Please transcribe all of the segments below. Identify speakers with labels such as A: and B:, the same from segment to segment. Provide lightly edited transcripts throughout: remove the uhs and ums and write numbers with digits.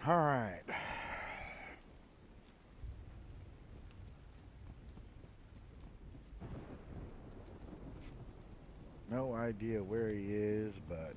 A: All right. No idea where he is, but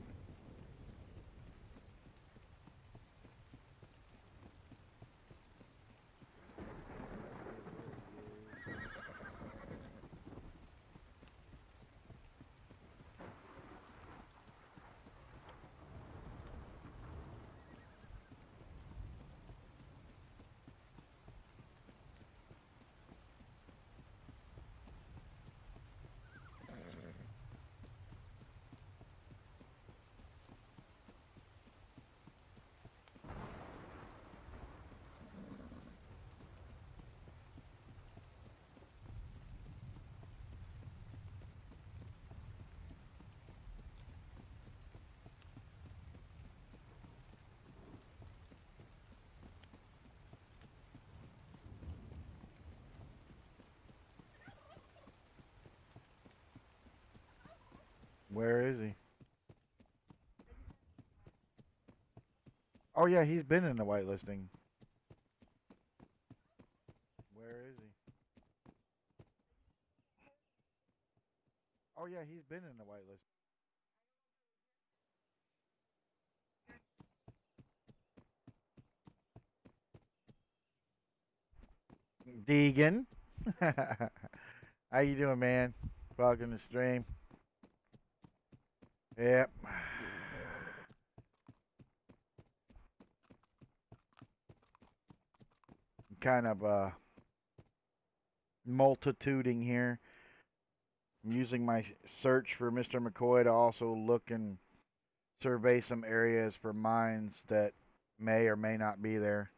A: where is he? Oh yeah, he's been in the whitelisting. Where is he? Oh yeah, he's been in the whitelist. Deegan. How you doing, man? Welcome to stream. Yep. Kind of multituding here. I'm using my search for Mr. McCoy to also look and survey some areas for mines that may or may not be there.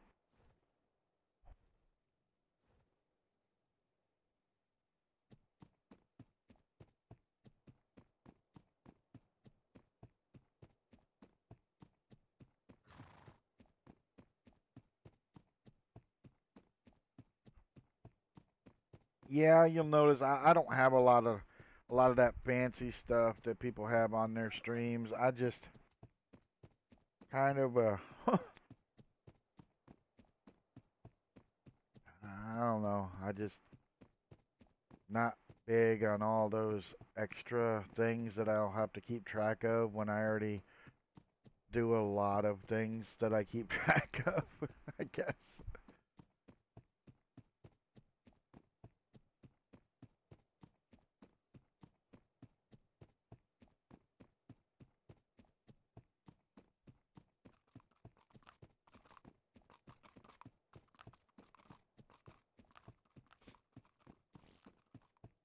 A: Yeah, you'll notice I don't have a lot of that fancy stuff that people have on their streams. I just kind of I don't know. I just not big on all those extra things that I'll have to keep track of when I already do a lot of things that I keep track of, I guess.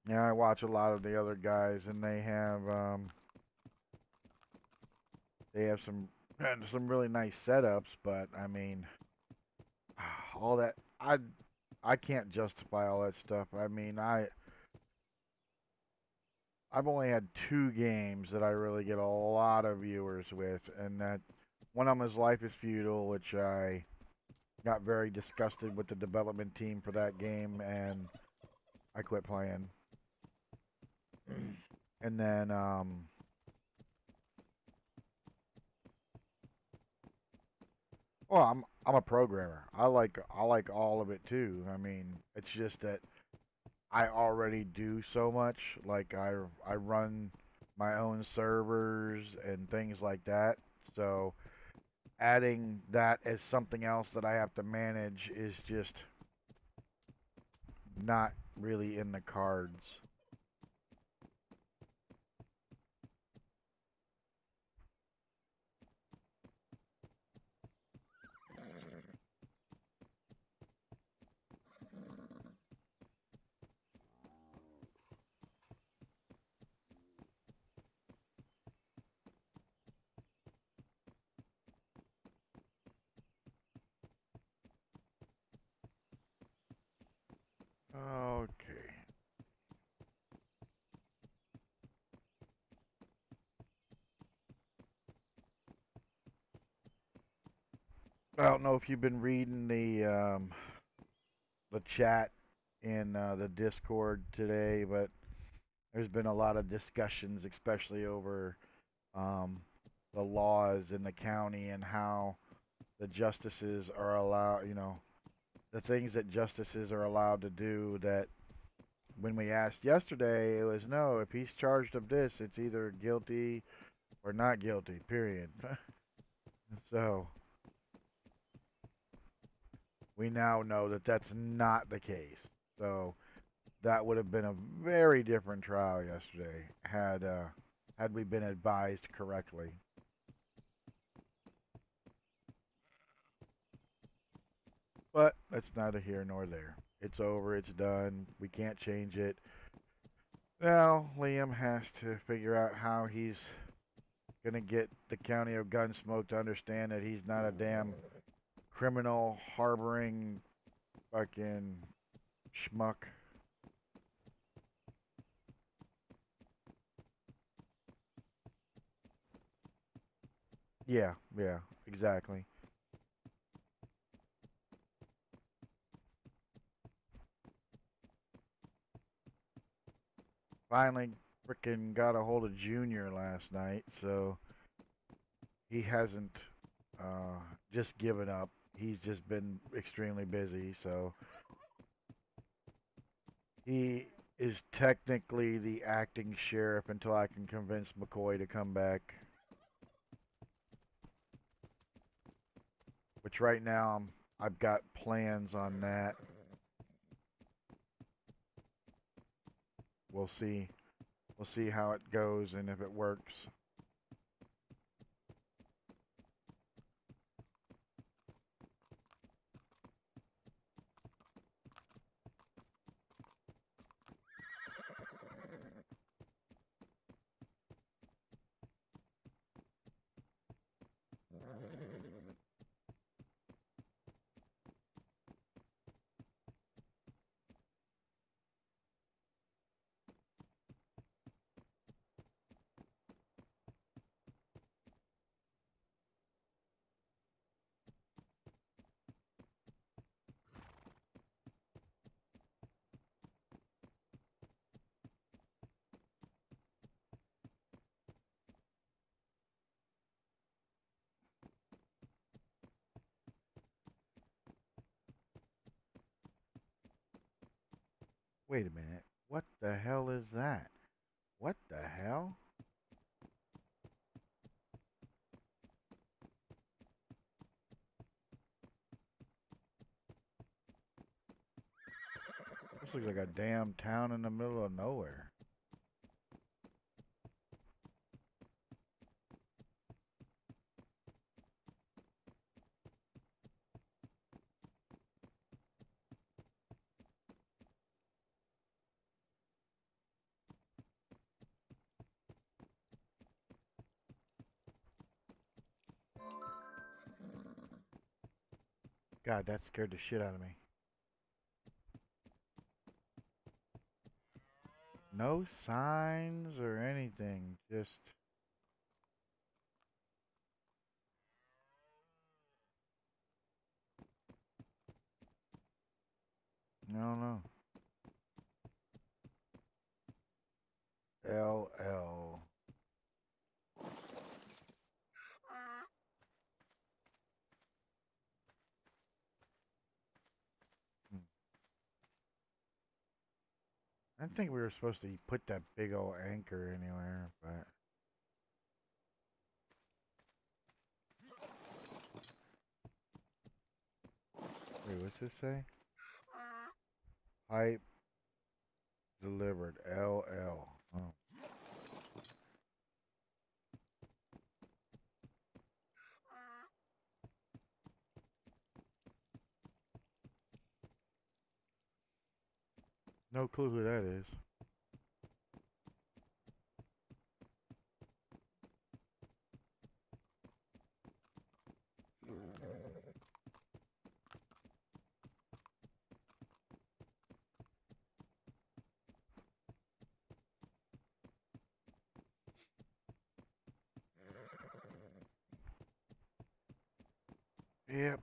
A: Yeah, I watch a lot of the other guys and they have some really nice setups, but I mean all that I can't justify all that stuff. I mean, I've only had two games that I really get a lot of viewers with, and that one of them is Life is Feudal, which I got very disgusted with the development team for that game, and I quit playing. And then, well, I'm a programmer. I like all of it too. I mean, it's just that I already do so much. Like I run my own servers and things like that. So adding that as something else that I have to manage is just not really in the cards. Okay. I don't know if you've been reading the chat in the Discord today, but there's been a lot of discussions, especially over um, the laws in the county and how the justices are allowed, the things that justices are allowed to do that when we asked yesterday, it was no, if he's charged of this, it's either guilty or not guilty, period. So we now know that that's not the case. So that would have been a very different trial yesterday had we been advised correctly. But that's neither here nor there. It's over. It's done. We can't change it. Now Liam has to figure out how he's gonna get the county of Gunsmoke to understand that he's not a damn criminal harboring fucking schmuck. Yeah, yeah, exactly. Finally, frickin' got a hold of Junior last night, so he hasn't uh, just given up. He's just been extremely busy, so he is technically the acting sheriff until I can convince McCoy to come back. Which right now I've got plans on that. We'll see. We'll see how it goes and if it works. Wait a minute. What the hell is that? What the hell? This looks like a damn town in the middle of nowhere. God, that scared the shit out of me. No signs or anything. Just, I don't know. LL. Hmm. I didn't think we were supposed to put that big old anchor anywhere, but. Wait, what's this say? Pipe delivered. LL. Oh. No clue who that is. Yep.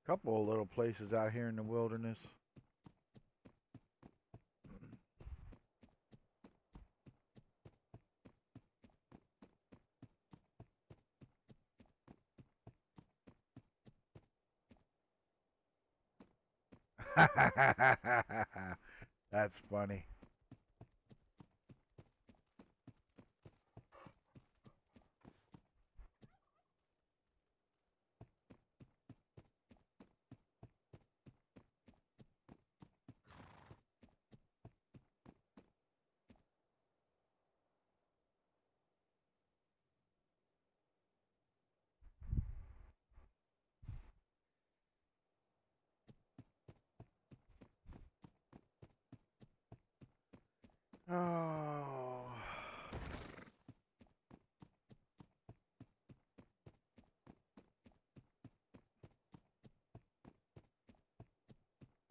A: Couple of little places out here in the wilderness. That's funny. Oh.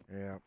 A: Yeah.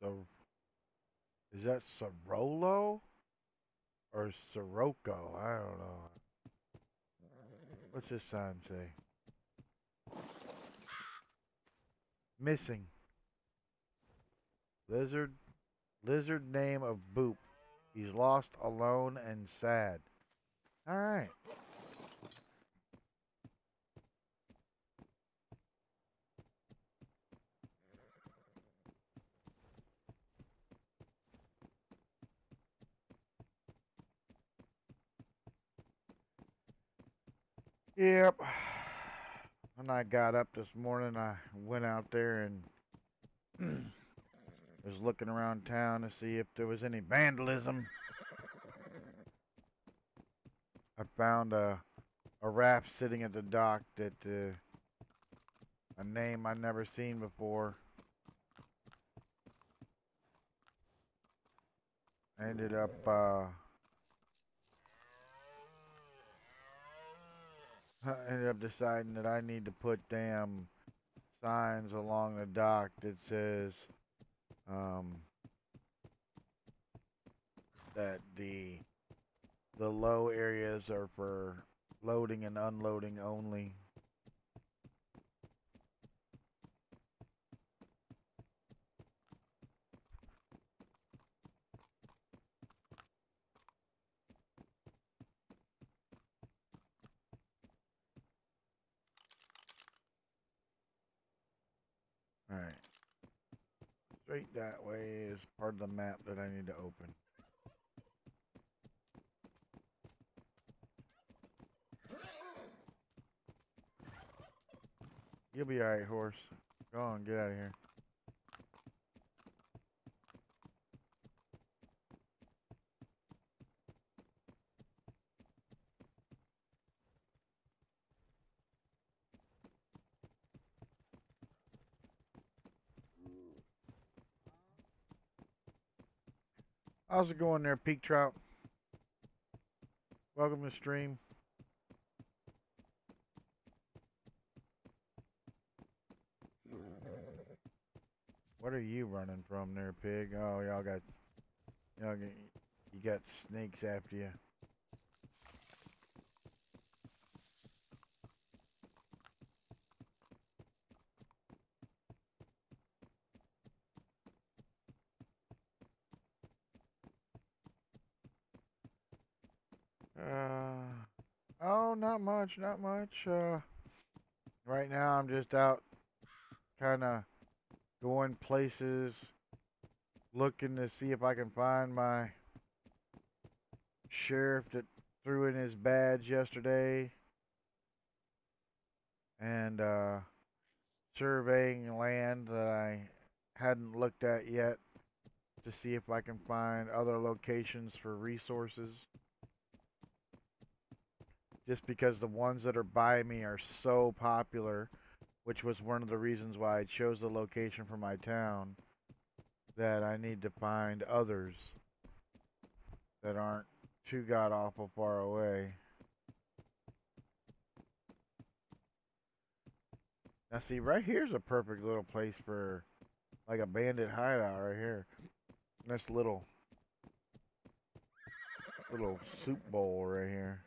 A: So, is that Sorolo or Sirocco? I don't know. What's this sign say? Missing. Lizard. Lizard name of Boop. He's lost, alone, and sad. Alright. Yep. When I got up this morning, I went out there and was looking around town to see if there was any vandalism. I found a raft sitting at the dock that a name I never seen before. I ended up deciding that I need to put damn signs along the dock that says um, that the low areas are for loading and unloading only. Alright. Straight that way is part of the map that I need to open. You'll be alright, horse. Go on, get out of here. How's it going there, Peak Trout? Welcome to stream. What are you running from there, pig? Oh, you got snakes after you. Oh, not much, not much. Right now I'm just out kind of going places, looking to see if I can find my sheriff that threw in his badge yesterday, and surveying land that I hadn't looked at yet to see if I can find other locations for resources. Just because the ones that are by me are so popular, which was one of the reasons why I chose the location for my town, that I need to find others that aren't too god awful far away. Now see, right here's a perfect little place for like a bandit hideout right here. This little soup bowl right here.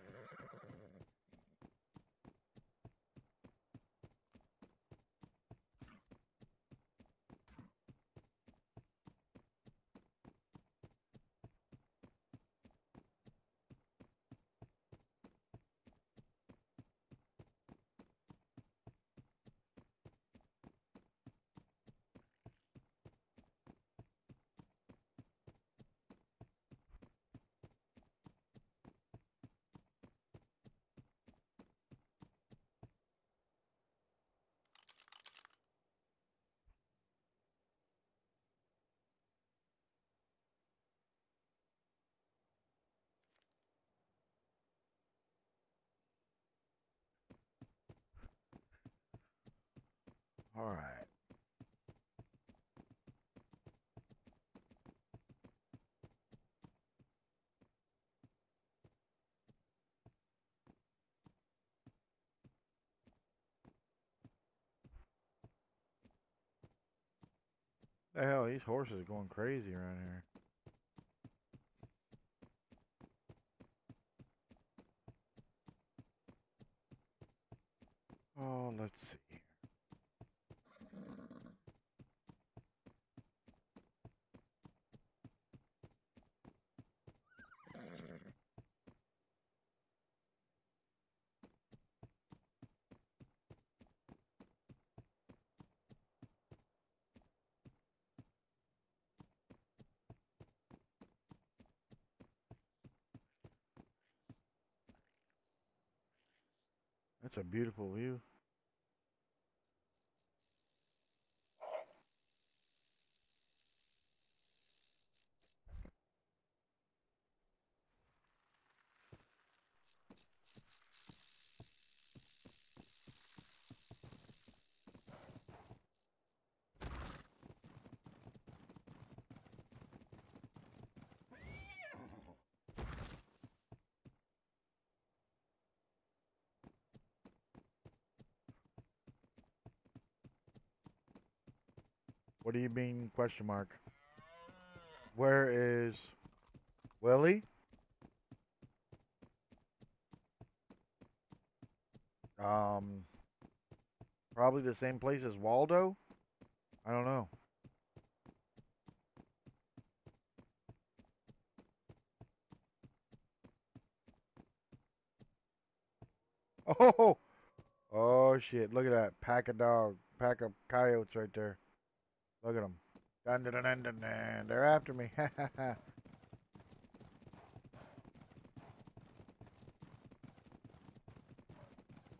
A: All right. The hell, these horses are going crazy around here. Oh, let's see. That's a beautiful view. What do you mean, question mark? Where is Willie? Um, Probably the same place as Waldo? I don't know. Oh, oh shit! Look at that pack of coyotes right there. Look at them. Dun, dun, dun, dun, dun, dun. They're after me.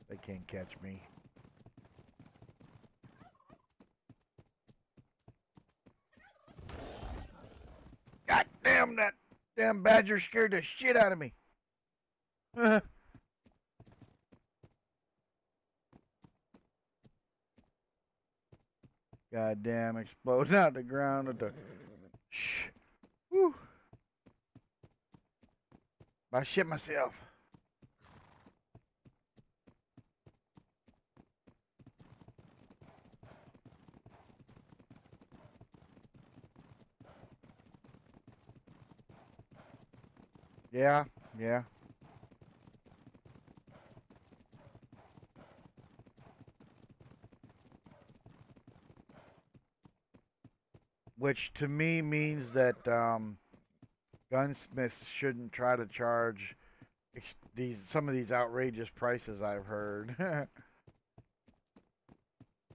A: They can't catch me. God damn, that damn badger scared the shit out of me. God damn, exploding out the ground at the. Shh. Whew. I shit myself. Yeah, yeah. Which to me means that gunsmiths shouldn't try to charge these some of these outrageous prices I've heard.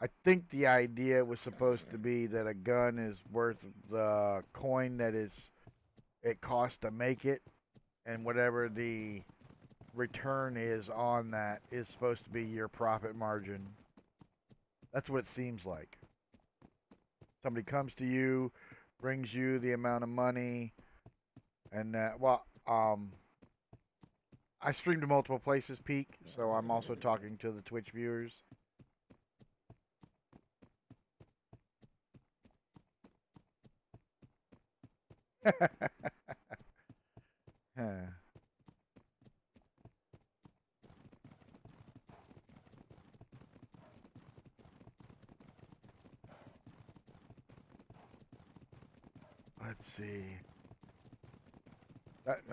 A: I think the idea was supposed to be that a gun is worth the coin that is it costs to make it, and whatever the return is on that is supposed to be your profit margin. That's what it seems like. Somebody comes to you, brings you the amount of money, and I stream to multiple places, Peak, so I'm also talking to the Twitch viewers. Let's see.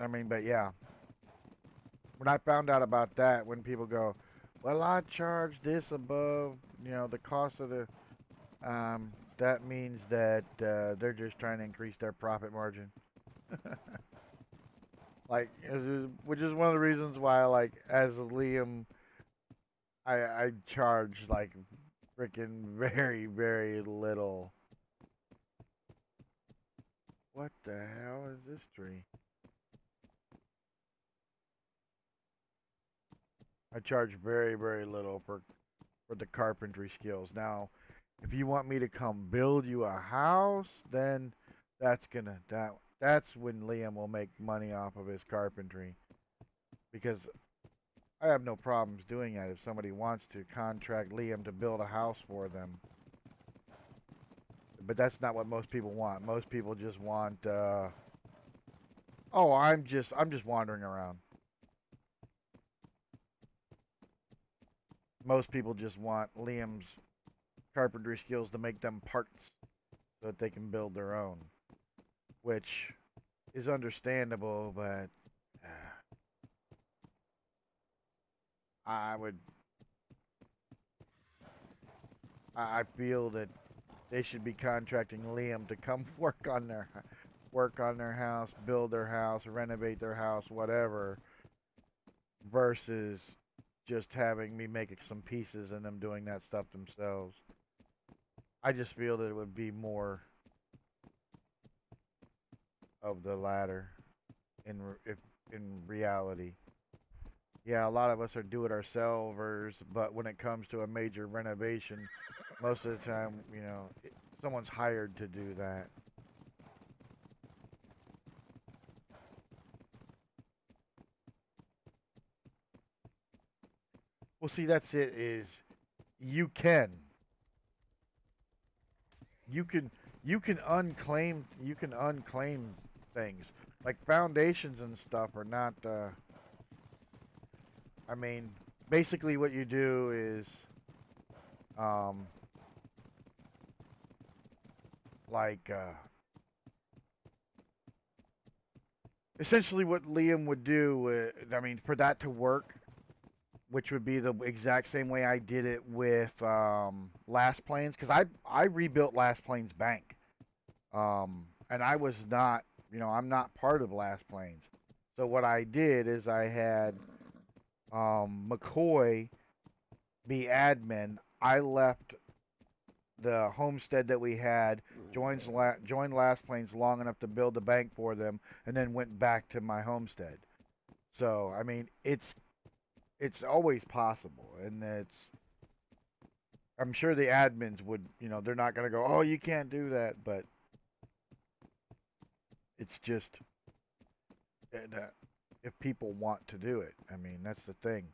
A: I mean, but yeah, when I found out about that, when people go, "Well, I charge this above, the cost of the," that means that they're just trying to increase their profit margin. Like, which is one of the reasons why, like, as Liam, I charge like freaking very, very little. What the hell is this tree? I charge very, very little for the carpentry skills. Now, if you want me to come build you a house, then that's when Liam will make money off of his carpentry, because I have no problems doing that if somebody wants to contract Liam to build a house for them. But that's not what most people want. Most people just want oh, I'm just wandering around. Most people just want Liam's carpentry skills to make them parts so that they can build their own, which is understandable, but I would I feel that they should be contracting Liam to come work on their house, build their house, renovate their house, whatever, versus just having me making some pieces and them doing that stuff themselves. I just feel that it would be more of the latter if in reality. Yeah, a lot of us are do-it-ourselvers, but when it comes to a major renovation, most of the time, someone's hired to do that. Well, see, that's it. Is you can you can you can unclaim things like foundations and stuff are not. I mean, basically, what you do is um, like essentially what Liam would do. I mean, for that to work, which would be the exact same way I did it with Last Plains, because I rebuilt Last Plains Bank, and I was not, I'm not part of Last Plains. So what I did is I had McCoy be admin. I left the homestead that we had, joined Last Plains long enough to build the bank for them, and then went back to my homestead. So I mean, it's always possible, and I'm sure the admins would, they're not going to go, oh, you can't do that, but it's just that if people want to do it, I mean, that's the thing.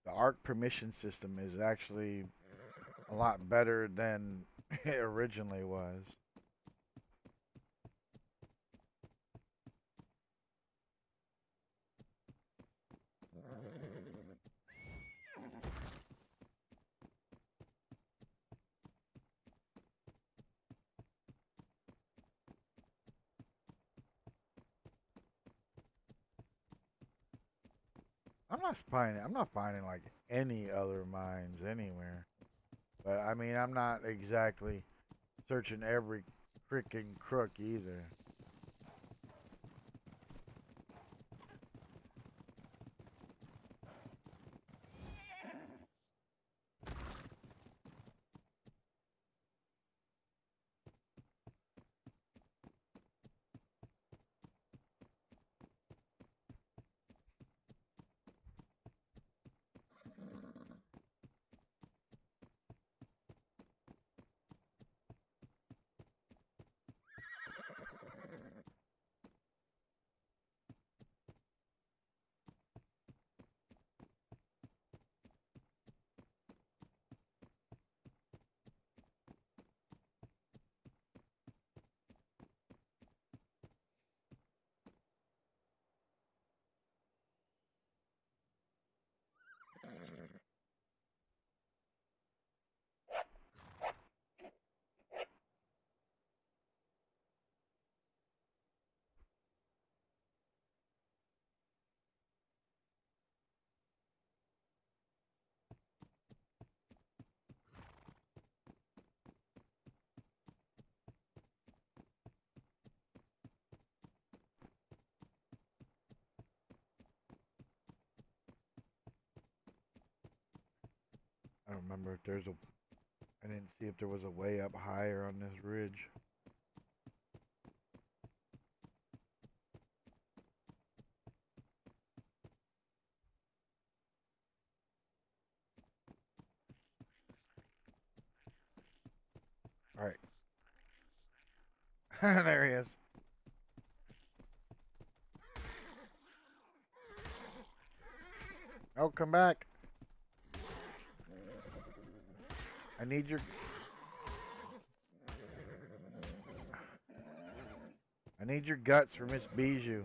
A: The ARC permission system is actually a lot better than it originally was. I'm not finding like any other mines anywhere. But I mean, I'm not exactly searching every crick and crook either. I don't remember if there's a. I didn't see if there was a way up higher on this ridge. All right. There he is. Oh, come back. I need your. I need your guts for Miss Bijou.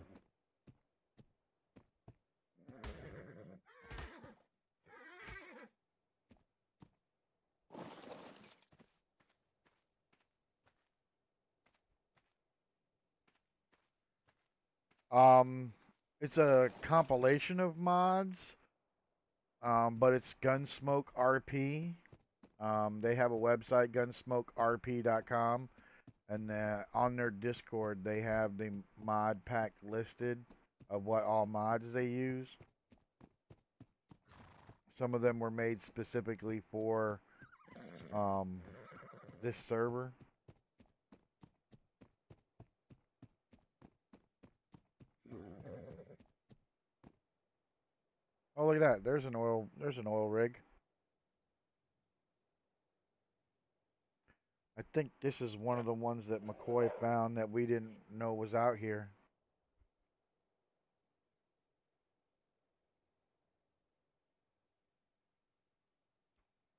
A: Um, it's a compilation of mods. But it's GunsmokeRP. They have a website, GunsmokeRP.com, and on their Discord they have the mod pack listed of what all mods they use. Some of them were made specifically for um, this server. Oh, look at that! There's an oil rig. I think this is one of the ones that McCoy found that we didn't know was out here.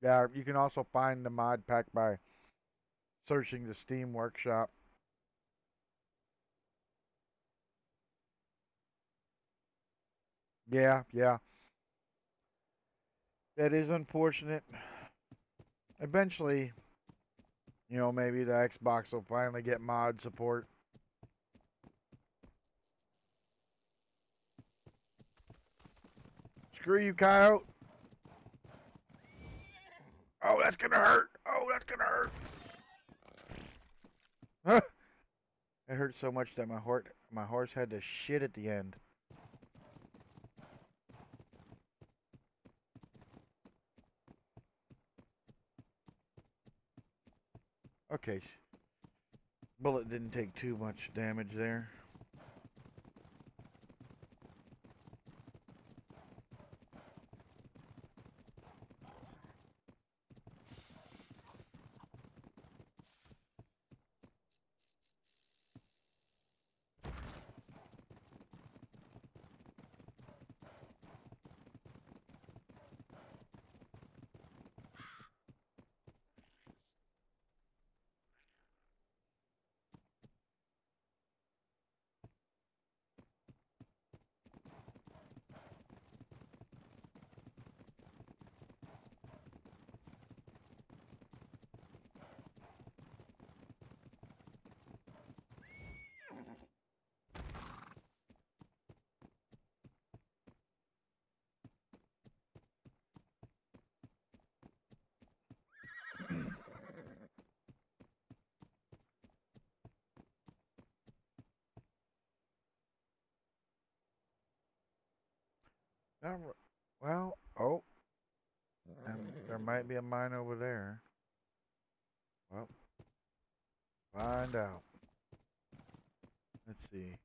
A: Yeah, you can also find the mod pack by searching the Steam Workshop. Yeah, yeah. That is unfortunate. Eventually, maybe the Xbox will finally get mod support. Screw you, coyote. Oh, that's gonna hurt. Oh, that's gonna hurt. It hurt so much that my horse had to shit at the end. Okay, bullet didn't take too much damage there. Well, oh, there might be a mine over there. Well, find out. Let's see.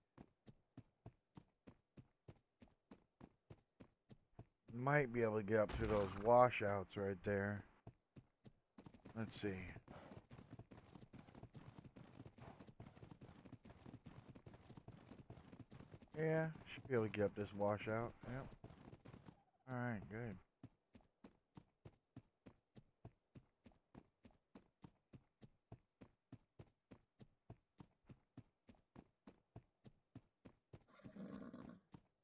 A: Might be able to get up to those washouts right there. Let's see. Yeah, should be able to get up this washout. Yep. Alright, good.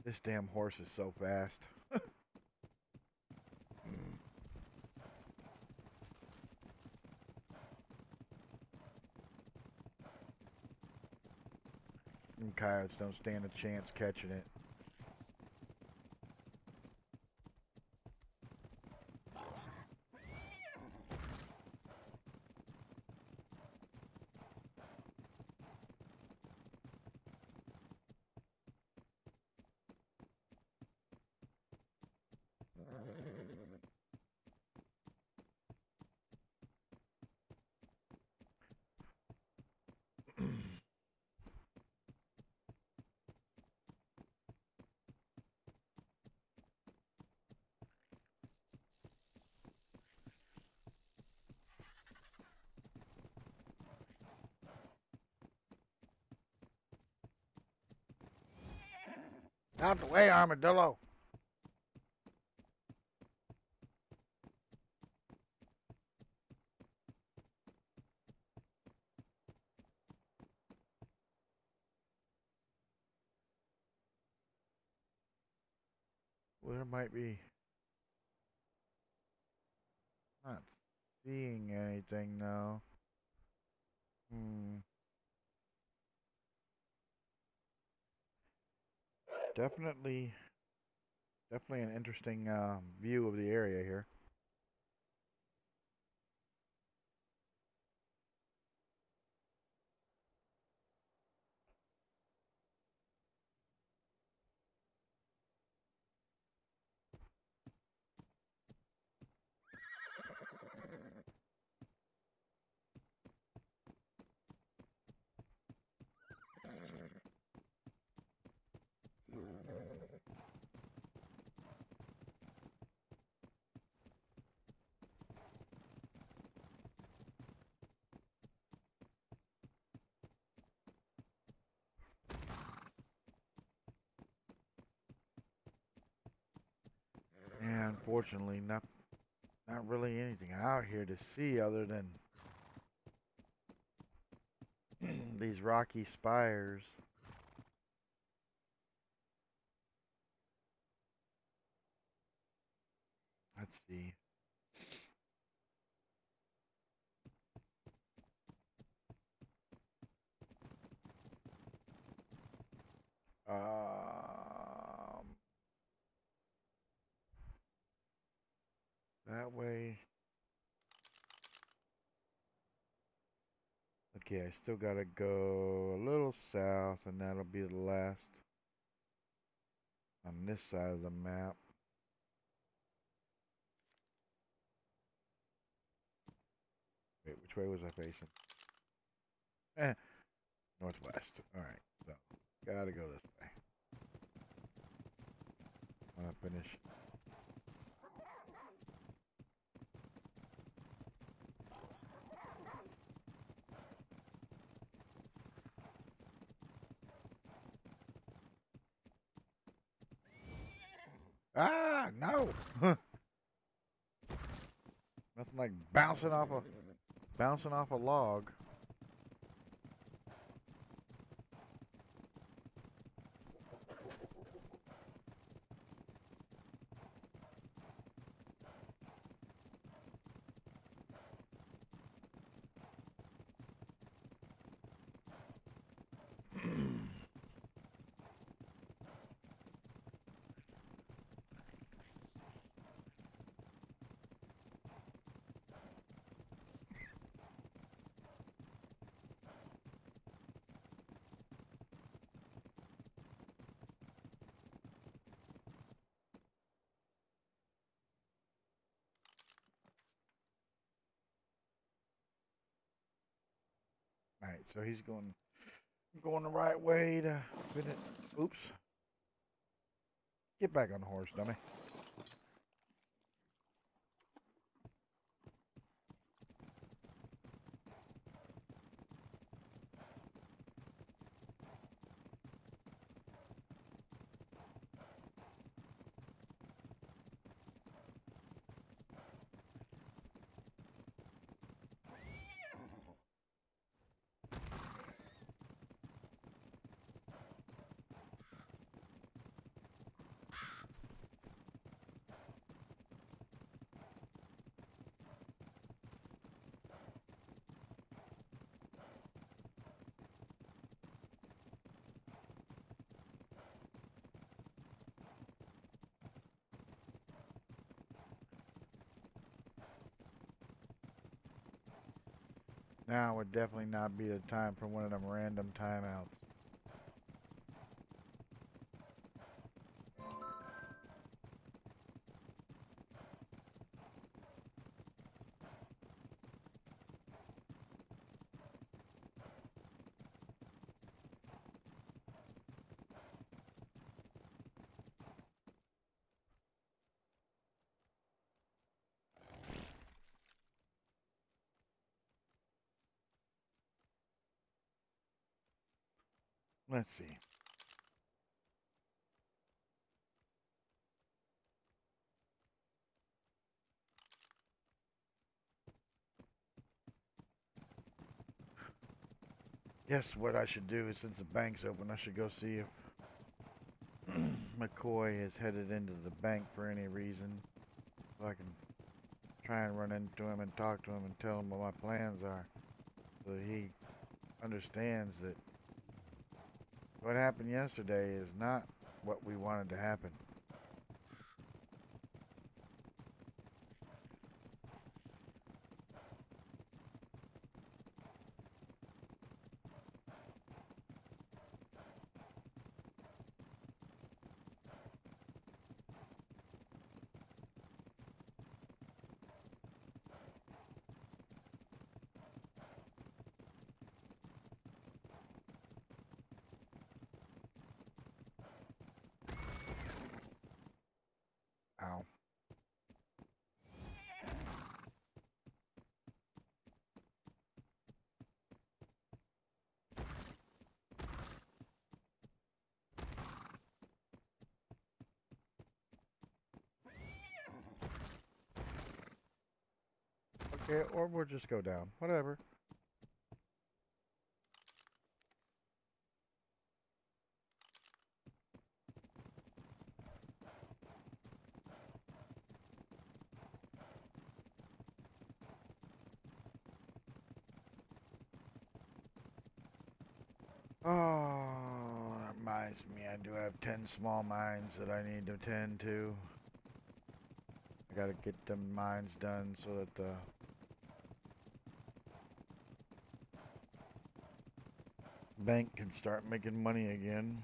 A: This damn horse is so fast. And coyotes don't stand a chance catching it. Out the way, armadillo! Well, there might be. Not seeing anything now. Hmm. Definitely, definitely an interesting view of the area here. Yeah, unfortunately, not really anything out here to see other than these rocky spires. Let's see. That way. Okay, I still gotta go a little south, and that'll be the last on this side of the map. Wait, which way was I facing? Northwest. Alright, so gotta go this way. Wanna finish. Ah, no! Nothing like bouncing off a log. so he's going the right way to finish. Oops. Get back on the horse, dummy. Now would definitely not be the time for one of them random timeouts. Let's see. Yes, what I should do is, since the bank's open, I should go see if McCoy is headed into the bank for any reason, so I can try and run into him and talk to him and tell him what my plans are, so that he understands that what happened yesterday is not what we wanted to happen. Ow. Okay, or we'll just go down. Whatever. Oh, that reminds me, I do have 10 small mines that I need to tend to. I gotta get them mines done so that the bank can start making money again.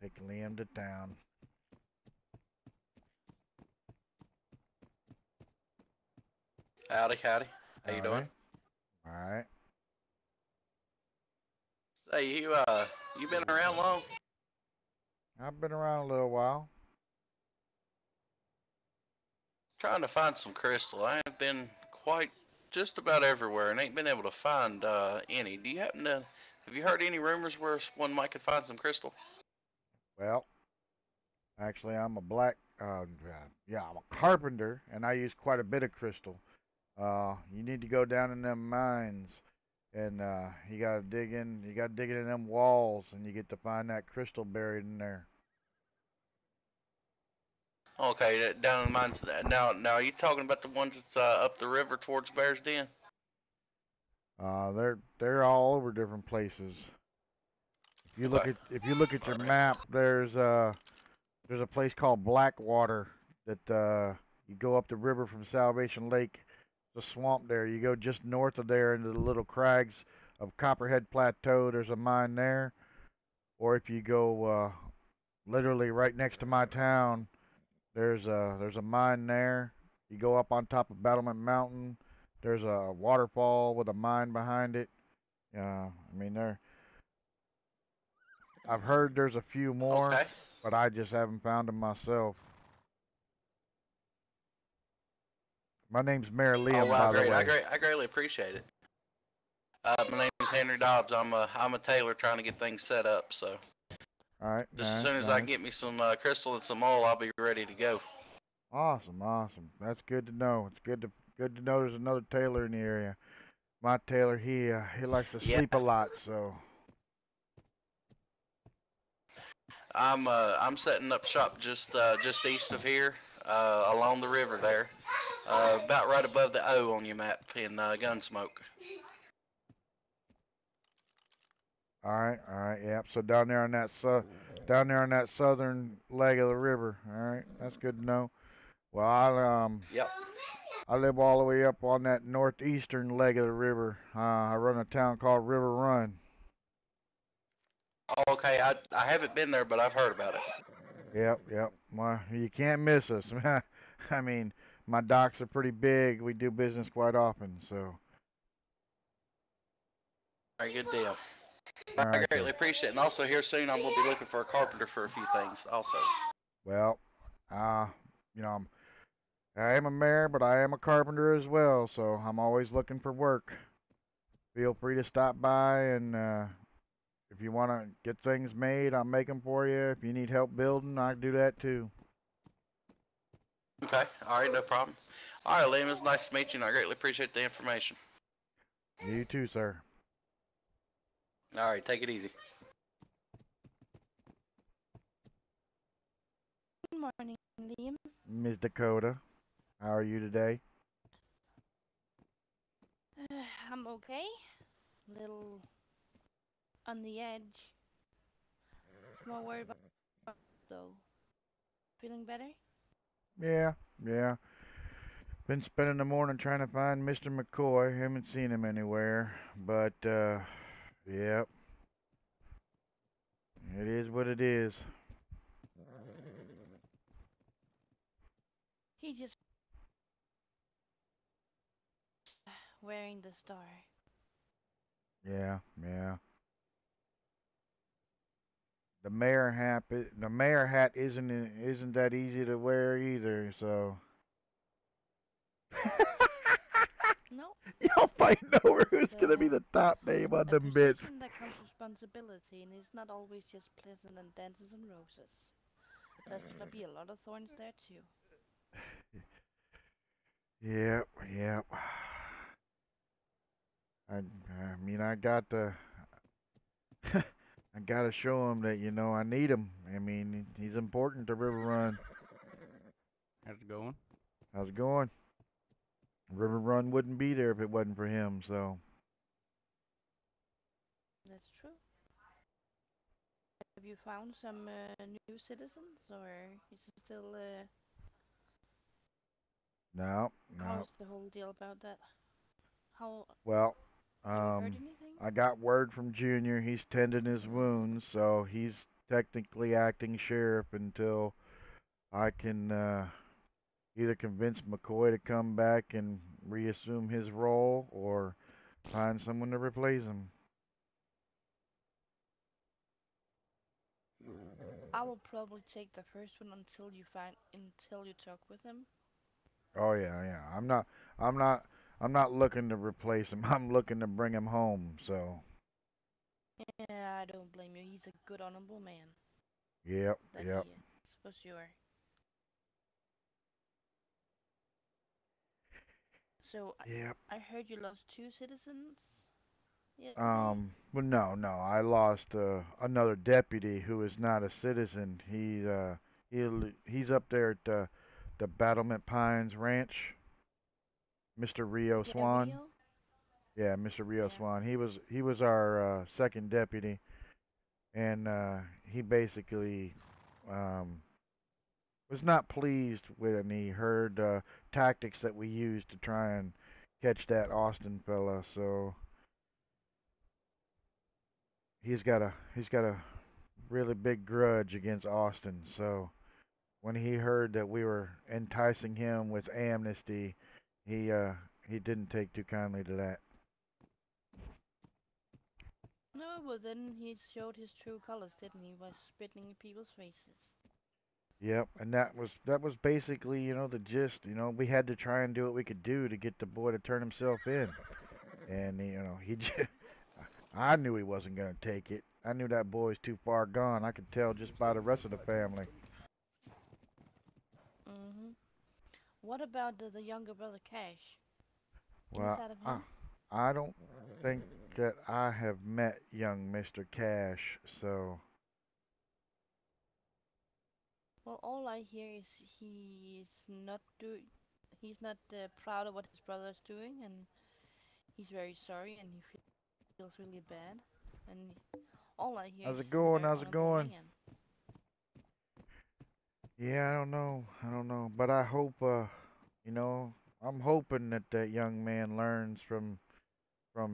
A: Take Liam to town.
B: Howdy, howdy. How you doing?
A: Howdy. All right.
B: Hey, you been around long?
A: I've been around a little while.
B: Trying to find some crystal. I have been quite just about everywhere and ain't been able to find any. Do you happen to have you heard any rumors where one might could find some crystal?
A: Well, actually, I'm a yeah, I'm a carpenter, and I use quite a bit of crystal. You need to go down in them mines, and you gotta dig in. You gotta dig in them walls, and you get to find that crystal buried in there.
B: Okay, down in the mines. Now, are you talking about the ones that's up the river towards Bear's Den?
A: They're all over different places.
B: Okay.
A: If you look at
B: All
A: your
B: right.
A: map, there's a place called Blackwater that you go up the river from Salvation Lake. It's a swamp there. You go just north of there into the little crags of Copperhead Plateau. There's a mine there. Or if you go literally right next to my town, there's a mine there. You go up on top of Battlement Mountain. There's a waterfall with a mine behind it. I mean there. I've heard there's a few more,
B: Okay.
A: but I just haven't found them myself. My name's Mayor
B: Oh
A: Liam,
B: wow,
A: by the
B: great.
A: way.
B: I greatly appreciate it. My name is Henry Dobbs. I'm a tailor trying to get things set up. So
A: All right,
B: just as
A: nice,
B: soon as I can
A: nice.
B: get me some crystal and some oil, I'll be ready to go.
A: Awesome, awesome. That's good to know. It's good to know there's another tailor in the area. My tailor, he likes to
B: Yeah,
A: sleep a lot, so
B: I'm setting up shop just east of here, along the river there, about right above the O on your map in Gunsmoke.
A: all right, yep. So down there on down there on that southern leg of the river. All right, that's good to know. Well,
B: Yep.
A: I live all the way up on that northeastern leg of the river. I run a town called River Run.
B: Okay, I haven't been there, but I've heard about it.
A: Yep, yep. Well, you can't miss us. I mean, my docks are pretty big. We do business quite often, so.
B: Very good deal.
A: All
B: I
A: right,
B: greatly
A: sir.
B: appreciate it. And also here soon, I will be looking for a carpenter for a few things. Also.
A: Well, uh, you know, I am a mayor, but I am a carpenter as well, so I'm always looking for work. Feel free to stop by, and if you want to get things made, I'll make them for you. If you need help building, I can do that too.
B: Okay. All right, no problem. All right, Liam, it's nice to meet you, and I greatly appreciate the information.
A: You too, sir.
B: All right, take it easy.
C: Good morning, Liam.
A: Miss Dakota, how are you today?
C: I'm okay. Little on the edge. More worried about though. Feeling better?
A: Yeah, yeah. Been spending the morning trying to find Mr. McCoy. Haven't seen him anywhere, but yep, it is what it is.
C: He just wearing the star.
A: Yeah, yeah. The mayor hat isn't that easy to wear either. So
C: No,
A: y'all fighting over who's
C: it's
A: gonna be the top name on
C: a
A: them bits.
C: position that comes responsibility, and it's not always just pleasant and dances and roses. There's gonna be a lot of thorns there too.
A: Yep, yep. I mean, I got to, I gotta show him that I need him. I mean, he's important to River Run.
D: How's it going?
A: How's it going? River Run wouldn't be there if it wasn't for him. So
C: That's true. Have you found some new citizens, or is it still?
A: no, no.
C: How's the whole deal about that? How
A: Well,
C: have you heard
A: um,
C: anything?
A: I got word from Junior. He's tending his wounds, so he's technically acting sheriff until I can either convince McCoy to come back and reassume his role or find someone to replace him.
C: I will probably take the first one until you talk with him.
A: Oh yeah, yeah. I'm not I'm not looking to replace him. I'm looking to bring him home. So,
C: Yeah, I don't blame you. He's a good, honorable man.
A: yep,
C: That
A: yep,
C: he is, for sure. So
A: yep.
C: I heard you lost two citizens yesterday.
A: Well, no, no. I lost another deputy who is not a citizen. He's up there at the Battlement Pines Ranch, Mr. Rio
C: Yeah,
A: Swan.
C: Rio.
A: Yeah, Mr. Rio
C: Yeah.
A: Swan. He was our second deputy, and he basically um, was not pleased with, and he heard tactics that we used to try and catch that Austin fella. So he's got a really big grudge against Austin. So when he heard that we were enticing him with amnesty, he uh he didn't take too kindly to that.
C: No, but then he showed his true colors, didn't he? By spitting in people's faces.
A: Yep, and that was basically, the gist. We had to try and do what we could do to get the boy to turn himself in, and he just, I knew he wasn't gonna take it. I knew that boy's too far gone. I could tell just by the rest of the family.
C: Mm-hmm. What about the younger brother Cash? Any
A: Well,
C: side of
A: I
C: him?
A: I don't think that I have met young Mr. Cash, so
C: Well, all I hear is he's not proud of what his brother's doing, and he's very sorry, and he feels really bad. And all I hear is
A: how's it
C: he's a
A: going?
C: very
A: How's it
C: honorable
A: going?
C: man.
A: Yeah, I don't know. I don't know, but I hope you know, I'm hoping that that young man learns from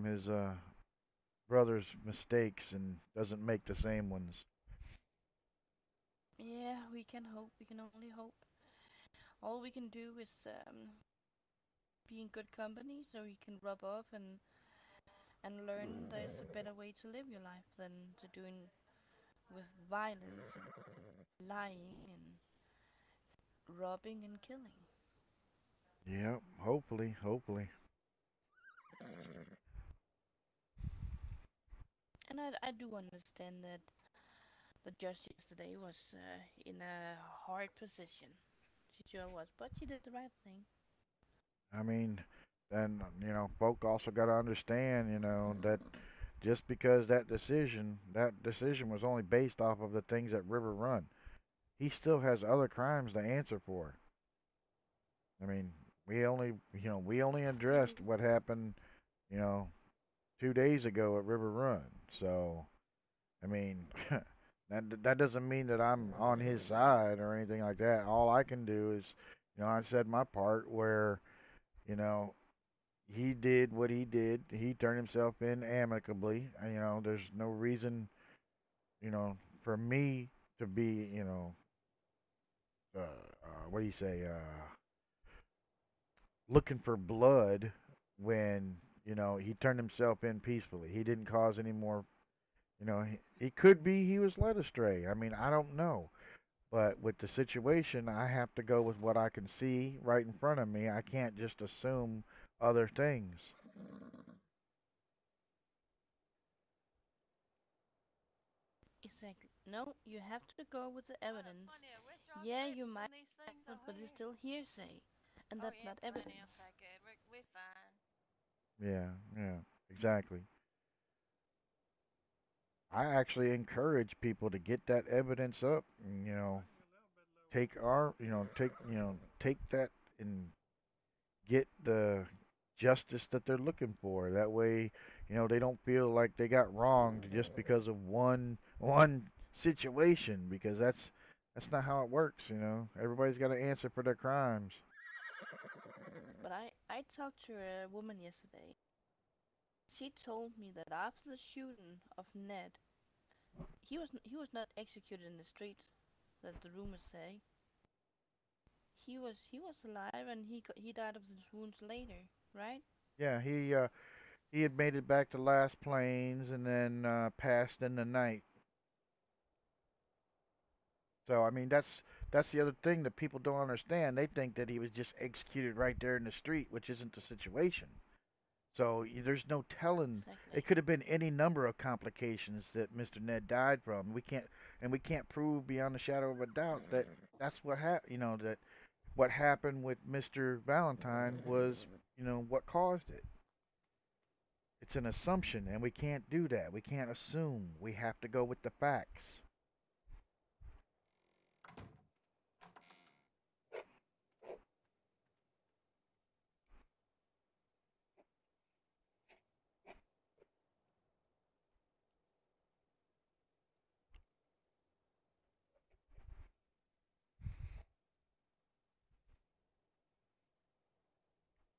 A: his brother's mistakes and doesn't make the same ones.
C: Yeah, we can hope. We can only hope. All we can do is be in good company, so you can rub off and learn there's a better way to live your life than to doing with violence and lying and robbing and killing.
A: Yep, hopefully, hopefully.
C: And I do understand that the judge yesterday was in a hard position. She sure was, but she did the right thing.
A: I mean, and folk also got to understand, that just because that decision was only based off of the things at River Run, he still has other crimes to answer for. I mean, we only addressed what happened, you know, 2 days ago at River Run. So, I mean, that doesn't mean that I'm on his side or anything like that. All I can do is, I said my part where, you know, he did what he did. He turned himself in amicably. And, there's no reason, for me to be, what do you say, looking for blood when, he turned himself in peacefully. He didn't cause any more. He could be he was led astray. I mean, I don't know. But with the situation, I have to go with what I can see right in front of me. I can't just assume other things.
C: Exactly. No, you have to go with the evidence. Yeah, you might have, but it's still hearsay, and that's not evidence.
A: Yeah, yeah, exactly. I actually encourage people to get that evidence up and, take that and get the justice that they're looking for. That way, they don't feel like they got wronged just because of one situation because that's not how it works, Everybody's got to answer for their crimes.
C: But I talked to a woman yesterday. She told me that after the shooting of Ned, he was not executed in the street, that the rumors say. He was alive, and he died of his wounds later, right?
A: Yeah, he had made it back to Last Plains and then passed in the night. So I mean that's the other thing that people don't understand. They think that he was just executed right there in the street, which isn't the situation. So there's no telling. It
C: Exactly.
A: could have been any number of complications that Mr. Ned died from. We can't prove beyond a shadow of a doubt that that's what happened. That what happened with Mr. Valentine was what caused it. It's an assumption, and we can't do that. We can't assume. We have to go with the facts.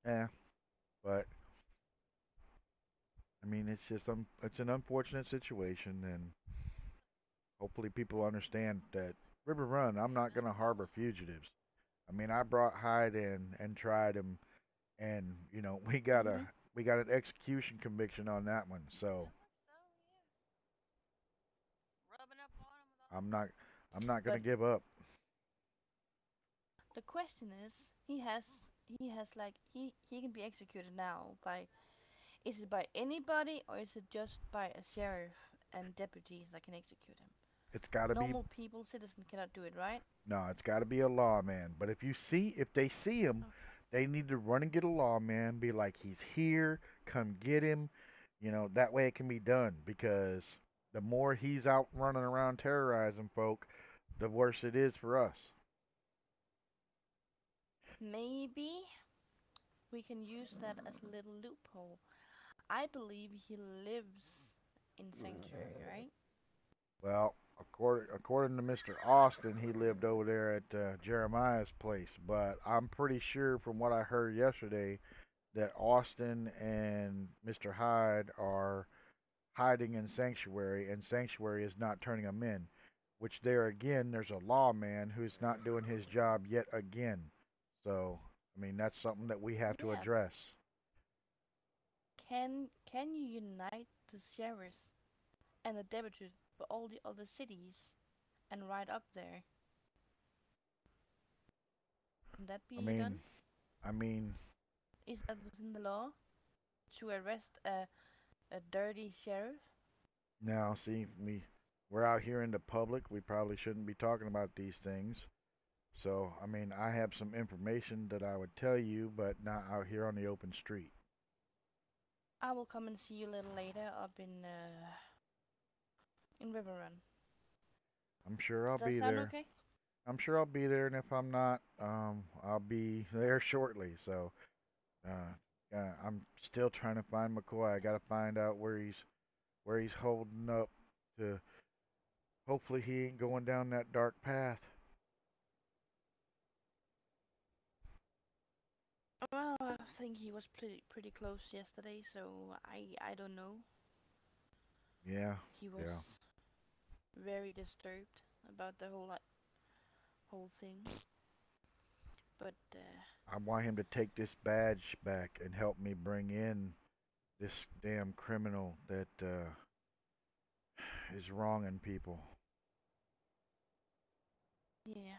A: Yeah, but I mean, it's an unfortunate situation, and hopefully people understand that River Run. I'm not gonna harbor fugitives. I mean, I brought Hyde in and tried him, and
C: Mhm.
A: we got an execution conviction on that one. So I'm not I'm not gonna
C: But
A: give up.
C: the question is, he has like he can be executed now by, is it by anybody, or is it just by a sheriff and deputies that can execute him?
A: It's got to be
C: Normal people, citizens cannot do it, right?
A: No, it's got to be a lawman. But if they see him,
C: Okay.
A: they need to run and get a lawman. Be like, he's here. Come get him. That way it can be done. Because the more he's out running around terrorizing folk, the worse it is for us.
C: Maybe we can use that as a little loophole. I believe he lives in sanctuary, right?
A: Well, according to Mr. Austin, he lived over there at Jeremiah's place. But I'm pretty sure from what I heard yesterday that Austin and Mr. Hyde are hiding in Sanctuary, and Sanctuary is not turning them in. Which there again, there's a lawman who's not doing his job yet again. So, I mean, that's something that we have to
C: Yeah.
A: address.
C: Can you unite the sheriffs and the deputies for all the other cities and ride up there? Can that
A: I
C: be
A: mean,
C: done?
A: I mean,
C: Is that within the law to arrest a dirty sheriff?
A: now see, we're out here in the public. We probably shouldn't be talking about these things. So, I mean, I have some information that I would tell you, but not out here on the open street.
C: I will come and see you a little later up in River Run.
A: I'm sure I'll
C: Does that
A: be
C: sound
A: there.
C: okay?
A: I'm sure I'll be there, and if I'm not, I'll be there shortly. So, I'm still trying to find McCoy. I got to find out where he's holding up. To hopefully he ain't going down that dark path.
C: Well, I think he was pretty close yesterday, so I don't know.
A: Yeah,
C: He
A: yeah.
C: was very disturbed about the whole thing. But
A: I want him to take this badge back and help me bring in this damn criminal that is wronging people.
C: yeah,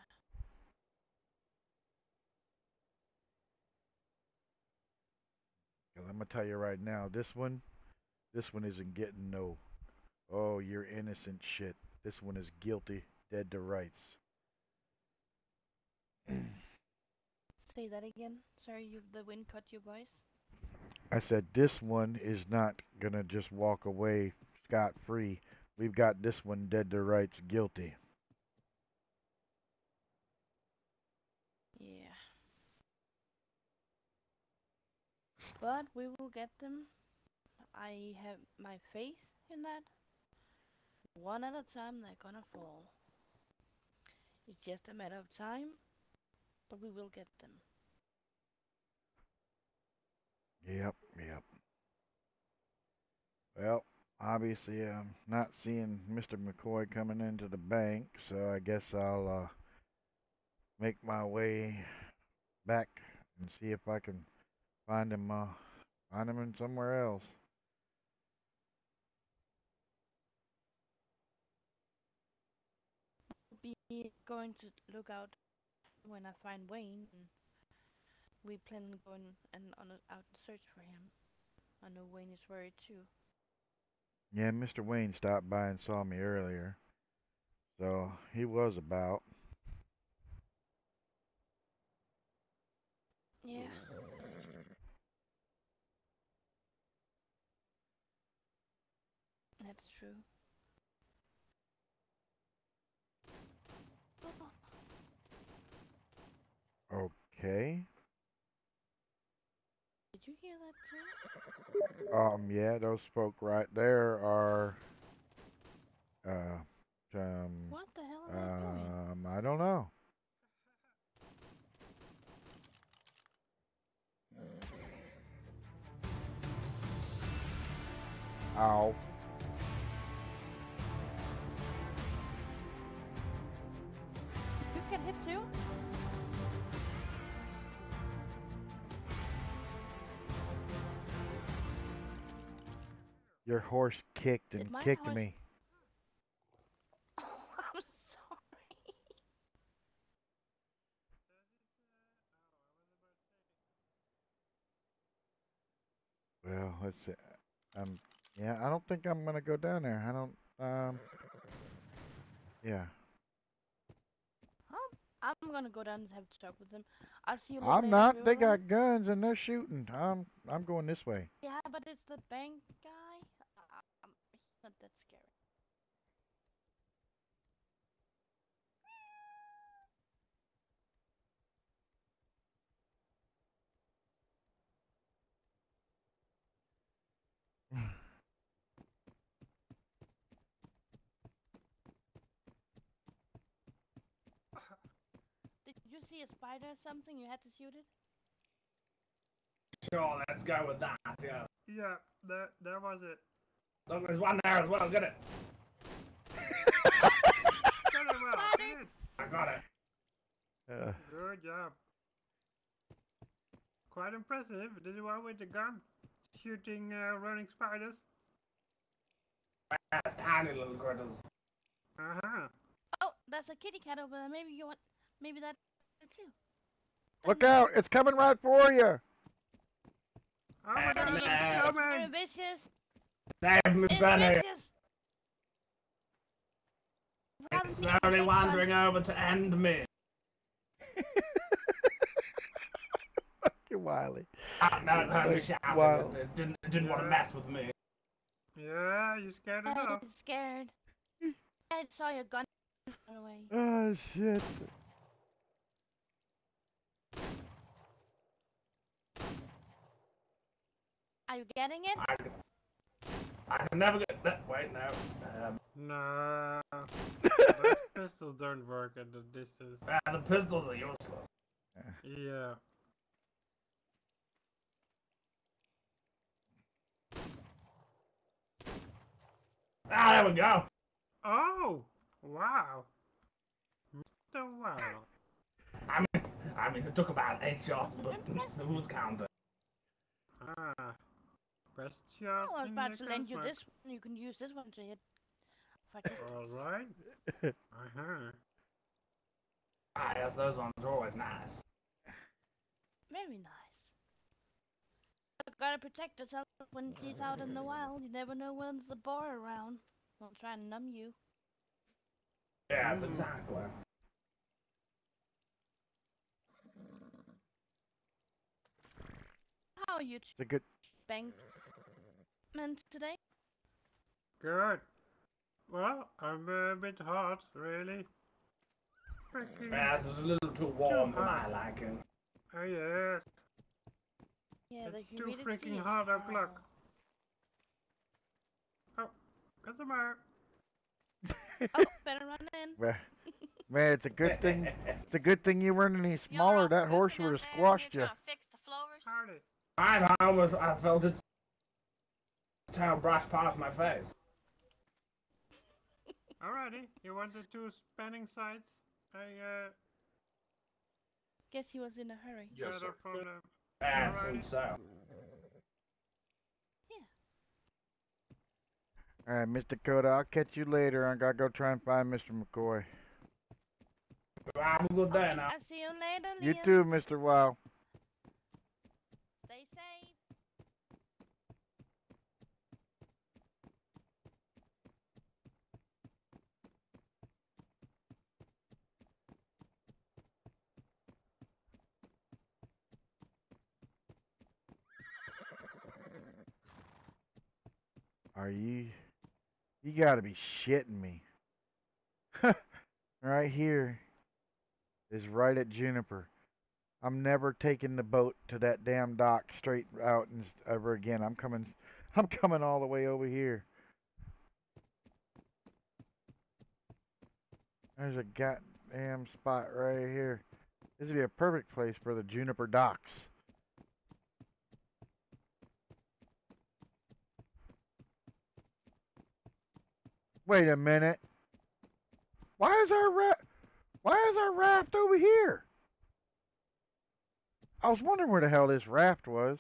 A: 'Cause I'm gonna tell you right now, this one isn't getting no. Oh, you're innocent shit. This one is guilty, dead to rights.
C: say that again. Sorry, the wind cut your voice.
A: I said this one is not gonna just walk away scot free. We've got this one dead to rights, guilty.
C: Yeah, but we will get them. I have my faith in that. One at a time, they're gonna fall. It's just a matter of time, but we will get them.
A: Yep, yep. Well, Obviously, I'm not seeing Mr. McCoy coming into the bank, so I guess I'll make my way back and see if I can find him. Find him in somewhere else.
C: Be going to look out when I find Wayne, and we plan on going and out and search for him. I know Wayne is worried too.
A: Yeah, Mr. Wayne stopped by and saw me earlier, so he was about.
C: Yeah. That's true.
A: Okay.
C: Did you hear that too?
A: Yeah, those folk right there are,
C: What the hell are they doing?
A: I don't know. Ow.
C: You get hit too?
A: Your horse kicked and kicked
C: horse...
A: me.
C: Oh, I'm sorry.
A: Well, let's see. Yeah, I don't think I'm gonna go down there. I don't, yeah.
C: I'm gonna go down and have to talk with them. I'll see you later.
A: I'm not. They got guns and they're shooting. I'm going this way.
C: Yeah, but it's the bank guy. He's not that scary. Did you see a spider or something? You had to shoot it?
E: Sure, let's go with that, yeah.
F: Yeah, that was it.
E: Look, there's one there as well, get it.
F: Got it well. Good.
E: I got it.
F: Good job. Quite impressive. Did you want with the gun? Shooting running spiders?
E: That's tiny little critters.
F: Uh-huh.
C: Oh, that's a kitty cat over there. Maybe you want... Maybe that too.
A: Look out! It's coming right for you.
F: Oh my God!
C: It's very vicious.
E: Save me,
C: It's
E: Benny.
C: vicious.
E: It's slowly wandering over to end me.
A: You're wily.
E: No, it heard me shouting.
A: Wow.
E: It didn't want to mess with me.
F: Yeah, you scared it off.
C: I'm scared. I saw your gun run away.
A: Oh shit.
C: Are you getting it?
E: I can never get that. Wait, no.
F: No. Those pistols don't work at the distance.
E: The pistols are useless.
F: Yeah.
E: Ah, there we go.
F: Oh! Wow. So wow.
E: I mean, it took about 8 shots, but who's counting?
F: Ah. Best shot.
C: I was
F: in
C: about
F: the
C: to lend you
F: Gunsmoke.
C: this one. You can use this one to hit for distance.
F: Alright. Uh-huh.
E: Ah, yes, those ones are always nice.
C: Very nice. You gotta protect yourself when she's out in the wild. You never know when there's a bar around. They'll try and numb you.
E: Yes, exactly.
C: How are you
A: It's a good.
C: bankman today?
F: Good. Well, I'm a bit hot, really. Freaking...
E: Yes, it's a little too warm for my liking.
F: Oh yes.
C: Yeah,
F: It's
C: the
F: too
C: humidity
F: freaking
C: is
F: hot
C: foul.
F: o'clock. Oh, customer.
C: Oh, better run in.
A: Man, it's a good thing. It's a good thing you weren't any smaller. That horse would have squashed you.
C: Fix the floors.
F: Howdy.
E: I felt it Town brushed past my face.
F: Alrighty, you wanted two spanning sides?
C: Guess he was in a hurry.
G: Yes,
F: Got
G: sir.
F: her from the...
E: And
F: Alrighty.
E: so.
A: Alright, Mr. Coda, I'll catch you later. I gotta go try and find Mr. McCoy.
E: Have a good day
C: Okay,
E: now.
C: I'll see you later,
A: You
C: Liam.
A: too, Mr. Wow.
C: Stay safe.
A: Are you... You gotta be shitting me. Right here is right at Juniper. I'm never taking the boat to that damn dock straight out and ever again. I'm coming all the way over here. There's a goddamn spot right here. This would be a perfect place for the Juniper docks. Wait a minute. Why is our raft over here? I was wondering where the hell this raft was.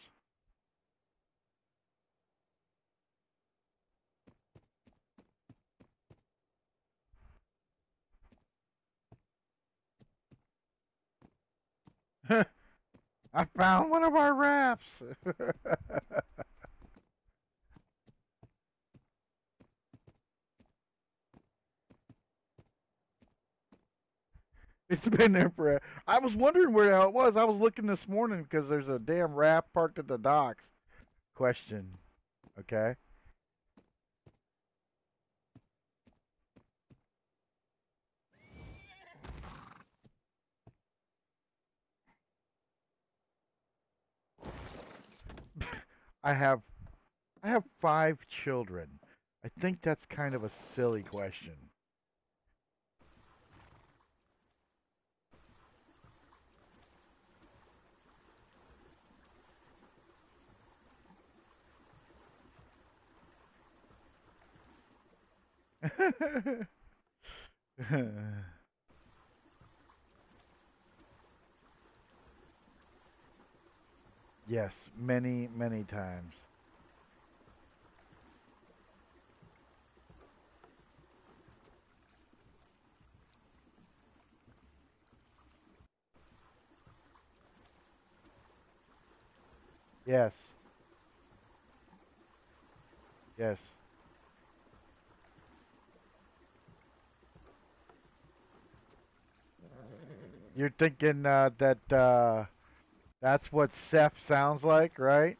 A: I found one of our rafts. It's been there for. I was wondering where the hell it was. I was looking this morning because there's a damn raft parked at the docks. Question. Okay. I have 5 children. I think that's kind of a silly question. Yes, many, many times. Yes. Yes. You're thinking that's what Seth sounds like, right?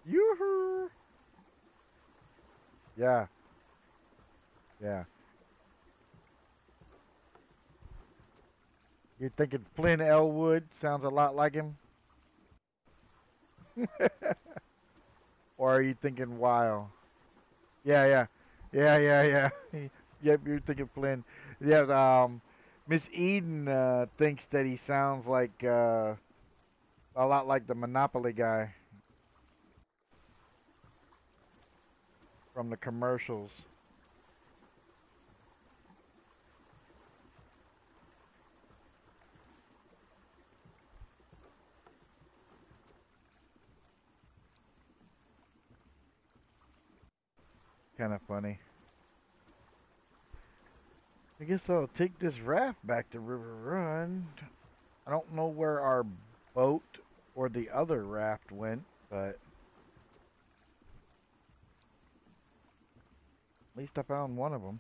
A: Yoo-hoo! Yeah. Yeah. You're thinking Flynn Elwood sounds a lot like him? Or are you thinking Weil? Yeah, yeah. Yeah, yeah, yeah. Yep, you're thinking Flynn. Yeah, Miss Eden thinks that he sounds like a lot like the Monopoly guy from the commercials. Kind of funny. I guess I'll take this raft back to River Run. I don't know where our boat or the other raft went, but at least I found one of them.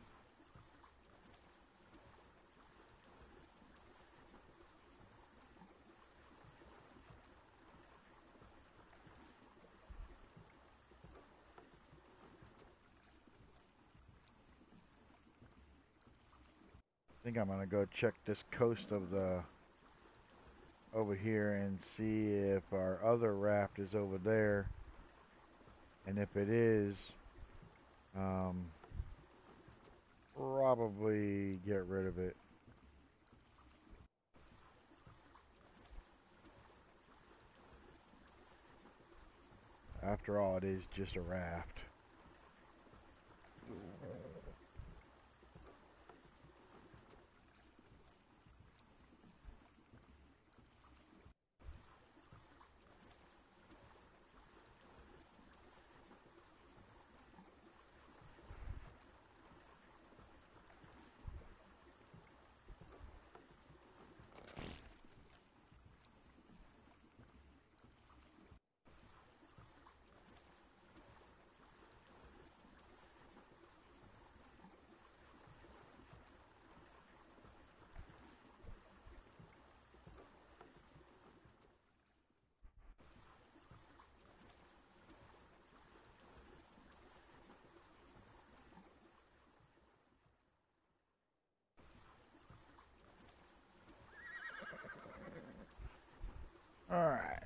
A: I think I'm gonna go check this coast of the over here and see if our other raft is over there, and if it is, probably get rid of it. after all, it is just a raft. Alright.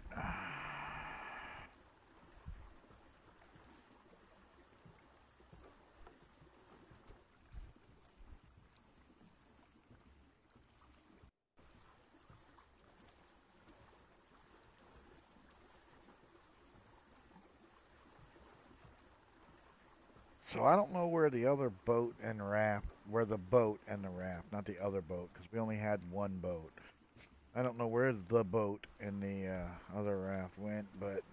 A: So I don't know where the other boat and raft, where the boat and the raft, not the other boat, because we only had one boat. I don't know where the boat and the other raft went, but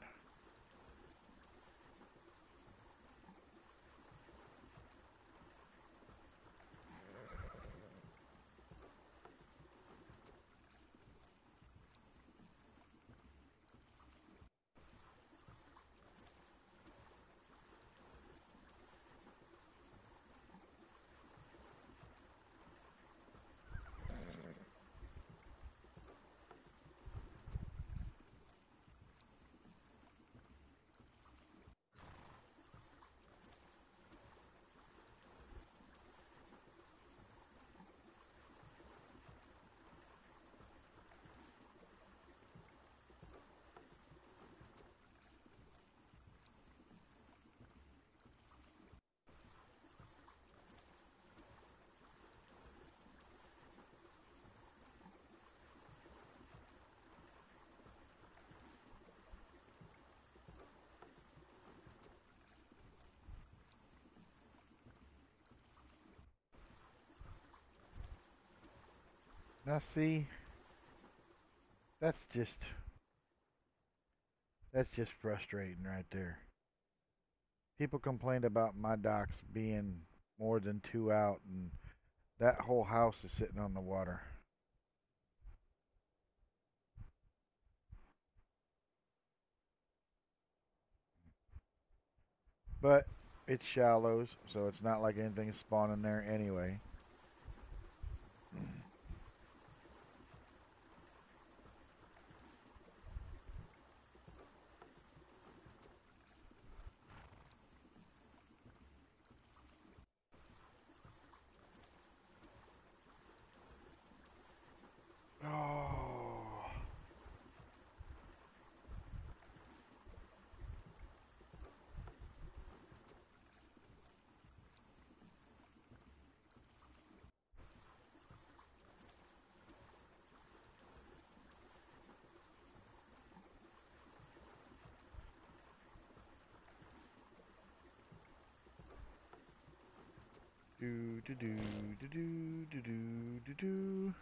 A: now see, that's just that's just frustrating right there. People complained about my docks being more than 2 out, and that whole house is sitting on the water. But it's shallows, so it's not like anything's spawning there anyway. Oh. Do do do do do do do do do.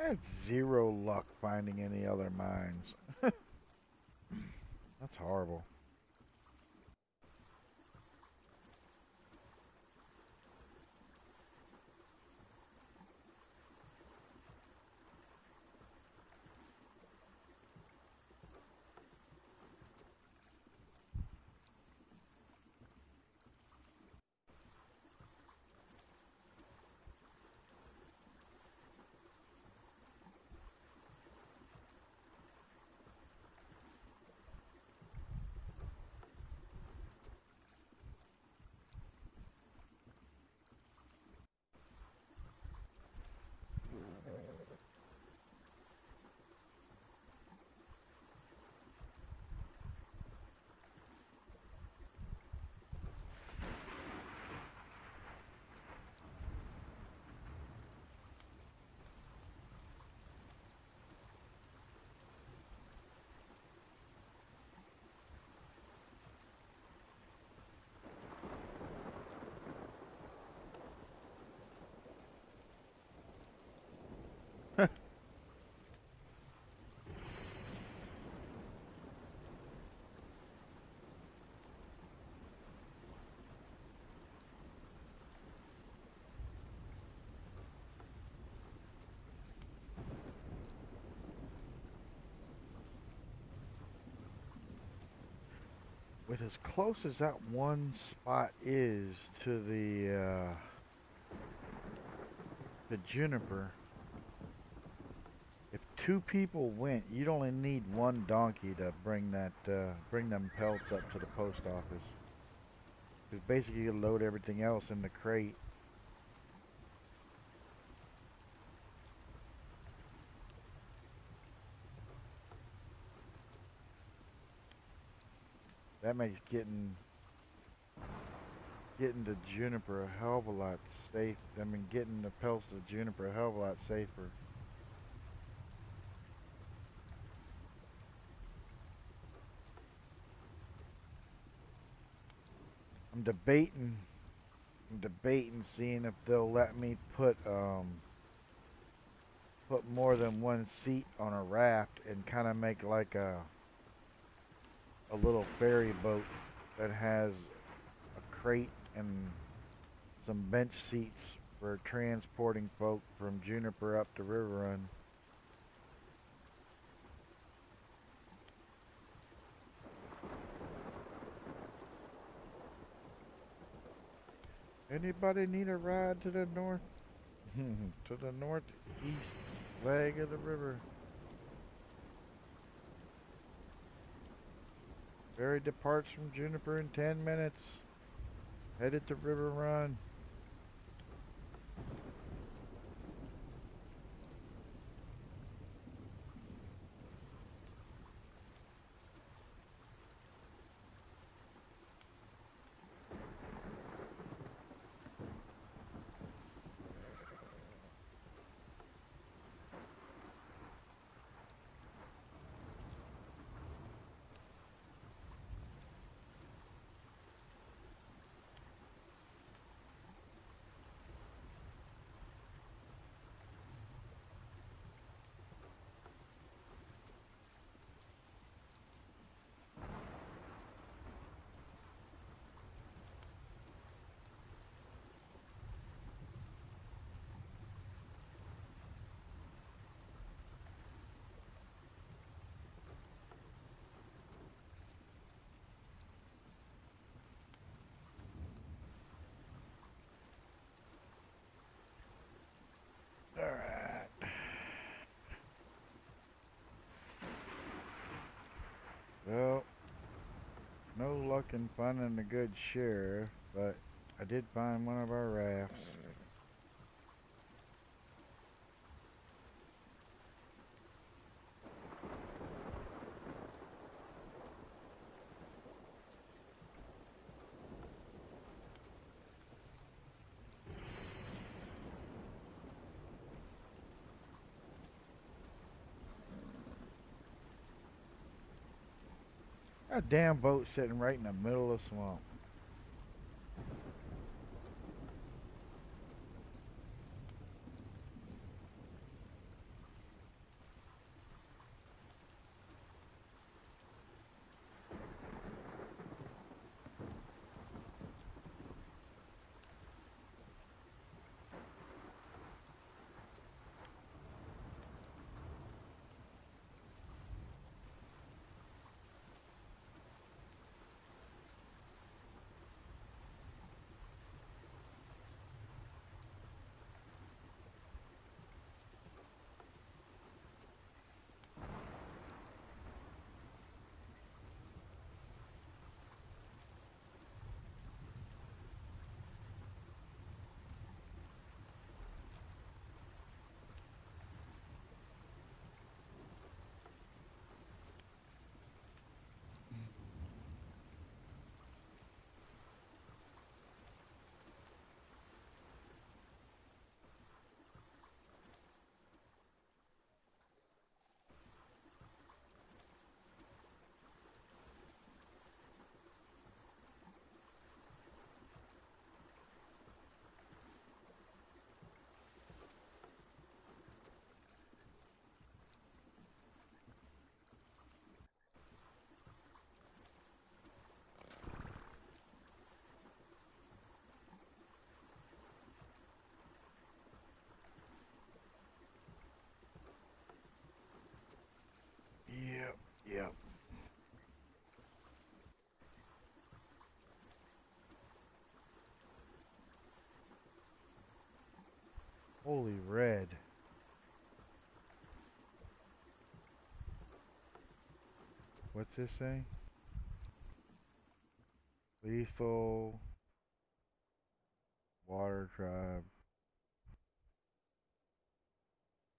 A: I had zero luck finding any other mines. That's horrible. with as close as that one spot is to the juniper, if two people went, you'd only need one donkey to bring them pelts up to the post office. Because basically you load everything else in the crate. That makes getting the juniper a hell of a lot safe. I mean, getting the pelts of juniper a hell of a lot safer. I'm debating seeing if they'll let me put more than one seat on a raft and kind of make like a little ferry boat that has a crate and some bench seats for transporting folk from Juniper up to River Run. Anybody need a ride to the north? To the northeast leg of the river. Ferry departs from Juniper in 10 minutes. Headed to River Run. Alright. Well, no luck in finding a good sheriff, but I did find one of our rafts. A damn boat sitting right in the middle of the swamp. Holy red. What's this say? Lethal water tribe.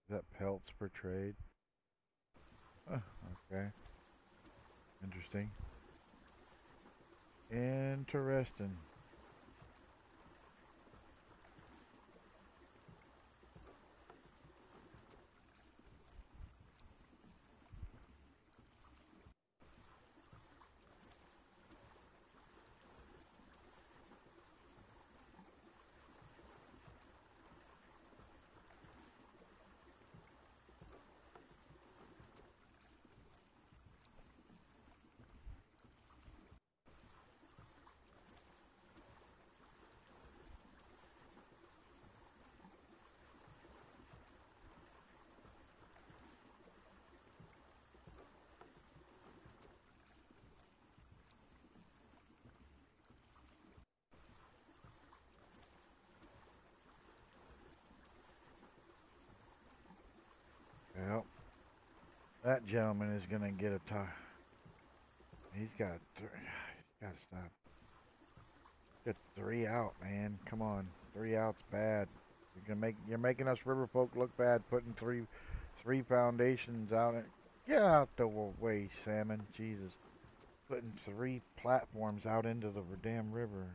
A: Is that pelts per trade? Okay. Interesting. Interesting. Well, that gentleman is gonna get a tie. He's got three. He's gotta stop. Got 3 out, man. Come on, 3 outs bad. You're making us river folk look bad, putting three foundations out. Get out the way, salmon. Jesus, putting 3 platforms out into the damn river.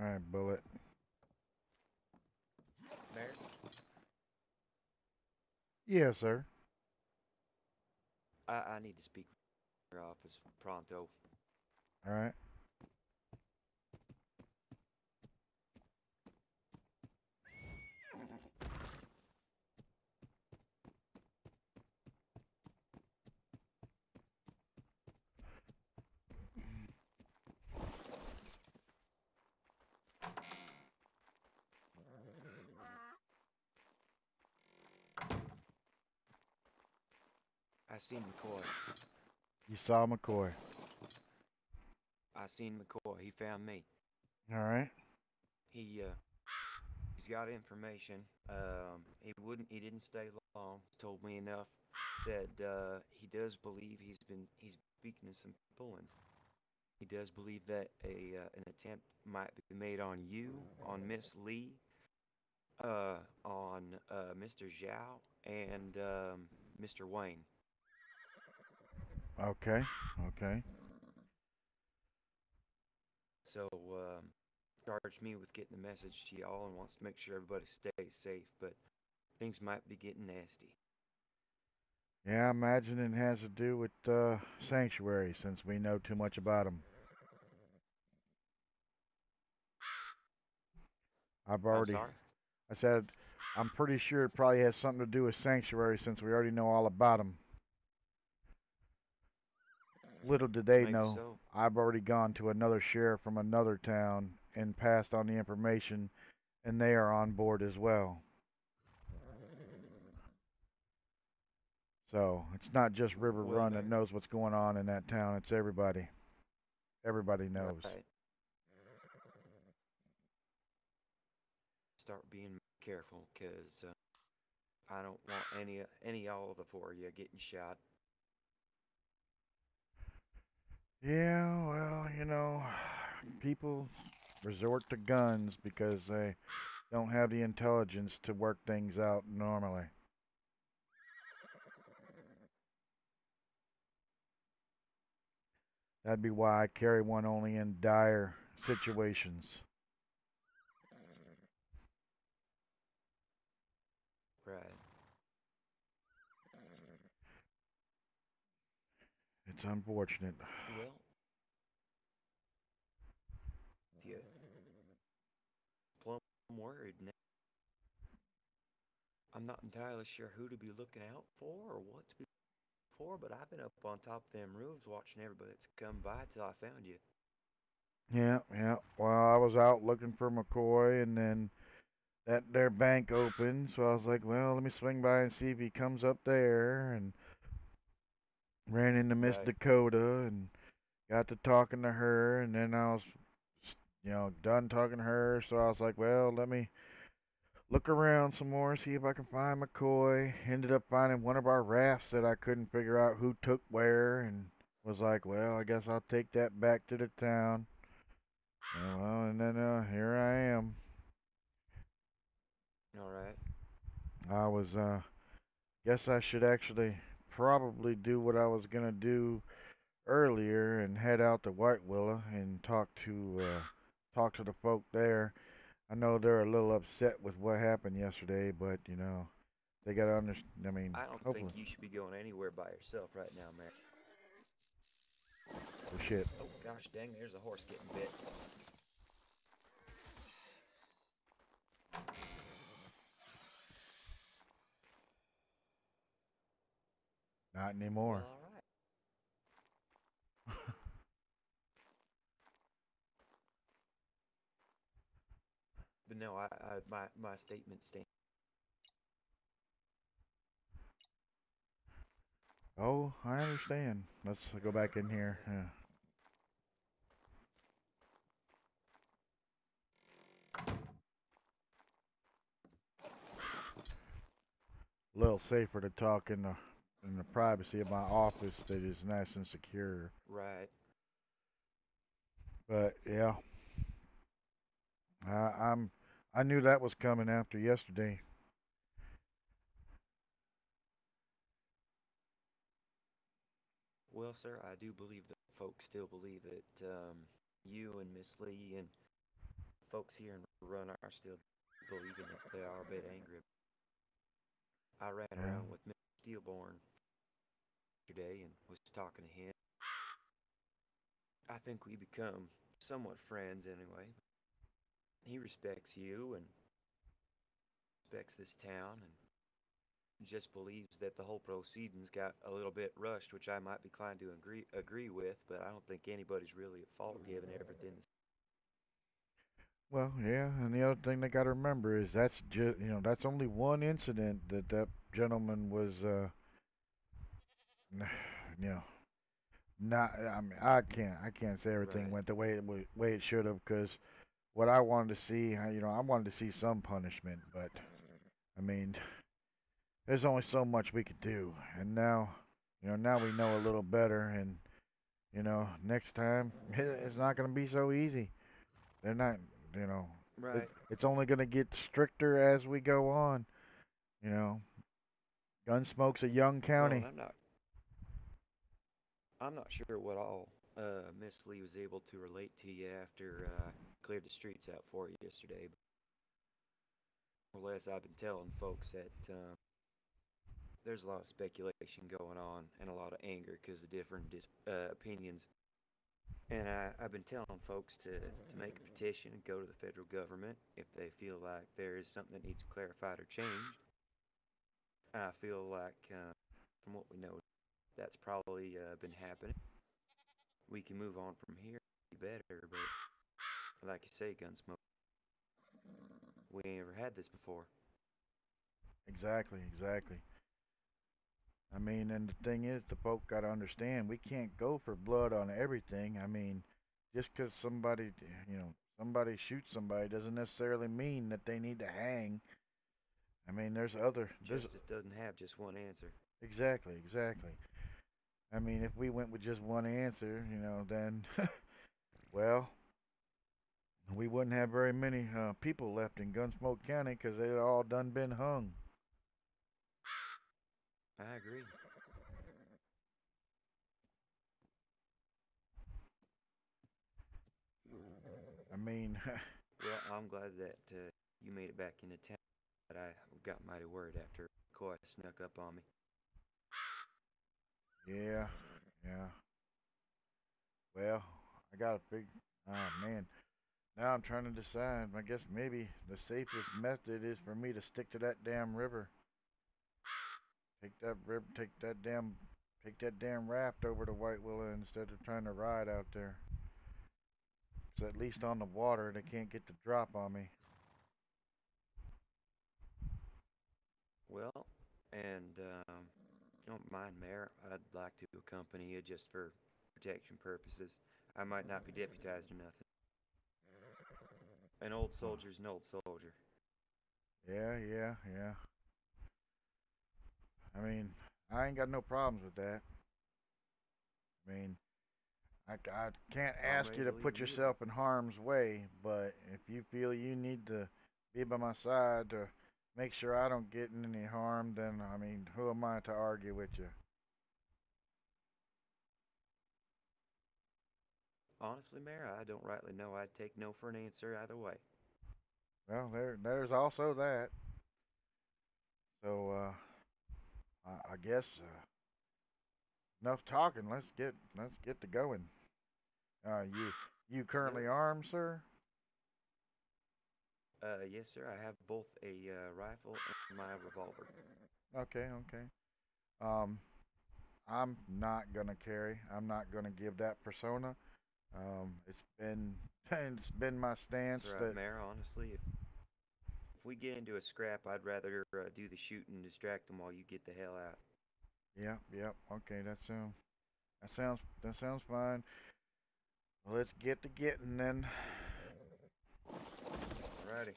A: All right, Bullet.
G: Mayor?
A: Yes, sir.
G: I need to speak with your office pronto.
A: All right.
G: I seen McCoy.
A: You saw McCoy.
G: I seen McCoy. He found me.
A: All right.
G: He's got information. He didn't stay long. Told me enough. Said he does believe he's speaking to some people, and he does believe that an attempt might be made on you, on Miss Lee, on Mr. Zhao, and Mr. Wayne.
A: Okay. Okay.
G: So, charged me with getting the message to y'all and wants to make sure everybody stays safe, but things might be getting nasty.
A: Yeah, I imagine it has to do with Sanctuary, since we know too much about them.
G: I'm sorry?
A: I said, I'm pretty sure it probably has something to do with Sanctuary, since we already know all about them. Little did they
G: Maybe
A: know,
G: so.
A: I've already gone to another sheriff from another town and passed on the information, and they are on board as well. So it's not just River
G: Well,
A: Run that
G: Mayor.
A: knows what's going on in that town. It's everybody. Everybody knows.
G: Right. Start being careful, cause I don't want any all of the four of you getting shot.
A: Yeah, well, people resort to guns because they don't have the intelligence to work things out normally. That'd be why I carry one only in dire situations.
G: Right.
A: It's unfortunate.
G: Well, if you plumb worried now, I'm not entirely sure who to be looking out for or what to be for, but I've been up on top of them roofs watching everybody that's come by till I found you.
A: Yeah, yeah. Well, I was out looking for McCoy, and then their bank opened, so I was like, well, let me swing by and see if he comes up there, and ran into Miss
G: Right.
A: Dakota and got to talking to her, and then I was, done talking to her, so I was like, well, let me look around some more, see if I can find McCoy. Ended up finding one of our rafts that I couldn't figure out who took where, and was like, well, I guess I'll take that back to the town. And then here I am.
G: All right.
A: I was, guess I should actually probably do what I was gonna do earlier and head out to White Willow and talk to the folk there. I know they're a little upset with what happened yesterday, but they gotta understand. I mean,
G: I don't think
A: hopefully.
G: you should be going anywhere by yourself right now, man.
A: Oh shit.
G: Oh gosh dang, there's a horse getting bit.
A: Not
G: Well,
A: anymore.
G: all right. But no, my statement stands.
A: Oh, I understand. Let's go back in here. Yeah. A little safer to talk in the privacy of my office that is nice and secure.
G: Right.
A: But yeah, I'm. I knew that was coming after yesterday.
G: Well, sir, I do believe that folks still believe that you and Miss Lee and folks here in Run are still believing that they are a bit angry. I ran
A: Yeah.
G: around with Mr. Steelborn yesterday and was talking to him. I think we become somewhat friends anyway. He respects you and respects this town and just believes that the whole proceedings got a little bit rushed, which I might be inclined to agree with, but I don't think anybody's really at fault given everything.
A: Well, yeah, and the other thing they got to remember is that's just that's only one incident that gentleman was you know not. I mean, I can't say everything
G: Right.
A: went the way it should have, because what I wanted to see, I wanted to see some punishment, but I mean, there's only so much we could do, and now we know a little better, and next time it's not going to be so easy. They're not, you know,
G: Right.
A: it's only going to get stricter as we go on. You know, Gunsmoke's a young
G: Well, and
A: county.
G: I'm not sure what all Miss Lee was able to relate to you after cleared the streets out for you yesterday. But more or less, I've been telling folks that there's a lot of speculation going on and a lot of anger because of different opinions. And I've been telling folks to make a petition and go to the federal government if they feel like there is something that needs clarified or changed. I feel like, from what we know, that's probably been happening. We can move on from here, be better, but like you say, Gunsmoke, we ain't ever had this before.
A: Exactly, exactly. I mean, and the thing is, the folk got to understand we can't go for blood on everything. I mean, just 'cause somebody shoots somebody doesn't necessarily mean that they need to hang. I mean, there's
G: Justice doesn't have just one answer.
A: exactly, exactly. I mean, if we went with just one answer, then well, we wouldn't have very many people left in Gunsmoke County, 'cause they'd all done been hung.
G: I agree.
A: I mean,
G: Well, I'm glad that you made it back into town. But I got mighty worried after McCoy snuck up on me.
A: yeah, yeah. Well, I got a big. Oh man. Now I'm trying to decide. I guess maybe the safest method is for me to stick to that damn river. Take that river. Take that damn raft over to White Willow instead of trying to ride out there. So at least on the water, they can't get the drop on me.
G: Well, and you don't mind, Mayor, I'd like to accompany you just for protection purposes. I might not be deputized or nothing. An old
A: Oh,
G: soldier's an old soldier.
A: yeah, yeah, yeah. I mean, I ain't got no problems with that. I mean, I can't
G: Well, I'm
A: ask
G: ready
A: you
G: to
A: to
G: leave
A: put
G: immediately.
A: yourself in harm's way, but if you feel you need to be by my side to make sure I don't get in any harm, then I mean, who am I to argue with you?
G: Honestly, Mayor, I don't rightly know. I'd take no for an answer either way.
A: Well, there's also that. So I guess enough talking. Let's get to going. You
G: Let's do
A: currently
G: it.
A: armed, sir?
G: Yes, sir. I have both a rifle and my revolver.
A: Okay, okay. Um, I'm not gonna carry. I'm not gonna give that persona. It's been it's been my stance
G: That's right,
A: that
G: Mayor. Honestly, if we get into a scrap, I'd rather do the shooting and distract them while you get the hell out.
A: yep. Okay, that sounds fine. Well, let's get to getting then.
G: Alrighty.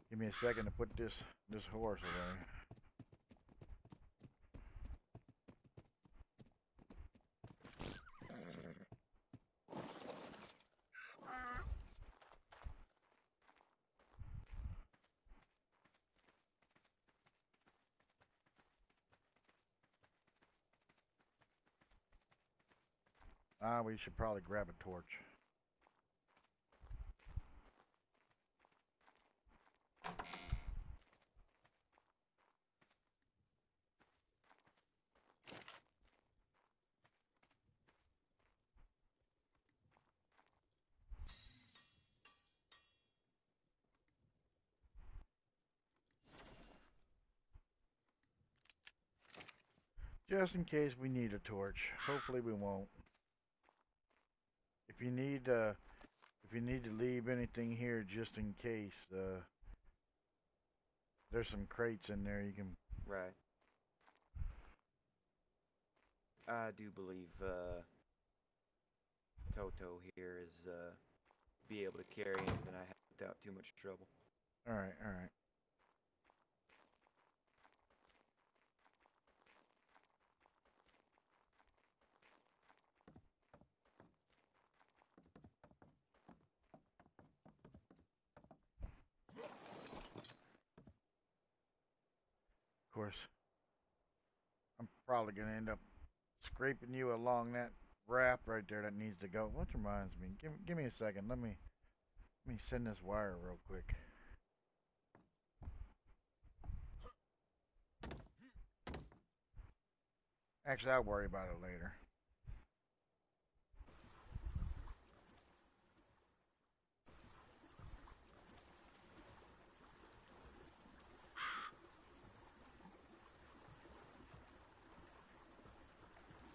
A: Give me a second to put this horse away. We should probably grab a torch. Just in case we need a torch. Hopefully we won't. If you need uh, if you need to leave anything here just in case, there's some crates in there you can.
G: Right. I do believe Toto here is be able to carry anything I have without too much trouble.
A: All right, all right. Of course, I'm probably gonna end up scraping you along that raft right there that needs to go. Which reminds me, give me a second. Let me send this wire real quick. Actually, I'll worry about it later.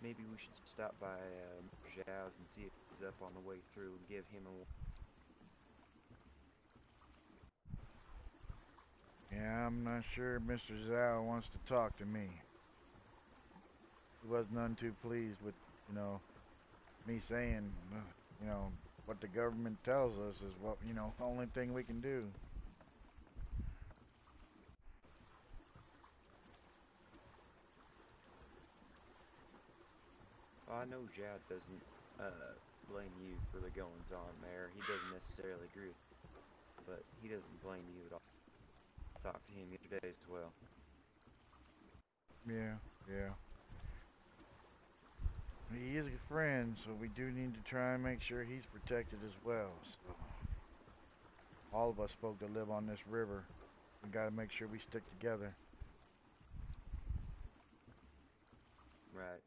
G: Maybe we should stop by Zhao's and see if he's up on the way through and give him a.
A: Yeah, I'm not sure Mr. Zhao wants to talk to me. He was none too pleased with, you know, me saying, you know, what the government tells us is what, only thing we can do.
G: Oh, I know Zhao doesn't blame you for the goings on, Mayor. He doesn't necessarily agree with but he doesn't blame you at all. Talked to him yesterday as well.
A: Yeah, yeah. He is a friend, so we do need to try and make sure he's protected as well. So, all of us folk that live on this river, we got to make sure we stick together.
G: Right.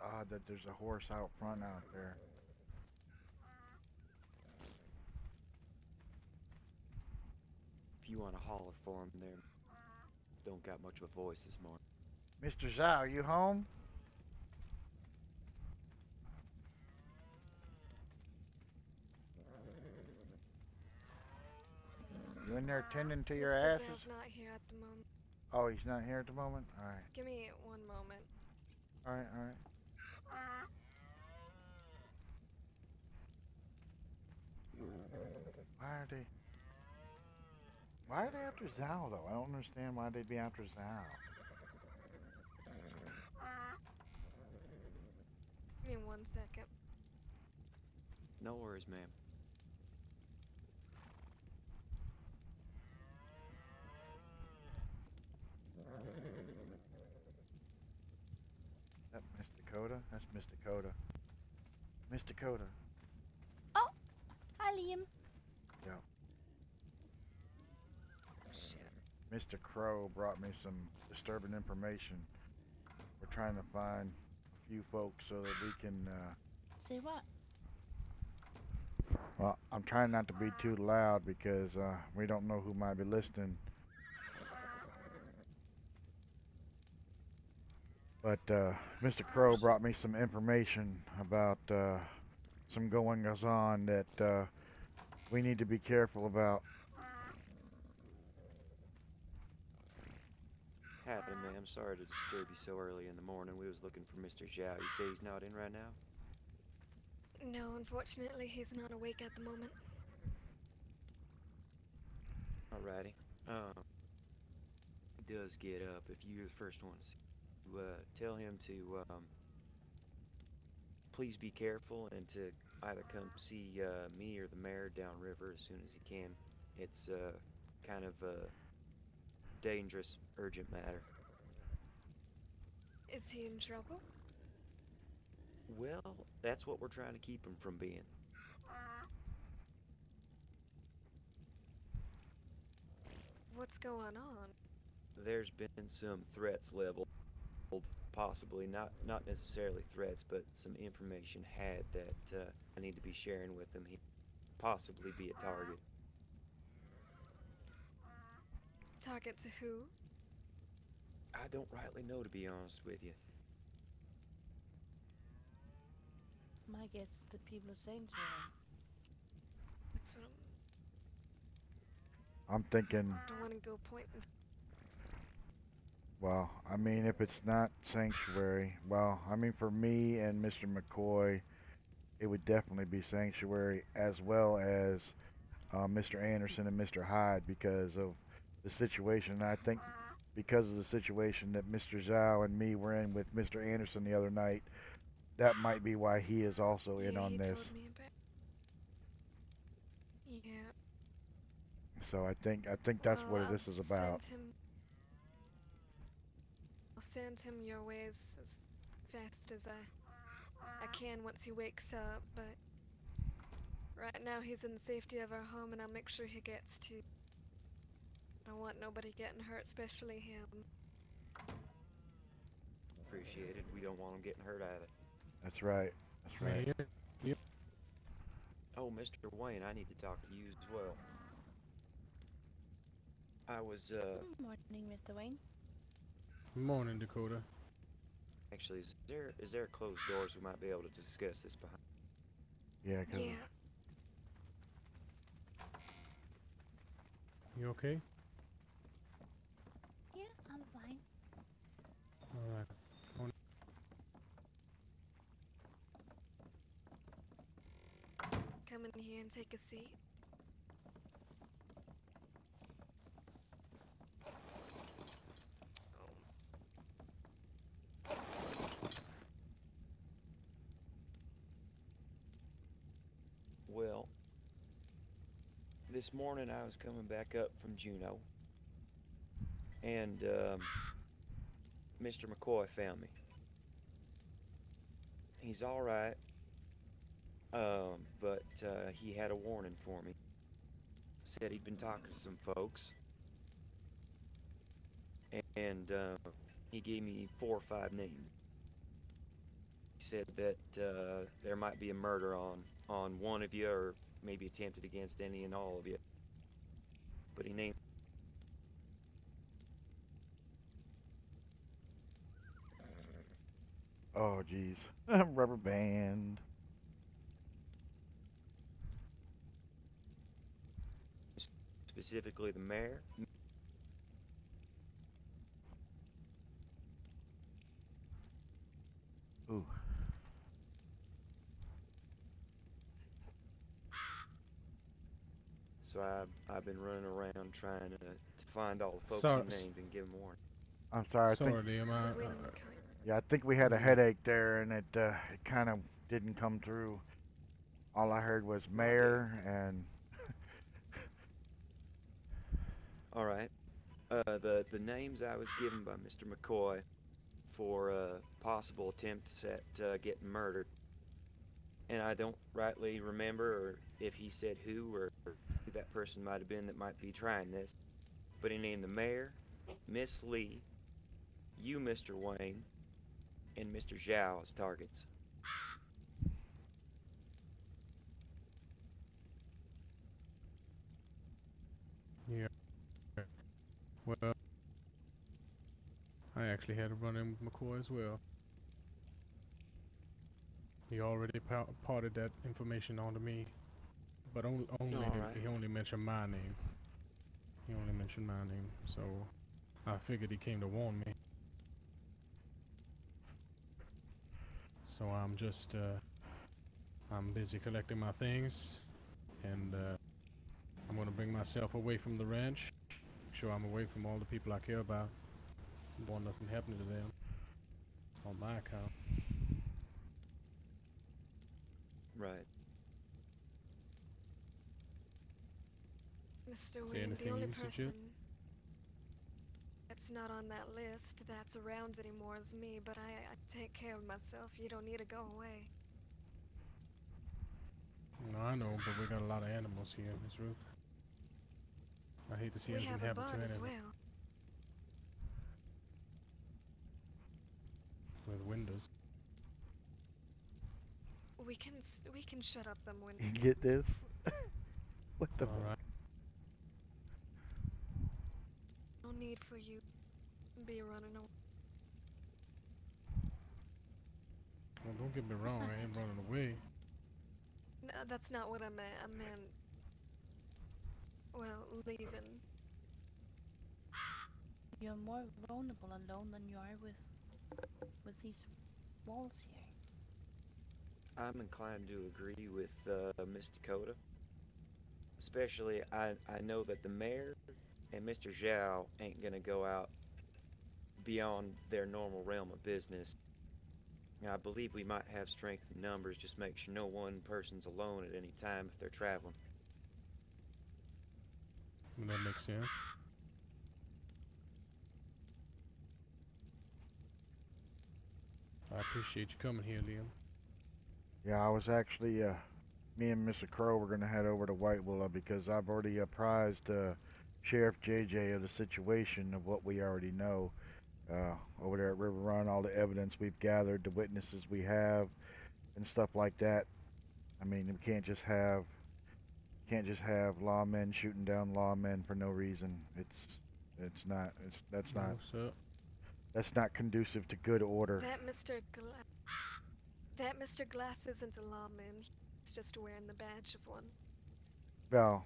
A: Odd that there's a horse out front out there.
G: If you want to holler for him there, don't got much of a voice this morning.
A: Mr. Zhao, you home? You in there tending to your
H: Mr.
A: asses?
H: Zale's not here at the moment.
A: Oh, he's not here at the moment? Alright.
H: Give me one moment.
A: Alright, alright. Why are they after Zhao though? I don't understand why they'd be after Zhao.
H: Give me 1 second.
G: No worries, ma'am.
A: That Miss Dakota? That's Miss Dakota. Miss Dakota.
C: Oh, hi Liam.
A: Yeah.
H: Shit.
A: Mr. Crow brought me some disturbing information. We're trying to find a few folks so that we can,
C: Say what?
A: well, I'm trying not to be too loud because we don't know who might be listening. But Mr. Crow brought me some information about some goings on that we need to be careful about.
G: Howdy, ma'am. Sorry to disturb you so early in the morning. We was looking for Mr. Zhao. You say he's not in right now?
H: No, unfortunately, he's not awake at the moment.
G: Alrighty. He does get up. If you're the first one to tell him to please be careful and to either come see me or the mayor downriver as soon as he can. It's kind of a dangerous, urgent matter.
H: Is he in trouble?
G: Well, that's what we're trying to keep him from being.
H: What's going on?
G: There's been some threats leveled, possibly not necessarily threats, but some information had that I need to be sharing with him. He possibly be a target.
H: Target to who?
G: I don't rightly know, to be honest with you.
C: My guess is the people of Sanctuary.
H: That's what
A: I'm thinking,
H: I don't want to go pointing.
A: well, I mean, if it's not Sanctuary, well, I mean, for me and Mr. McCoy, it would definitely be Sanctuary as well as Mr. Anderson and Mr. Hyde because of the situation. I think because of the situation that Mr. Zhao and me were in with Mr. Anderson the other night, that might be why he is also in
H: Yeah,
A: on
H: he
A: this.
H: told me about. Yeah.
A: So I think that's
H: Well,
A: what this is about.
H: I'll send him your ways as fast as I can once he wakes up, but right now he's in the safety of our home and I'll make sure he gets to. I don't want nobody getting hurt, especially him.
G: Appreciate it. We don't want him getting hurt either.
A: That's right. That's right.
F: Man, yep.
G: Oh, Mr. Wayne, I need to talk to you as well. I was,
C: Good morning, Mr. Wayne.
F: Morning, Dakota.
G: actually, is there closed doors we might be able to discuss this behind?
A: Yeah, 'cause
H: Yeah.
F: You okay?
C: Yeah, I'm fine.
F: All right.
H: Come in here and take a seat.
G: Well, this morning I was coming back up from Juneau, and Mr. McCoy found me. He's all right, but he had a warning for me. Said he'd been talking to some folks, and he gave me 4 or 5 names. He said that there might be a murder on one of you, or maybe attempted against any and all of you. But he named
A: oh geez, rubber band.
G: specifically the mayor.
A: Ooh.
G: So I've been running around trying to find all the folks
F: Sorry.
G: he named and give them warning.
A: I'm sorry. I think
F: Sorry, Liam.
A: yeah, I think we had a headache there, and it kind of didn't come through. All I heard was mayor and
G: All right. The names I was given by Mr. McCoy for possible attempts at getting murdered, and I don't rightly remember or if he said who or who that person might have been that might be trying this, but he named the mayor, Miss Lee, you, Mr. Wayne, and Mr. Zhao as targets.
F: Yeah. Well, I actually had to run in with McCoy as well. He already parted that information on to me, but only
G: Alright.
F: he only mentioned my name. He only mentioned my name, so I figured he came to warn me. So I'm just I'm busy collecting my things, and I'm gonna bring myself away from the ranch. Make sure I'm away from all the people I care about. I don't want nothing happening to them on my account.
G: Right.
H: Mr.
F: there
H: Wayne, the
F: anything
H: only
F: you
H: person
F: suggest?
H: that's not on that list that's around anymore is me, but I take care of myself. You don't need to go away.
F: No, I know, but we got a lot of animals here, Miss Ruth. I hate to see
H: We
F: anything
H: have a
F: happen to
H: barn
F: any
H: as
F: of them
H: well.
F: with windows.
H: We can shut up them
A: you
H: windows.
A: get this. What the?
F: All right.
H: No need for you to be running away.
F: Well, don't get me wrong, I ain't running away.
H: No, that's not what I meant. I meant, well, leaving.
C: You're more vulnerable alone than you are with these walls here.
G: I'm inclined to agree with Miss Dakota. especially I know that the mayor and Mr. Zhao ain't gonna go out beyond their normal realm of business. I believe we might have strength in numbers, just make sure no one person's alone at any time if they're traveling.
F: That makes sense. I appreciate you coming here, Liam.
A: Yeah, I was actually, me and Mr. Crow were gonna head over to White Willow because I've already apprised Sheriff JJ of the situation of what we already know over there at River Run, all the evidence we've gathered, the witnesses we have, and stuff like that. I mean, we can't just have lawmen shooting down lawmen for no reason. It's not it's
F: What's up?
A: that's not conducive to good order.
H: That Mr. Glass isn't a lawman. He's just wearing the badge of one.
A: Well,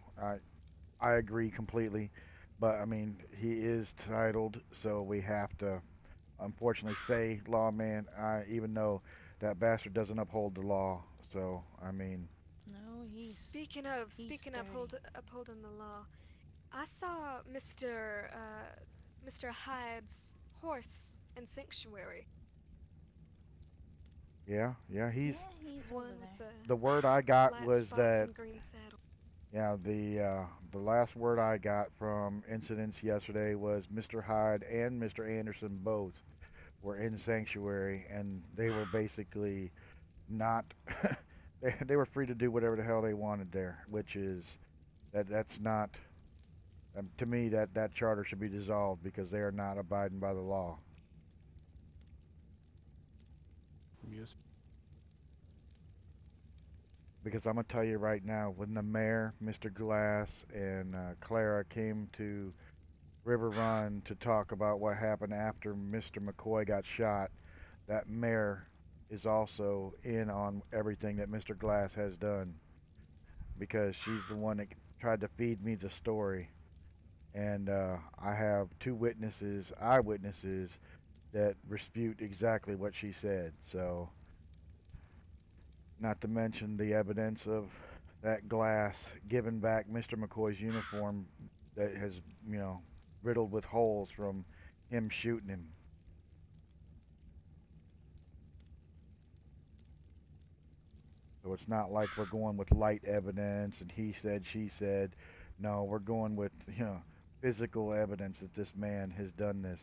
A: I agree completely, but I mean he is titled, so we have to unfortunately say lawman. Even though that bastard doesn't uphold the law, so I mean.
C: No,
H: Speaking of
C: dirty.
H: upholding the law, I saw Mr. Hyde's horse in Sanctuary.
A: Yeah, he's
C: Yeah, he's
H: One
C: over
H: with
C: there.
A: the word I
H: the
A: got
H: black
A: was
H: spots
A: that
H: and green saddle.
A: yeah, the last word I got from incidents yesterday was Mr. Hyde and Mr. Anderson both were in sanctuary, and they were basically not they were free to do whatever the hell they wanted there, which is that's not to me that charter should be dissolved because they are not abiding by the law.
F: Yes.
A: Because I'm gonna tell you right now, when the mayor, Mr. Glass, and Clara came to River Run to talk about what happened after Mr. McCoy got shot, that mayor is also in on everything that Mr. Glass has done because she's the one that tried to feed me the story. And I have two eyewitnesses, that dispute exactly what she said. So, not to mention the evidence of that Glass giving back Mr. McCoy's uniform that has, you know, riddled with holes from him shooting him. So it's not like we're going with light evidence and he said, she said. No, we're going with, physical evidence that this man has done this.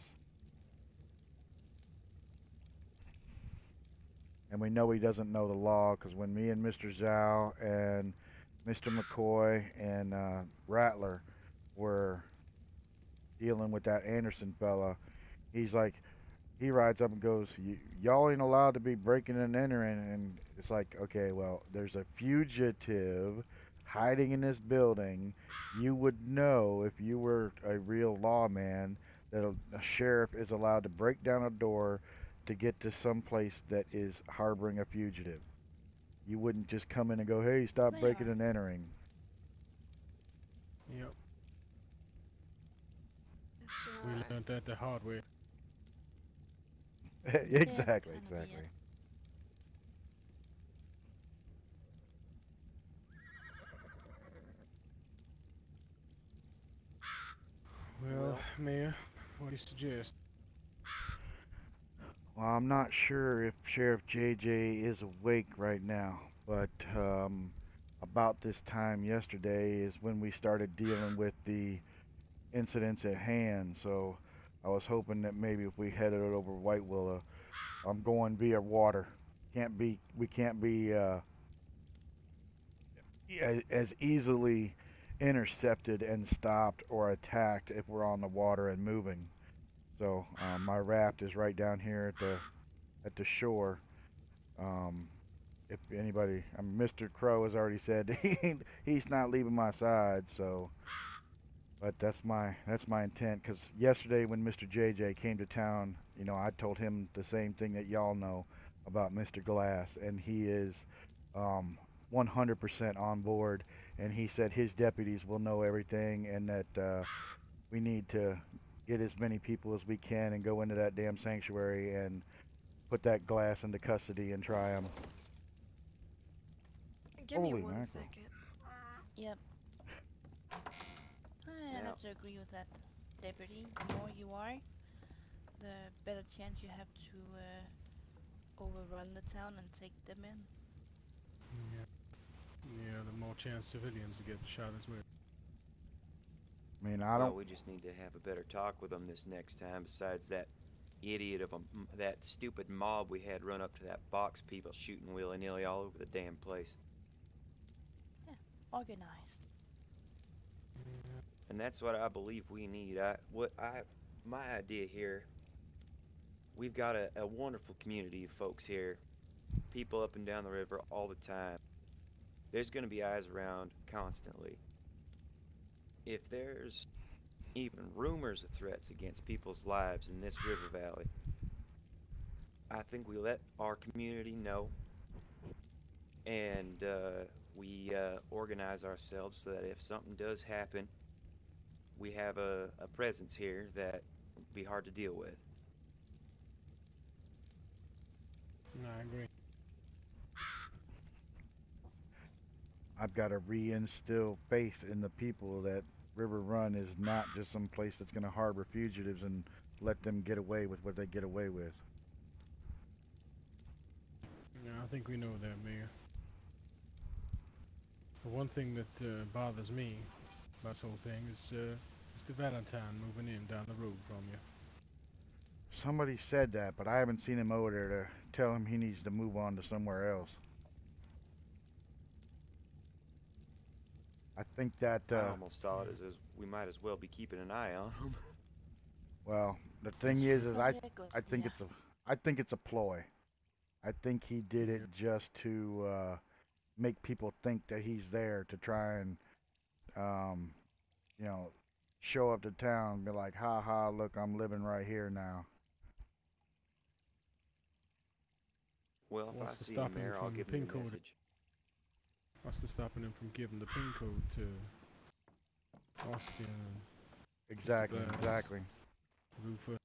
A: And we know he doesn't know the law because when me and Mr. Zhao and Mr. McCoy and Rattler were dealing with that Anderson fella, he's like, he rides up and goes, y'all ain't allowed to be breaking and entering. And it's like, okay, well, there's a fugitive hiding in this building. You would know if you were a real lawman that a sheriff is allowed to break down a door to get to some place that is harboring a fugitive. You wouldn't just come in and go, hey, stop
C: They
A: breaking
C: are.
A: and entering.
F: Yep.
H: Sure
F: We
H: are.
F: learned that the hard way.
A: Exactly,
C: Kind of
A: exactly.
C: weird.
F: Well, Mayor, what do you suggest?
A: Well, I'm not sure if Sheriff JJ is awake right now, but about this time yesterday is when we started dealing with the incidents at hand. So I was hoping that maybe if we headed over White Willow, I'm going via water. We can't be as easily intercepted and stopped or attacked if we're on the water and moving. So my raft is right down here at the shore. Um, if anybody, Mr. Crow has already said he's not leaving my side. So, but that's my intent. Because yesterday when Mr. JJ came to town, I told him the same thing that y'all know about Mr. Glass, and he is um, 100% on board. And he said his deputies will know everything, and that we need to get as many people as we can and go into that damn sanctuary and put that Glass into custody and try him.
H: Give me
A: Holy
H: one
A: mackerel.
H: second.
C: Yep. I
G: Now,
C: have to agree with that, Deputy. The more you are, the better chance you have to overrun the town and take them in.
F: Yeah. Yeah, the more chance civilians get shot as well.
A: I mean, I
G: well,
A: don't.
G: we just need to have a better talk with them this next time. Besides that idiot of that stupid mob we had run up to that box, people shooting willy-nilly all over the damn place.
C: Yeah, organized.
F: Yeah.
G: And that's what I believe we need. My idea here. We've got a wonderful community of folks here, people up and down the river all the time. There's going to be eyes around constantly. If there's even rumors of threats against people's lives in this river valley, I think we let our community know, and we organize ourselves so that if something does happen, we have a presence here that would be hard to deal with.
F: No, I agree.
A: I've got to reinstill faith in the people that River Run is not just some place that's going to harbor fugitives and let them get away with what they get away with.
F: Yeah, I think we know that, Mayor. The one thing that bothers me about this whole thing is Mr. Valentine moving in down the road from you.
A: Somebody said that, but I haven't seen him over there to tell him he needs to move on to somewhere else. I think that,
G: I almost saw it as we might as well be keeping an eye on him.
A: well, the thing
F: Yes.
A: is
C: Probably a good
A: I think
C: idea.
A: I think it's a ploy. I think he did it
F: Yeah.
A: just to make people think that he's there to try and, um, you know, show up to town and be like, ha ha, look, I'm living right here now.
G: Well, if I
F: What's the
G: see him
F: stopping him
G: there, I'll
F: from
G: give him
F: pin
G: the
F: code?
G: message.
F: What's the stopping him from giving the pin code to Austin and Mr.
A: Exactly,
F: Glass,
A: exactly.
F: Rufus,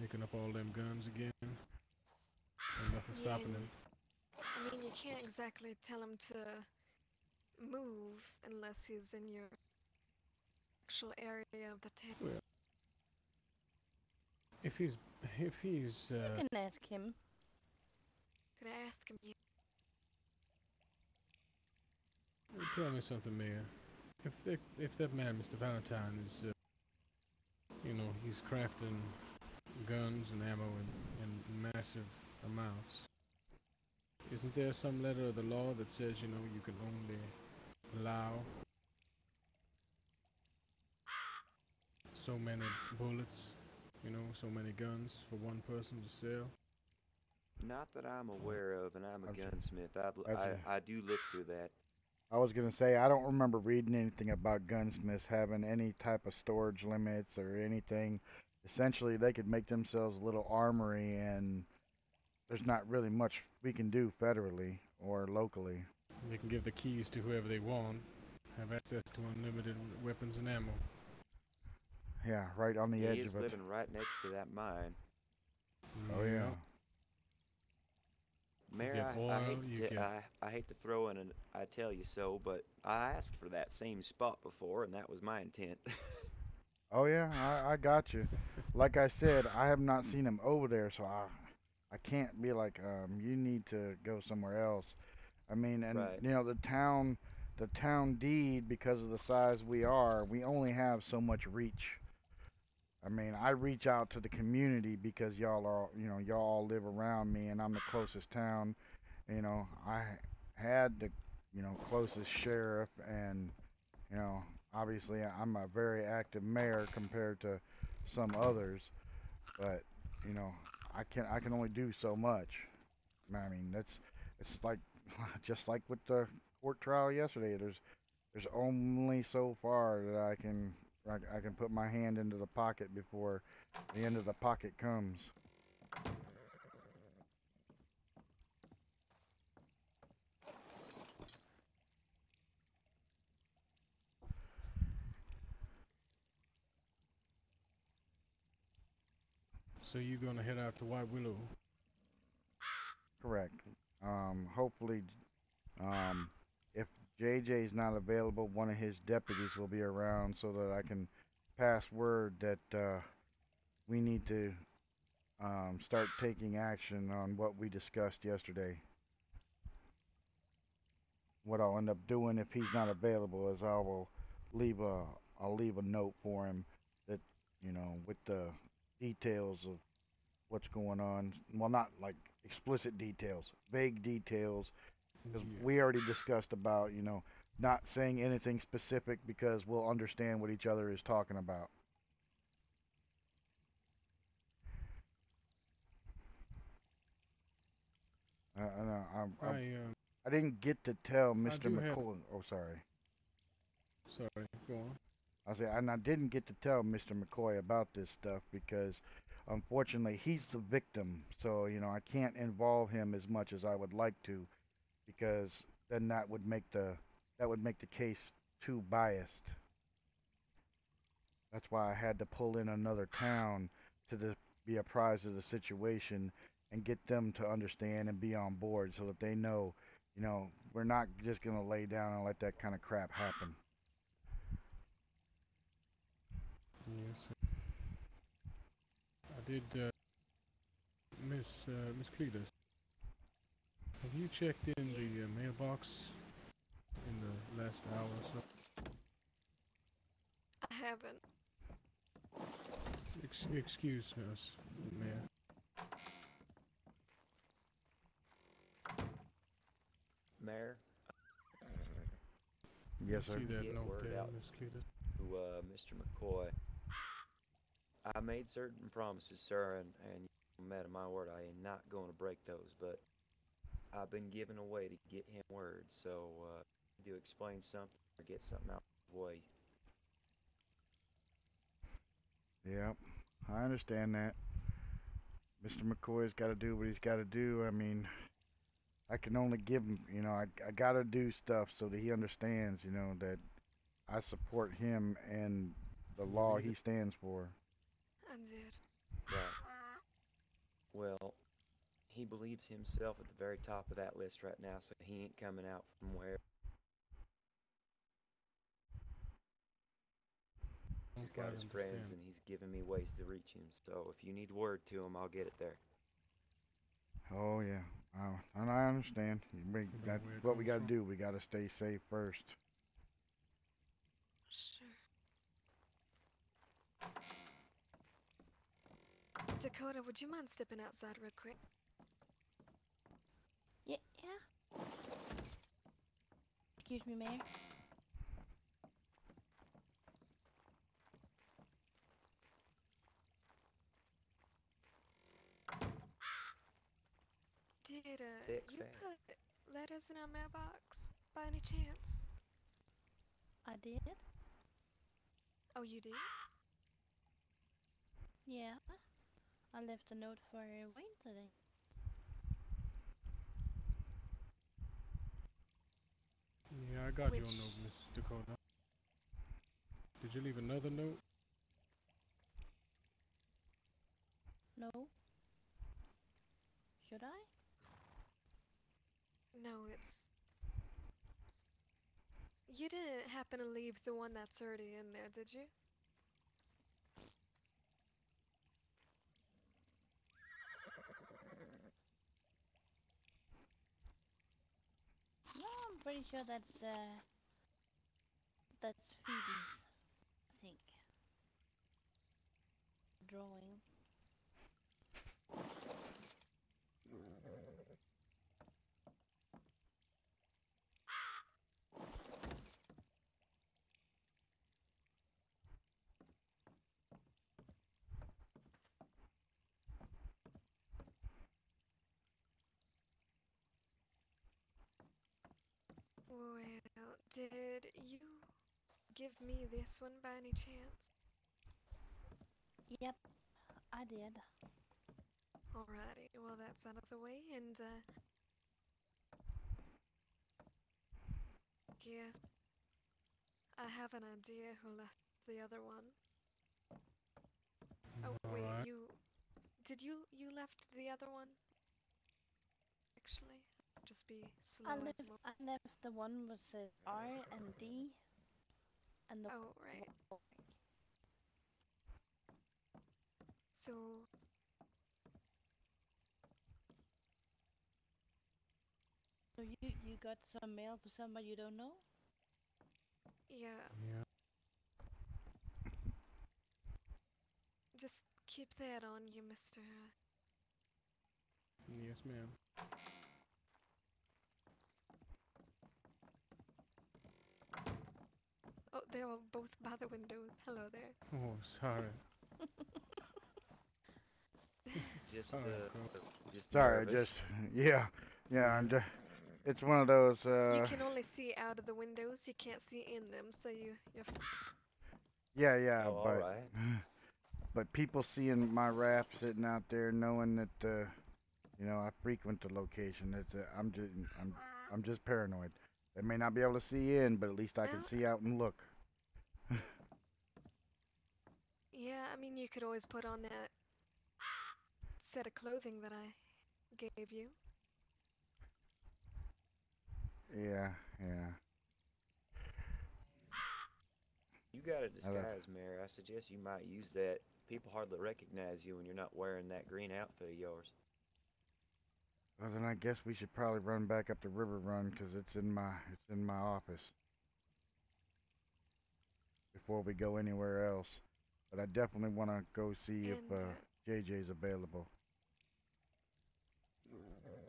F: picking up all them guns again? And nothing
H: Yeah,
F: stopping him.
H: I mean, you can't exactly tell him to move unless he's in your actual area of the town.
F: Well, if he's
C: You can ask him.
H: Could I ask him?
F: tell me something, Mayor. If that man, Mr. Valentine, is he's crafting guns and ammo in massive amounts, isn't there some letter of the law that says you can only allow so many bullets, so many guns for one person to sell?
G: Not that I'm aware of, and I'm a
A: That's-
G: gunsmith.
A: that's
G: I do look through that.
A: I was gonna say I don't remember reading anything about gunsmiths having any type of storage limits or anything. Essentially, they could make themselves a little armory, and there's not really much we can do federally or locally.
F: They can give the keys to whoever they want, have access to unlimited weapons and ammo.
A: Yeah, right on the
G: He
A: edge
G: is
A: of it.
G: living right next to that mine.
A: Oh yeah.
G: Mayor,
F: get
G: I
F: oil,
G: hate
F: you
G: to
F: get-
G: I hate to throw in an I tell you so, but I asked for that same spot before, and that was my intent.
A: Oh yeah, I got you. Like I said, I have not seen him over there, so I can't be like, you need to go somewhere else. I mean, and
G: Right.
A: the town deed, because of the size we are, we only have so much reach. I mean, I reach out to the community because y'all all live around me, and I'm the closest town. I had the, closest sheriff, and you know, obviously I'm a very active mayor compared to some others, but you know, I can only do so much. I mean, it's like just like with the court trial yesterday. There's only so far that I can put my hand into the pocket before the end of the pocket comes.
F: So you gonna head out to White Willow?
A: Correct. Hopefully, um, if JJ's not available, one of his deputies will be around so that I can pass word that we need to start taking action on what we discussed yesterday. What I'll end up doing if he's not available is leave a I'll leave a note for him that with the details of what's going on. Well, not like explicit details, vague details, because
F: Yeah.
A: we already discussed about not saying anything specific because we'll understand what each other is talking about.
F: I
A: I didn't get to tell
F: I
A: Mr.
F: do have.
A: McCoy. Oh, sorry.
F: Sorry, go on.
A: And I didn't get to tell Mr. McCoy about this stuff because, unfortunately, he's the victim. So I can't involve him as much as I would like to, because then that would make the case too biased. That's why I had to pull in another town be apprised of the situation and get them to understand and be on board so that they know, we're not just gonna lay down and let that kind of crap happen.
F: Yes, I did. Miss Cletus, have you checked in the
H: Yes.
F: mailbox in the last hour or so?
H: I haven't.
F: Excuse us, Mayor.
G: Mayor,
A: Yes, sir.
F: See that
G: get
F: note
G: word
F: there,
G: out
F: Miss Cletus?
G: to Mr. McCoy. I made certain promises, sir, and you met my word. I am not going to break those, but I've been given a way to get him word, so do explain something or get something out of the way.
A: Yep, I understand that. Mr. McCoy's got to do what he's got to do. I mean, I can only give him, I got to do stuff so that he understands, that I support him and the
F: You
A: law
F: read
A: he
F: it?
A: stands for.
H: I did.
G: Right. Well, he believes himself at the very top of that list right now, so he ain't coming out from where
F: Don't
G: he's got
F: quite
G: his friends
F: understand.
G: and he's giving me ways to reach him. So if you need word to him, I'll get it there.
A: Oh yeah, and I understand.
F: About
A: That's
F: where it
A: what we
F: comes
A: got to
F: from.
A: do. We got to stay safe first.
H: Sure. Dakota, would you mind stepping outside real quick?
C: Yeah, yeah. Excuse me, Mayor.
H: Did
G: Thick
H: you
G: fan.
H: put letters in our mailbox by any chance?
C: I did.
H: Oh, you did?
C: Yeah. I left a note for Wayne today.
F: Yeah, I got your
H: Which,
F: note, Miss Dakota. Did you leave another note?
C: No. Should I?
H: no, it's... You didn't happen to leave the one that's already in there, did you?
C: No, I'm pretty sure that's Phoebe's. I think. Drawing.
H: Well, did you give me this one by any chance?
C: Yep, I did.
H: Alrighty, well that's out of the way, and guess I have an idea who left the other one. Oh wait,
F: Alright.
H: you left the other one? Actually? just be slow as mo.
C: I left the one with the R and D and the
H: Oh, right. So,
C: So you got some mail for somebody you don't know?
H: yeah,
F: Yeah.
H: just keep that on you, Mr.
F: Yes, ma'am.
H: Oh, they are both by the windows. Hello there.
F: Oh, sorry.
G: Just
F: Sorry,
G: uh,
F: bro.
G: just
A: Sorry,
G: nervous.
A: yeah, it's one of those.
H: You can only see out of the windows. You can't see in them, so you're.
A: Yeah,
G: Oh, all
A: but
G: right.
A: but people seeing my raft sitting out there, knowing that I frequent the location. I'm just paranoid. They may not be able to see in, but at least I can
H: Well,
A: see out and look.
H: yeah, I mean, you could always put on that set of clothing that I gave you.
A: Yeah.
G: You got a
A: I love-
G: disguise, Mayor. I suggest you might use that. People hardly recognize you when you're not wearing that green outfit of yours.
A: Well, then I guess we should probably run back up the river run because it's in my office before we go anywhere else. But I definitely want to go see if
H: And,
A: JJ's available.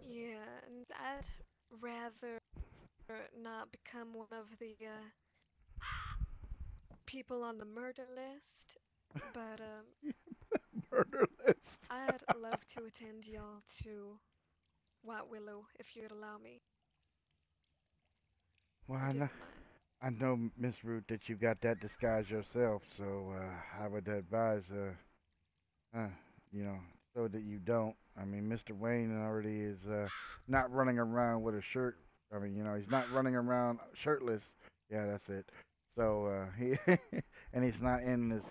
H: yeah, and I'd rather not become one of the people on the murder list, but
A: Murder list.
H: I'd love to attend y'all to White Willow if you'd allow me.
A: Well,
H: I didn't mind.
A: I know, Miss Root, that you got that disguise yourself, so I would advise, uh, you know, so that you don't. I mean, Mr. Wayne already is not running around with a shirt. I mean, he's not running around shirtless. Yeah, that's it. So he and he's not in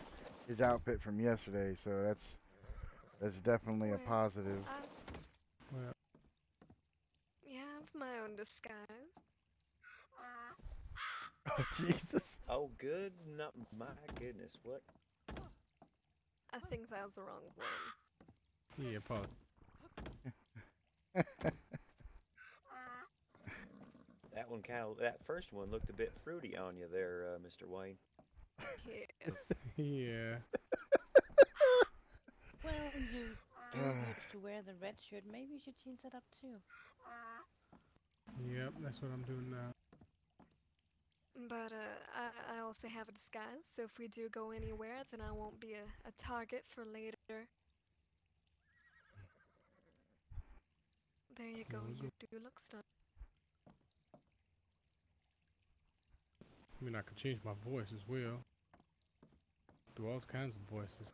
A: his outfit from yesterday. So that's definitely a
H: Well,
A: positive.
F: Well,
H: yeah, I have my own disguise.
A: Oh Jesus!
G: Oh, good. Not my goodness. What?
H: I think that was the wrong one.
F: yeah, Paul.
G: That first one looked a bit fruity on you there, Mr. Wayne.
H: Yeah.
F: Yeah.
C: Well, you do used to wear the red shirt. Maybe you should change that up too.
F: Yep, that's what I'm doing now.
H: But I also have a disguise, so if we do go anywhere, then I won't be a target for later. There you go,
F: Mhm.
H: you do look stunned.
F: I mean, I could change my voice as well. Do all kinds of voices.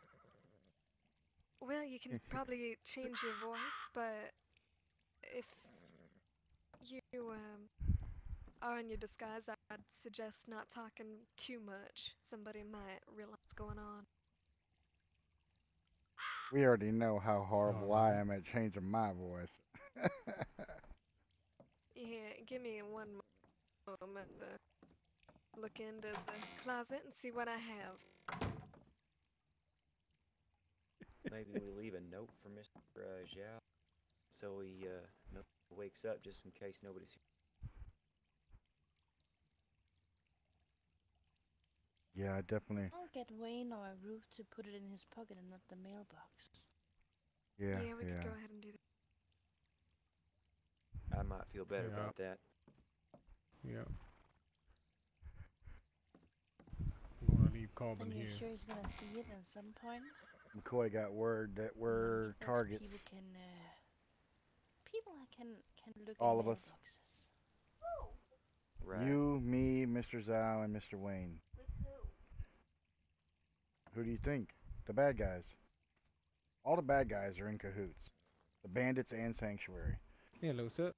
H: Well, you can probably change your voice, but if you are in your disguise, I'd suggest not talking too much. Somebody might realize what's going on.
A: We already know how horrible I
F: Alright.
A: am at changing my voice.
H: Yeah, give me one moment to look into the closet and see what I have.
G: Maybe we leave a note for Mr. Zhao so he wakes up just in case nobody's here.
A: Yeah, I definitely.
C: I'll get Wayne or Ruth to put it in his pocket and not the mailbox.
H: Yeah, we could
A: Yeah.
H: go ahead and do that.
G: I might feel better
F: Yeah.
G: about that.
F: Yep. I'm gonna leave Corbin
C: And you're
F: here.
C: sure he's gonna see it at some point?
A: McCoy got word that we're
C: Because
A: targets.
C: people can look
A: All
C: in
A: of us.
C: mailboxes.
G: Right.
A: You, me, Mr. Zhao, and Mr. Wayne. Who do you think? The bad guys. All the bad guys are in cahoots. The bandits and Sanctuary.
D: Hello, sir.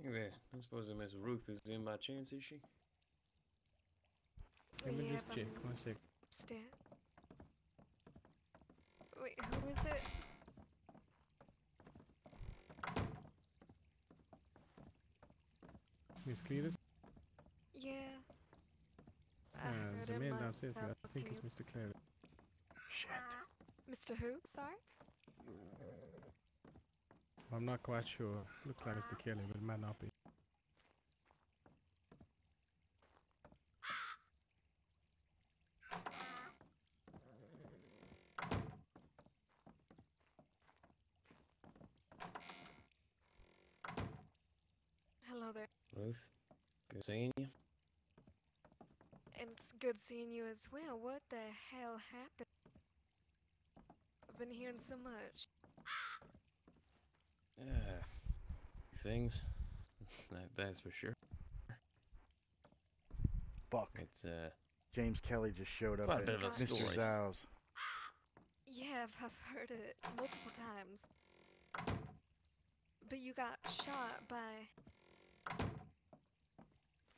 D: Hey there. I suppose Miss Ruth is in by chance, is she?
F: Let me
H: Yeah,
F: just
H: but
F: check. 1 second.
H: upstairs. Wait, who is it?
F: Miss Cletus?
H: Yeah. I heard
F: There's a
H: him
F: man downstairs here. I think
H: asking
F: it's Mr. Cletus.
A: Shit.
H: Mr. Who? Sorry?
F: I'm not quite sure. Looks like Mr. Kelly, but it might not be.
H: Hello there.
D: Ruth, good seeing you.
H: And it's good seeing you as well. What the hell happened? I've been hearing so much.
D: Things. That's for sure.
A: Fuck.
D: It's
A: James Kelly just showed up
D: quite a
A: at
D: bit of a
A: Mr.
D: story.
A: Zhao's.
H: Yeah, I've heard it multiple times. But you got shot by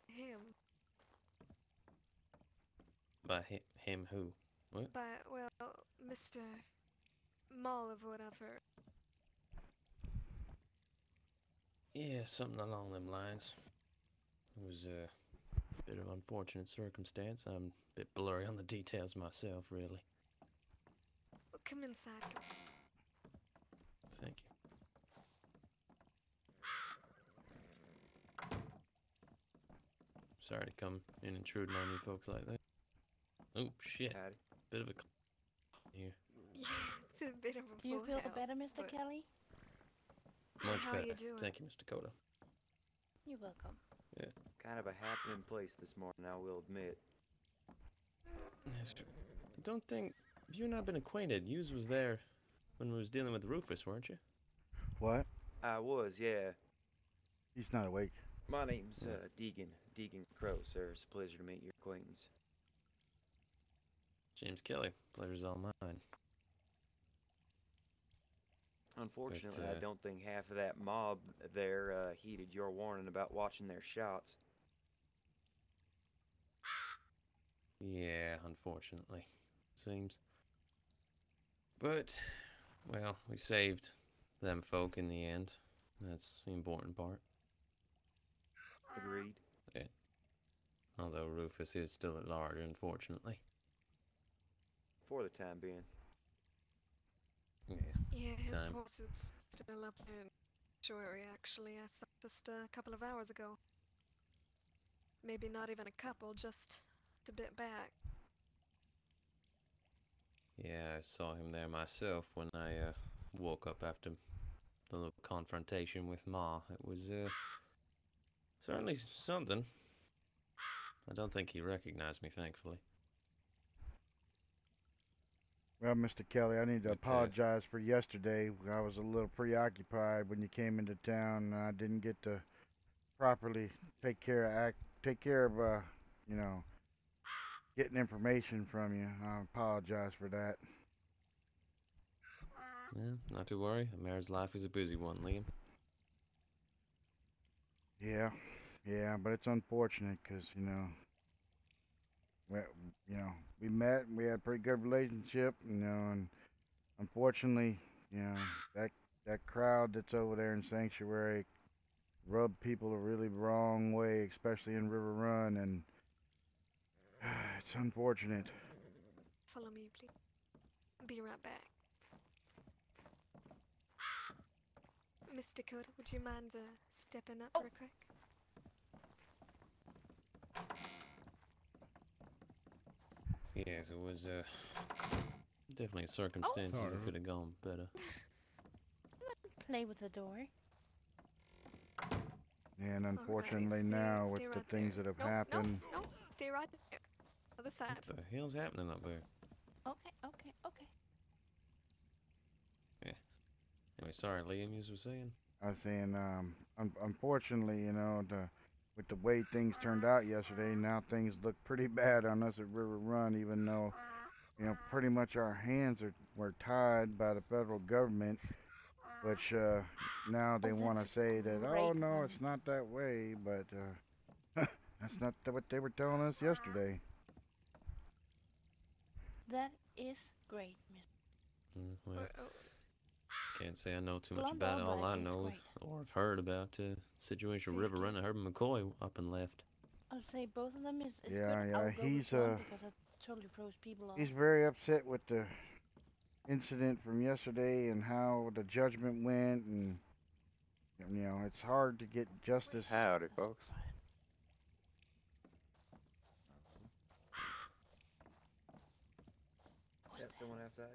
H: him.
D: By him who? What?
H: By, well, Mr. Mall of what I've heard.
D: Yeah, something along them lines. It was a bit of unfortunate circumstance. I'm a bit blurry on the details myself, really.
H: Well, come inside.
D: Thank you. Sorry to come in intruding on you folks like that. Oh, shit.
G: Howdy.
D: Bit of a here.
H: Yeah, it's a bit of a
C: Do you
H: full
C: feel
H: house,
C: better, Mr.
H: but
C: Kelly?
D: Much
H: how
D: better.
H: you doing?
D: Thank you, Mr. Dakota.
C: You're welcome.
G: Kind of a happening place this morning, I will admit.
D: Yes, I don't think you and I have been acquainted. Yous was there when we was dealing with Rufus, weren't you?
A: What?
G: I was, yeah.
A: He's not awake.
G: My name's Deegan Crow, sir. It's a pleasure to meet your acquaintance.
D: James Kelly. Pleasure's all mine.
G: Unfortunately,
D: But,
G: I don't think half of that mob there heeded your warning about watching their shots.
D: Yeah, unfortunately. Seems. But, well, we saved them folk in the end. That's the important part.
G: Agreed.
D: Yeah. Although Rufus is still at large, unfortunately.
G: For the time being.
D: Yeah.
H: yeah, his
D: time.
H: horse is still up in Shory, actually. I saw just a couple of hours ago. Maybe not even a couple, just a bit back.
D: Yeah, I saw him there myself when I woke up after the little confrontation with Ma. It was certainly something. I don't think he recognized me, thankfully.
A: Well, Mr. Kelly, I need to
D: But,
A: apologize for yesterday. I was a little preoccupied when you came into town, and I didn't get to properly take care of, you know, getting information from you. I apologize for that.
D: Yeah, not to worry. A mayor's life is a busy one, Liam.
A: Yeah, but it's unfortunate because we, we met, and we had a pretty good relationship, and unfortunately, you know, that crowd that's over there in Sanctuary rubbed people a really wrong way, especially in River Run, and it's unfortunate.
H: Follow me, please. Be right back. Miss Dakota, would you mind stepping up real quick?
D: Yes, it was definitely circumstances
F: Sorry.
D: that could have gone better.
C: Play with the door.
A: And unfortunately
H: Alright,
A: now,
H: stay
A: with the
H: right
A: things
H: there.
A: that have
H: Nope,
A: happened,
H: Nope, stay right there. Other side.
D: What the hell's happening up there?
C: Okay.
D: Anyway, sorry, Liam, you were saying?
A: I was saying, unfortunately, with the way things turned out yesterday, now things look pretty bad on us at River Run, even though, pretty much our hands were tied by the federal government, which now they want to
C: that's
A: say that, oh
C: great
A: no,
C: then.
A: it's not that way, but that's not what they were telling us yesterday.
C: That is great, Miss.
D: Well, Can't say I know too much
C: Blonde
D: about it.
C: or
D: All
C: black
D: I
C: is
D: know,
C: great.
D: or have heard about, situation with River
C: Safety.
D: Run. I heard McCoy up and left.
C: I'll say both of them is
A: Yeah,
C: good.
A: yeah,
C: I'll go with blonde because it totally throws people off.
A: he's very upset with the incident from yesterday and how the judgment went, and it's hard to get justice.
I: Howdy,
C: That's
I: folks.
C: right.
G: Is that someone outside?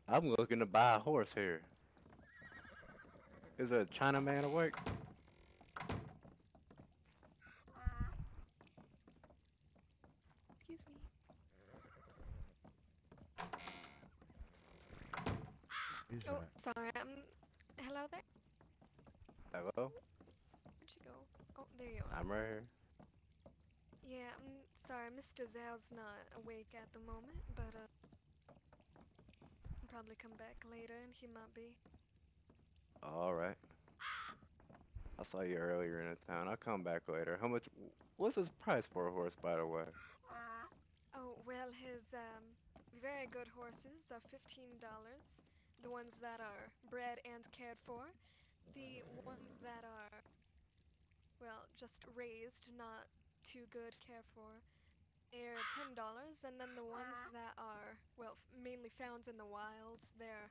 I: I'm looking to buy a horse here. Is a Chinaman awake?
H: Excuse me.
A: Who's
H: Oh,
A: that?
H: sorry. Hello there.
I: Hello?
H: Where'd you go? Oh, there you are.
I: I'm right here.
H: Yeah, I'm sorry. Mr. Zhao's not awake at the moment, but he'll probably come back later, and he might be.
I: Alright. I saw you earlier in the town. I'll come back later. How much? What's his price for a horse, by the way?
H: Oh, well, his very good horses are $15. The ones that are bred and cared for. The ones that are, well, just raised, not too good care for, they're $10. And then the ones that are, well, mainly found in the wild, they're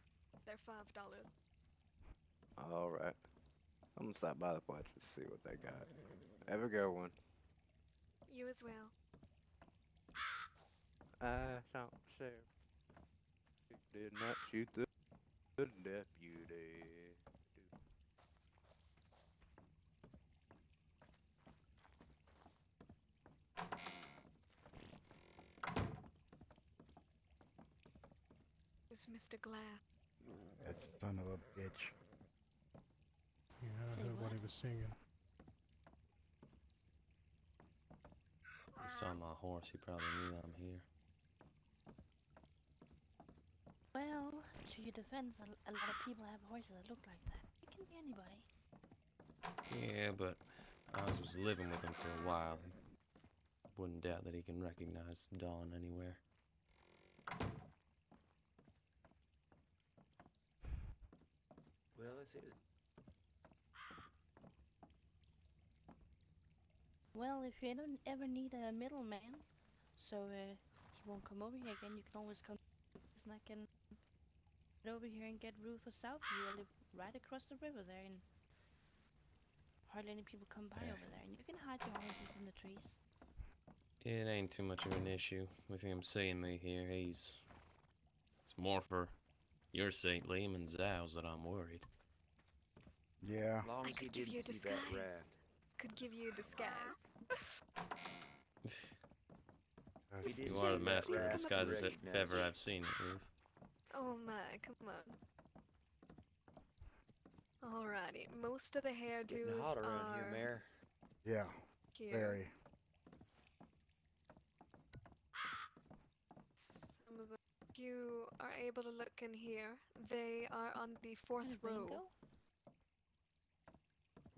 H: $5.
I: Alright. I'm gonna stop by the place to see what they got. Have a good one.
H: You as well.
I: I shot sheriff. Did not shoot the deputy.
H: It's Mr. Glass.
A: That son of a bitch.
F: Yeah, I
C: Say
F: heard what
C: what?
F: he was singing.
D: He saw my horse. He probably knew I'm here.
C: Well, to your defense, a lot of people have horses that look like that. It can be anybody.
D: Yeah, but I was living with him for a while. Wouldn't doubt that he can recognize Dawn anywhere.
G: Well, this is.
C: Well, if you don't ever need a middleman, so he won't come over here again, you can always come to Lucas and I can get over here and get Ruth or Southview. I live right across the river there, and hardly any people come by over there. And you can hide your horses in the trees.
D: It ain't too much of an issue with him seeing me here. It's more for your sake, Liam and Zhao's, that I'm worried.
A: Yeah.
G: As long
H: I
G: as he
H: could give you a
G: didn't see that
H: disguise.
G: rat.
H: Could give you a disguise.
G: He didn't
D: You are the
G: see that
D: master of
G: rat,
D: disguises if
G: recognize
D: ever
G: it.
D: I've seen it, Ruth.
H: Oh my, come on. Alrighty, most of the
G: Getting
H: hairdos
G: hot around here,
H: are
G: Mayor.
A: Yeah.
H: here.
A: Very.
H: Some of the if you are able to look in here, they are on the fourth
C: And
H: row.
C: Ringo?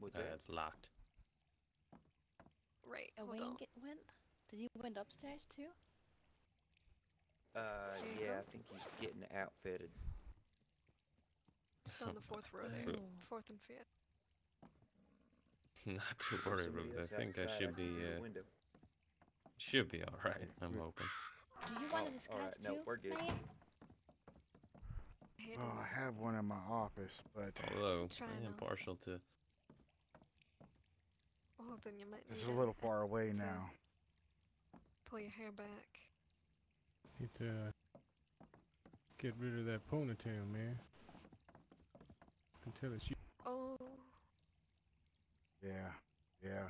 G: What's that?
D: It's locked.
H: Right, hold
C: Wayne
H: on.
C: went? Did he went upstairs too?
H: you
G: Yeah,
H: go.
G: I think he's getting outfitted.
H: Just on the fourth row there.
C: Oh.
H: Fourth and fifth.
D: Not to worry,
G: Somebody
D: Ruth.
G: else
D: I think I
G: outside,
D: should
G: see
D: be,
G: through the window.
D: should be alright. I'm hoping.
C: Do you want a
G: Oh,
C: disguise
G: alright,
C: too,
G: no, we're good.
C: Mayor?
H: Hidden.
A: Oh, I have one in my office, but
D: Although,
H: Try
D: I am
H: now.
D: partial to...
H: Hold on, you might
A: it's
H: need
A: a little far away
H: to
A: now.
H: pull your hair back.
F: Need to get rid of that ponytail, man. Until it's you.
H: Oh,
A: Yeah. Yeah.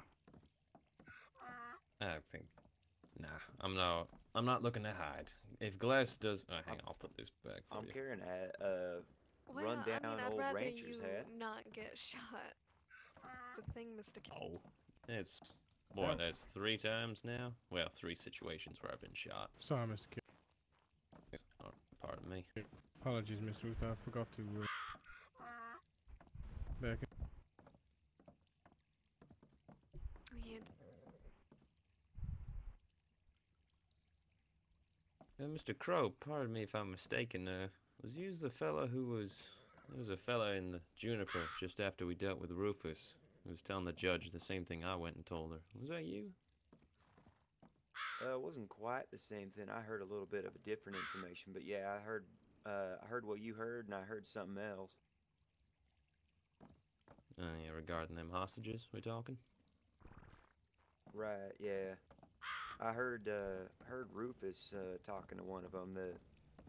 D: I think... Nah, I'm not looking to hide. If Glass does... hang on, I'll put this back for
G: I'm
D: you.
G: carrying a
H: well,
G: rundown
H: I mean, I'd
G: old
H: rather
G: rancher's
H: you
G: hat.
H: not get shot. It's a thing, Mr. K.
D: Oh. It's... Boy, that's 3 times now? Well, 3 situations where I've been shot.
F: Sorry, Mr. K.
D: Oh, pardon me.
F: Apologies, Miss Ruth. I forgot to back in.
H: Yeah,
D: Mr. Crow, pardon me if I'm mistaken, was you the fella who was... There was a fella in the Juniper just after we dealt with Rufus, who was telling the judge the same thing I went and told her. Was that you?
G: It wasn't quite the same thing. I heard a little bit of a different information, but yeah, I heard what you heard, and I heard something else.
D: Yeah, regarding them hostages we talking?
G: Right, yeah. I heard Rufus talking to one of them.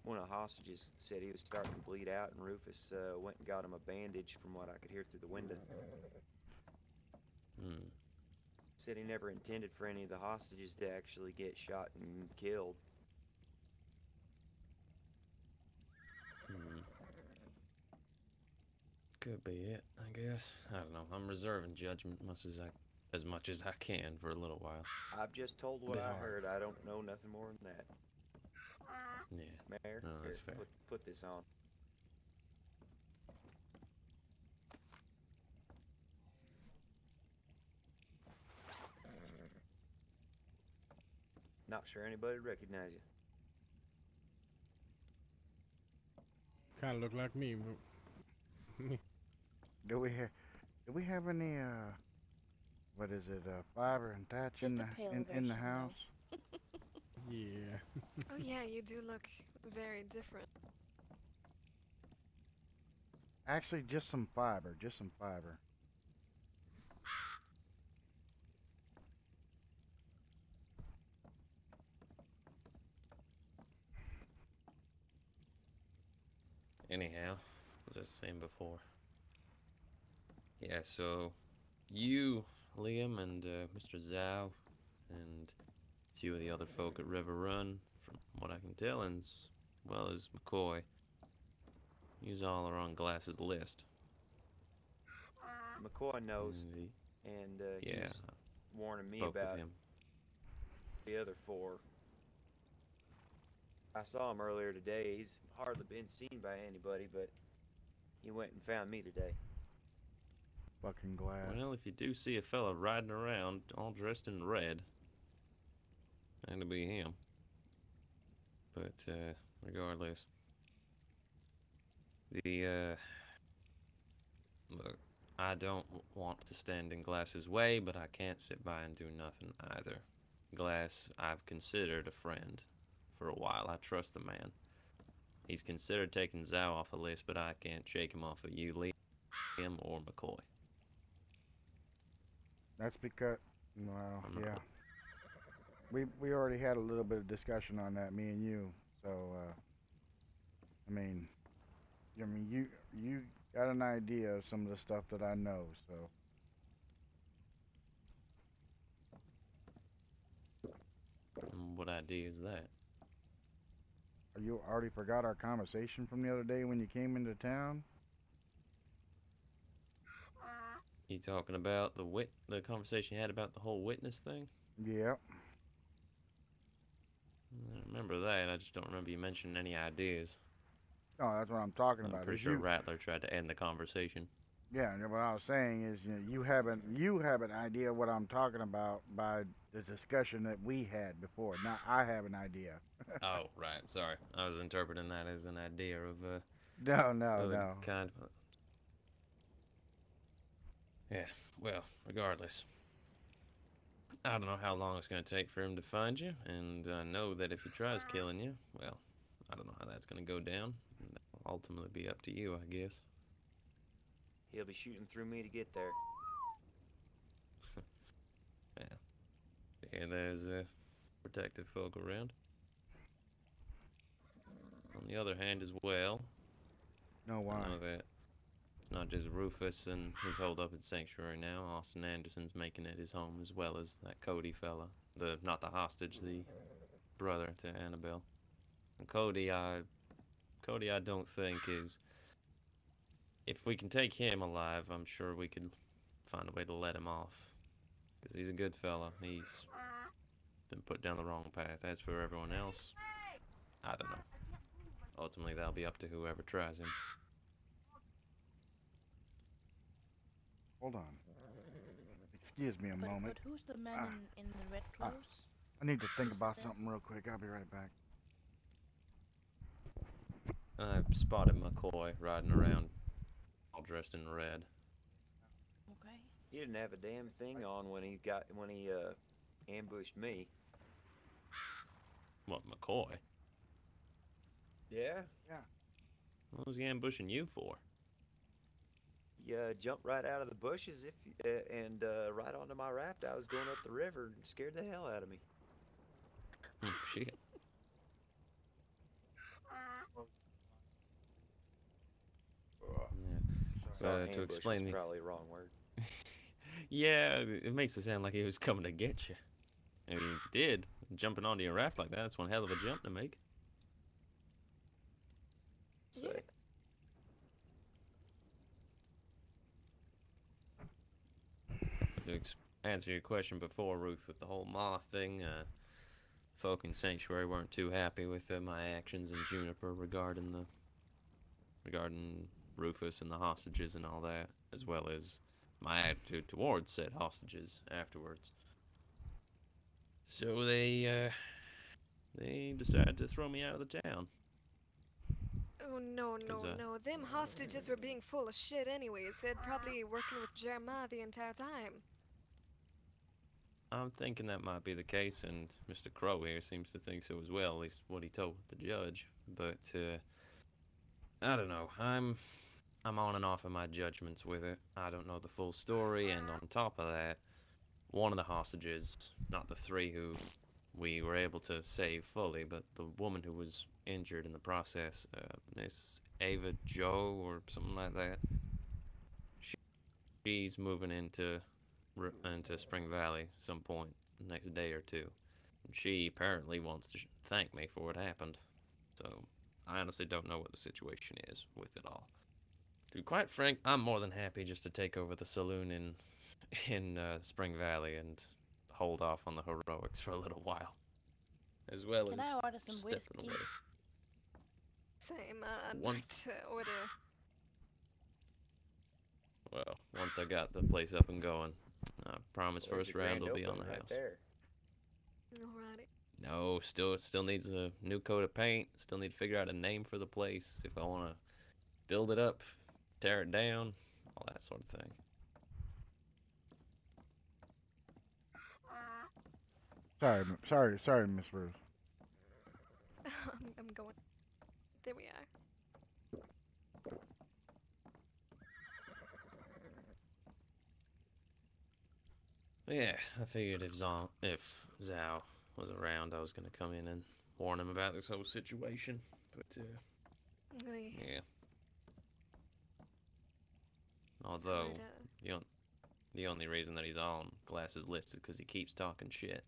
G: One of the hostages said he was starting to bleed out, and Rufus went and got him a bandage from what I could hear through the window.
D: Hmm.
G: Said he never intended for any of the hostages to actually get shot and killed.
D: Hmm. Could be it, I guess. I don't know. I'm reserving judgment as much as I can for a little while.
G: I've just told what
D: Bit
G: I
D: hard.
G: heard. I don't know nothing more than that.
D: Yeah.
G: Mayor,
D: No, that's
G: here,
D: fair.
G: put this on. Not sure anybody recognize you.
F: Kind of look like me.
A: Do we have any what is it, fiber and thatch
C: Just
A: in
C: a
A: the
C: pale
A: in
C: version,
A: the
C: though.
A: house?
F: Yeah.
H: Oh yeah, you do look very different.
A: Actually, just some fiber, just some fiber.
D: Anyhow, as I was saying before. Yeah, so you, Liam, and Mr. Zhao, and a few of the other folk at River Run, from what I can tell, and as well as McCoy, yous all are on Glass's list.
G: McCoy knows,
D: And
G: and
D: yeah,
G: he's warning me
D: spoke with
G: about
D: him.
G: the other four. I saw him earlier today. He's hardly been seen by anybody, but he went and found me today.
A: Fucking glass.
D: Well, if you do see a fella riding around all dressed in red, that'll be him. But, regardless, look, I don't want to stand in Glass's way, but I can't sit by and do nothing either. Glass, I've considered a friend for a while. I trust the man. He's considered taking Zhao off the list, but I can't shake him off of you, Liam, or McCoy.
A: That's because, well,
D: I'm not
A: yeah. We already had a little bit of discussion on that, me and you. So, I mean, you got an idea of some of the stuff that I know. So,
D: What idea is that?
A: you already forgot our conversation from the other day when you came into town?
D: You talking about the conversation you had about the whole witness thing?
A: Yep.
D: I remember that. I just don't remember you mentioning any ideas.
A: No, that's what I'm talking
D: I'm
A: about.
D: pretty
A: is
D: sure
A: you,
D: Rattler tried to end the conversation.
A: Yeah, and what I was saying is, you have an idea what I'm talking about by the discussion that we had before. Now I have an idea.
D: Oh, right. Sorry. I was interpreting that as an idea of
A: No,
D: the
A: no.
D: kind. Yeah. Well, regardless, I don't know how long it's going to take for him to find you, and I know that if he tries killing you, well, I don't know how that's going to go down. That'll ultimately be up to you, I guess.
G: He'll be shooting through me to get there.
D: Yeah, there's protective folk around. On the other hand, as well,
A: No, why?
D: I know that it's not just Rufus and who's holed up at Sanctuary now. Austin Anderson's making it his home, as well as that Cody fella. Not the hostage, the brother to Annabelle. And Cody, I don't think is. If we can take him alive, I'm sure we could find a way to let him off. Because he's a good fella. He's been put down the wrong path. As for everyone else, I don't know. Ultimately, that'll be up to whoever tries him.
A: Hold on. Excuse me a moment.
C: But who's the man in the red clothes?
A: I need to think
C: Who's
A: about
C: that?
A: something real quick. I'll be right back.
D: I spotted McCoy riding around all dressed in red.
C: Okay.
G: He didn't have a damn thing on when he ambushed me.
D: What, McCoy?
G: Yeah.
A: Yeah.
D: What was he ambushing you for?
G: He jumped right out of the bushes and right onto my raft. I was going up the river and scared the hell out of me.
D: Shit. Yeah.
G: Sorry,
D: To
G: ambush
D: explain
G: is
D: the...
G: probably a wrong word.
D: Yeah, it makes it sound like he was coming to get you. I mean, he did. Jumping onto your raft like that, that's one hell of a jump to make.
H: Yeah.
D: To answer your question before, Ruth, with the whole moth thing, folk in Sanctuary weren't too happy with my actions in Juniper regarding Rufus and the hostages and all that, as well as my attitude towards said hostages afterwards. So they decided to throw me out of the town.
H: Oh, no, no, no. Them hostages were being full of shit anyways. They'd probably working with Jeremiah the entire time.
D: I'm thinking that might be the case, and Mr. Crow here seems to think so as well, at least what he told the judge. But, I don't know. I'm on and off of my judgments with it. I don't know the full story, and on top of that, one of the hostages, not the three who we were able to save fully, but the woman who was injured in the process, Miss Ava Joe or something like that, she's moving into Spring Valley some point the next day or two. And she apparently wants to thank me for what happened. So I honestly don't know what the situation is with it all. To be quite frank, I'm more than happy just to take over the saloon in Spring Valley and hold off on the heroics for a little while, as well
C: Can
D: as
C: I order some
D: stepping
C: whiskey?
D: away.
H: Same, I'd like
D: Once,
H: to order.
D: once I got the place up and going, I promise
G: There's
D: first
G: your
D: round
G: grand
D: will be on the
G: opening right
D: house.
G: there.
H: Alrighty.
D: No, still needs a new coat of paint. Still need to figure out a name for the place if I want to build it up, tear it down, all that sort of thing.
A: Sorry, Miss Ruth.
H: I'm going. There we are.
D: Yeah, I figured if Zhao was around, I was gonna come in and warn him about this whole situation. But
H: Oy.
D: yeah.
H: So
D: Although
H: I'd,
D: the only reason that he's on Glass's list is because he keeps talking shit.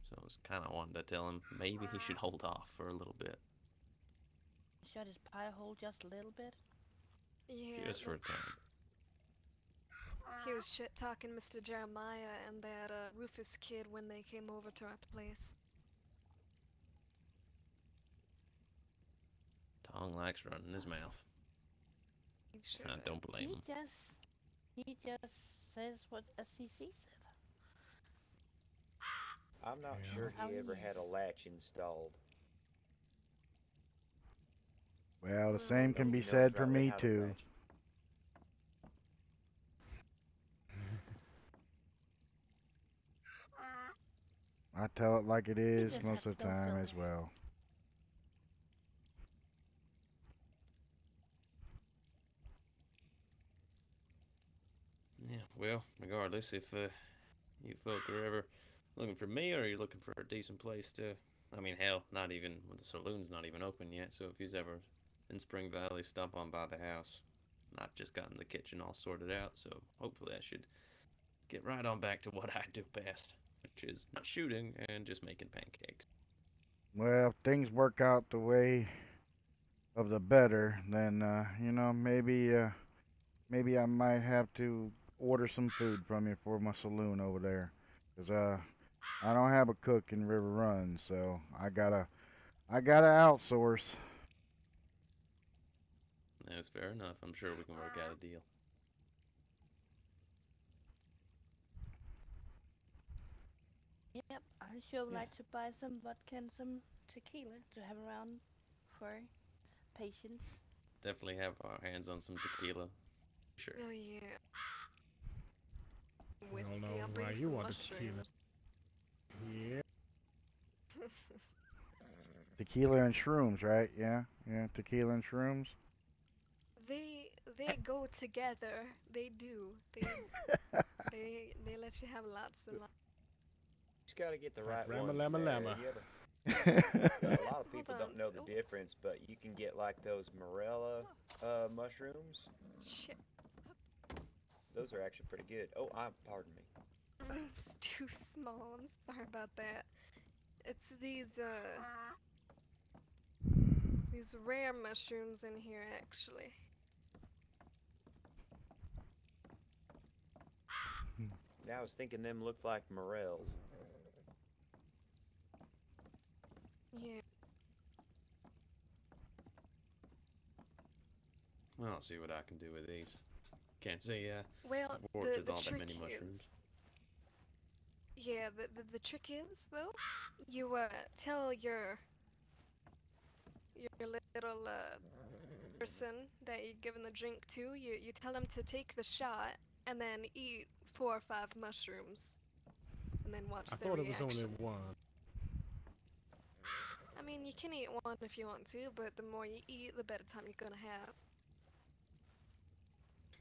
D: So I was kind of wanting to tell him maybe he should hold off for a little bit,
C: Shut his pie hole just a little bit.
H: yeah,
D: just for a time.
H: he was shit talking Mr. Jeremiah and that Rufus kid when they came over to our place.
D: Tongue likes running his mouth.
H: He
D: I
H: should.
D: don't blame him.
C: He just says what SCC said.
G: I'm not
F: Yeah.
G: sure
C: That's how
G: he
C: he
G: ever had a
C: is.
G: latch installed.
A: Well, the
H: Well,
A: same can be
G: He knows
A: said for
G: rightly
A: me
G: how to
A: too.
G: latch.
A: I tell it like it is
C: just
A: most of the
C: don't
A: time
C: feel
A: as
C: bad.
A: well.
D: Yeah, well, regardless, if you folk are ever looking for me or you're looking for a decent place to, I mean, hell, not even, well, the saloon's not even open yet, so if you's ever in Spring Valley, stop on by the house. I've just gotten the kitchen all sorted out, so hopefully I should get right on back to what I do best, which is not shooting and just making pancakes.
A: Well, if things work out the way of the better, then maybe I might have to order some food from you for my saloon over there, 'cause I don't have a cook in River Run, so I gotta outsource.
D: That's fair enough. I'm sure we can work out a deal.
C: Yep, I sure would
D: Yeah.
C: like to buy some vodka and some tequila to have around for patience.
D: Definitely have our hands on some tequila. Sure.
H: Oh yeah.
F: I
H: Whiskey,
F: don't know
H: I'll
F: why
H: bring
F: you
H: some
F: want the tequila.
H: mushrooms.
F: Yeah.
A: Tequila and shrooms, right? Yeah, yeah. Tequila and shrooms.
H: They go together. They do. They let you have lots and lots.
G: Just gotta get the
F: Like
G: right
F: Rama
G: ones
F: Lama
G: in there.
F: Lama.
G: You ever? A lot of
H: Hold
G: people
H: on.
G: don't know the
H: Oh,
G: difference, but you can get like those morella mushrooms.
H: shit.
G: Those are actually pretty good. Oh, pardon me.
H: Room's too small. I'm sorry about that. It's these rare mushrooms in here actually.
G: Yeah, I was thinking them looked like morels.
H: Yeah.
D: Well, I'll see what I can do with these. Can't say
H: Well,
D: I've worked with
H: the
D: all that
H: trick
D: many
H: is,
D: mushrooms.
H: yeah, the trick is though, you tell your little person that you're giving the drink to, you tell them to take the shot and then eat 4 or 5 mushrooms, and then watch
F: I
H: their
F: thought it was only
H: reaction.
F: one.
H: I mean, you can eat one if you want to, but the more you eat, the better time you're gonna have.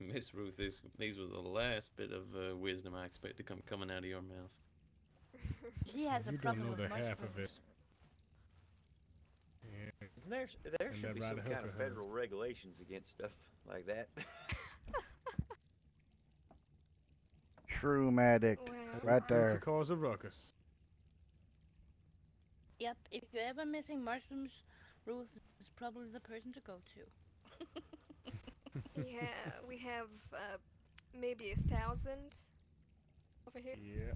D: Miss Ruth, these were the last bit of wisdom I expect to come coming out of your mouth.
C: She has a
F: You don't
C: problem
F: know
C: with
F: the
C: mushrooms.
F: half of it. Yeah.
G: There
F: And
G: should
F: that
G: be
F: right
G: some
F: hook
G: kind of
F: of hers.
G: federal regulations against stuff like that.
A: Shroom addict,
H: Well,
A: right
F: If
A: there.
F: you cause a ruckus.
C: Yep, if you're ever missing mushrooms, Ruth is probably the person to go to.
H: yeah, we have maybe 1,000 over here.
F: Yeah.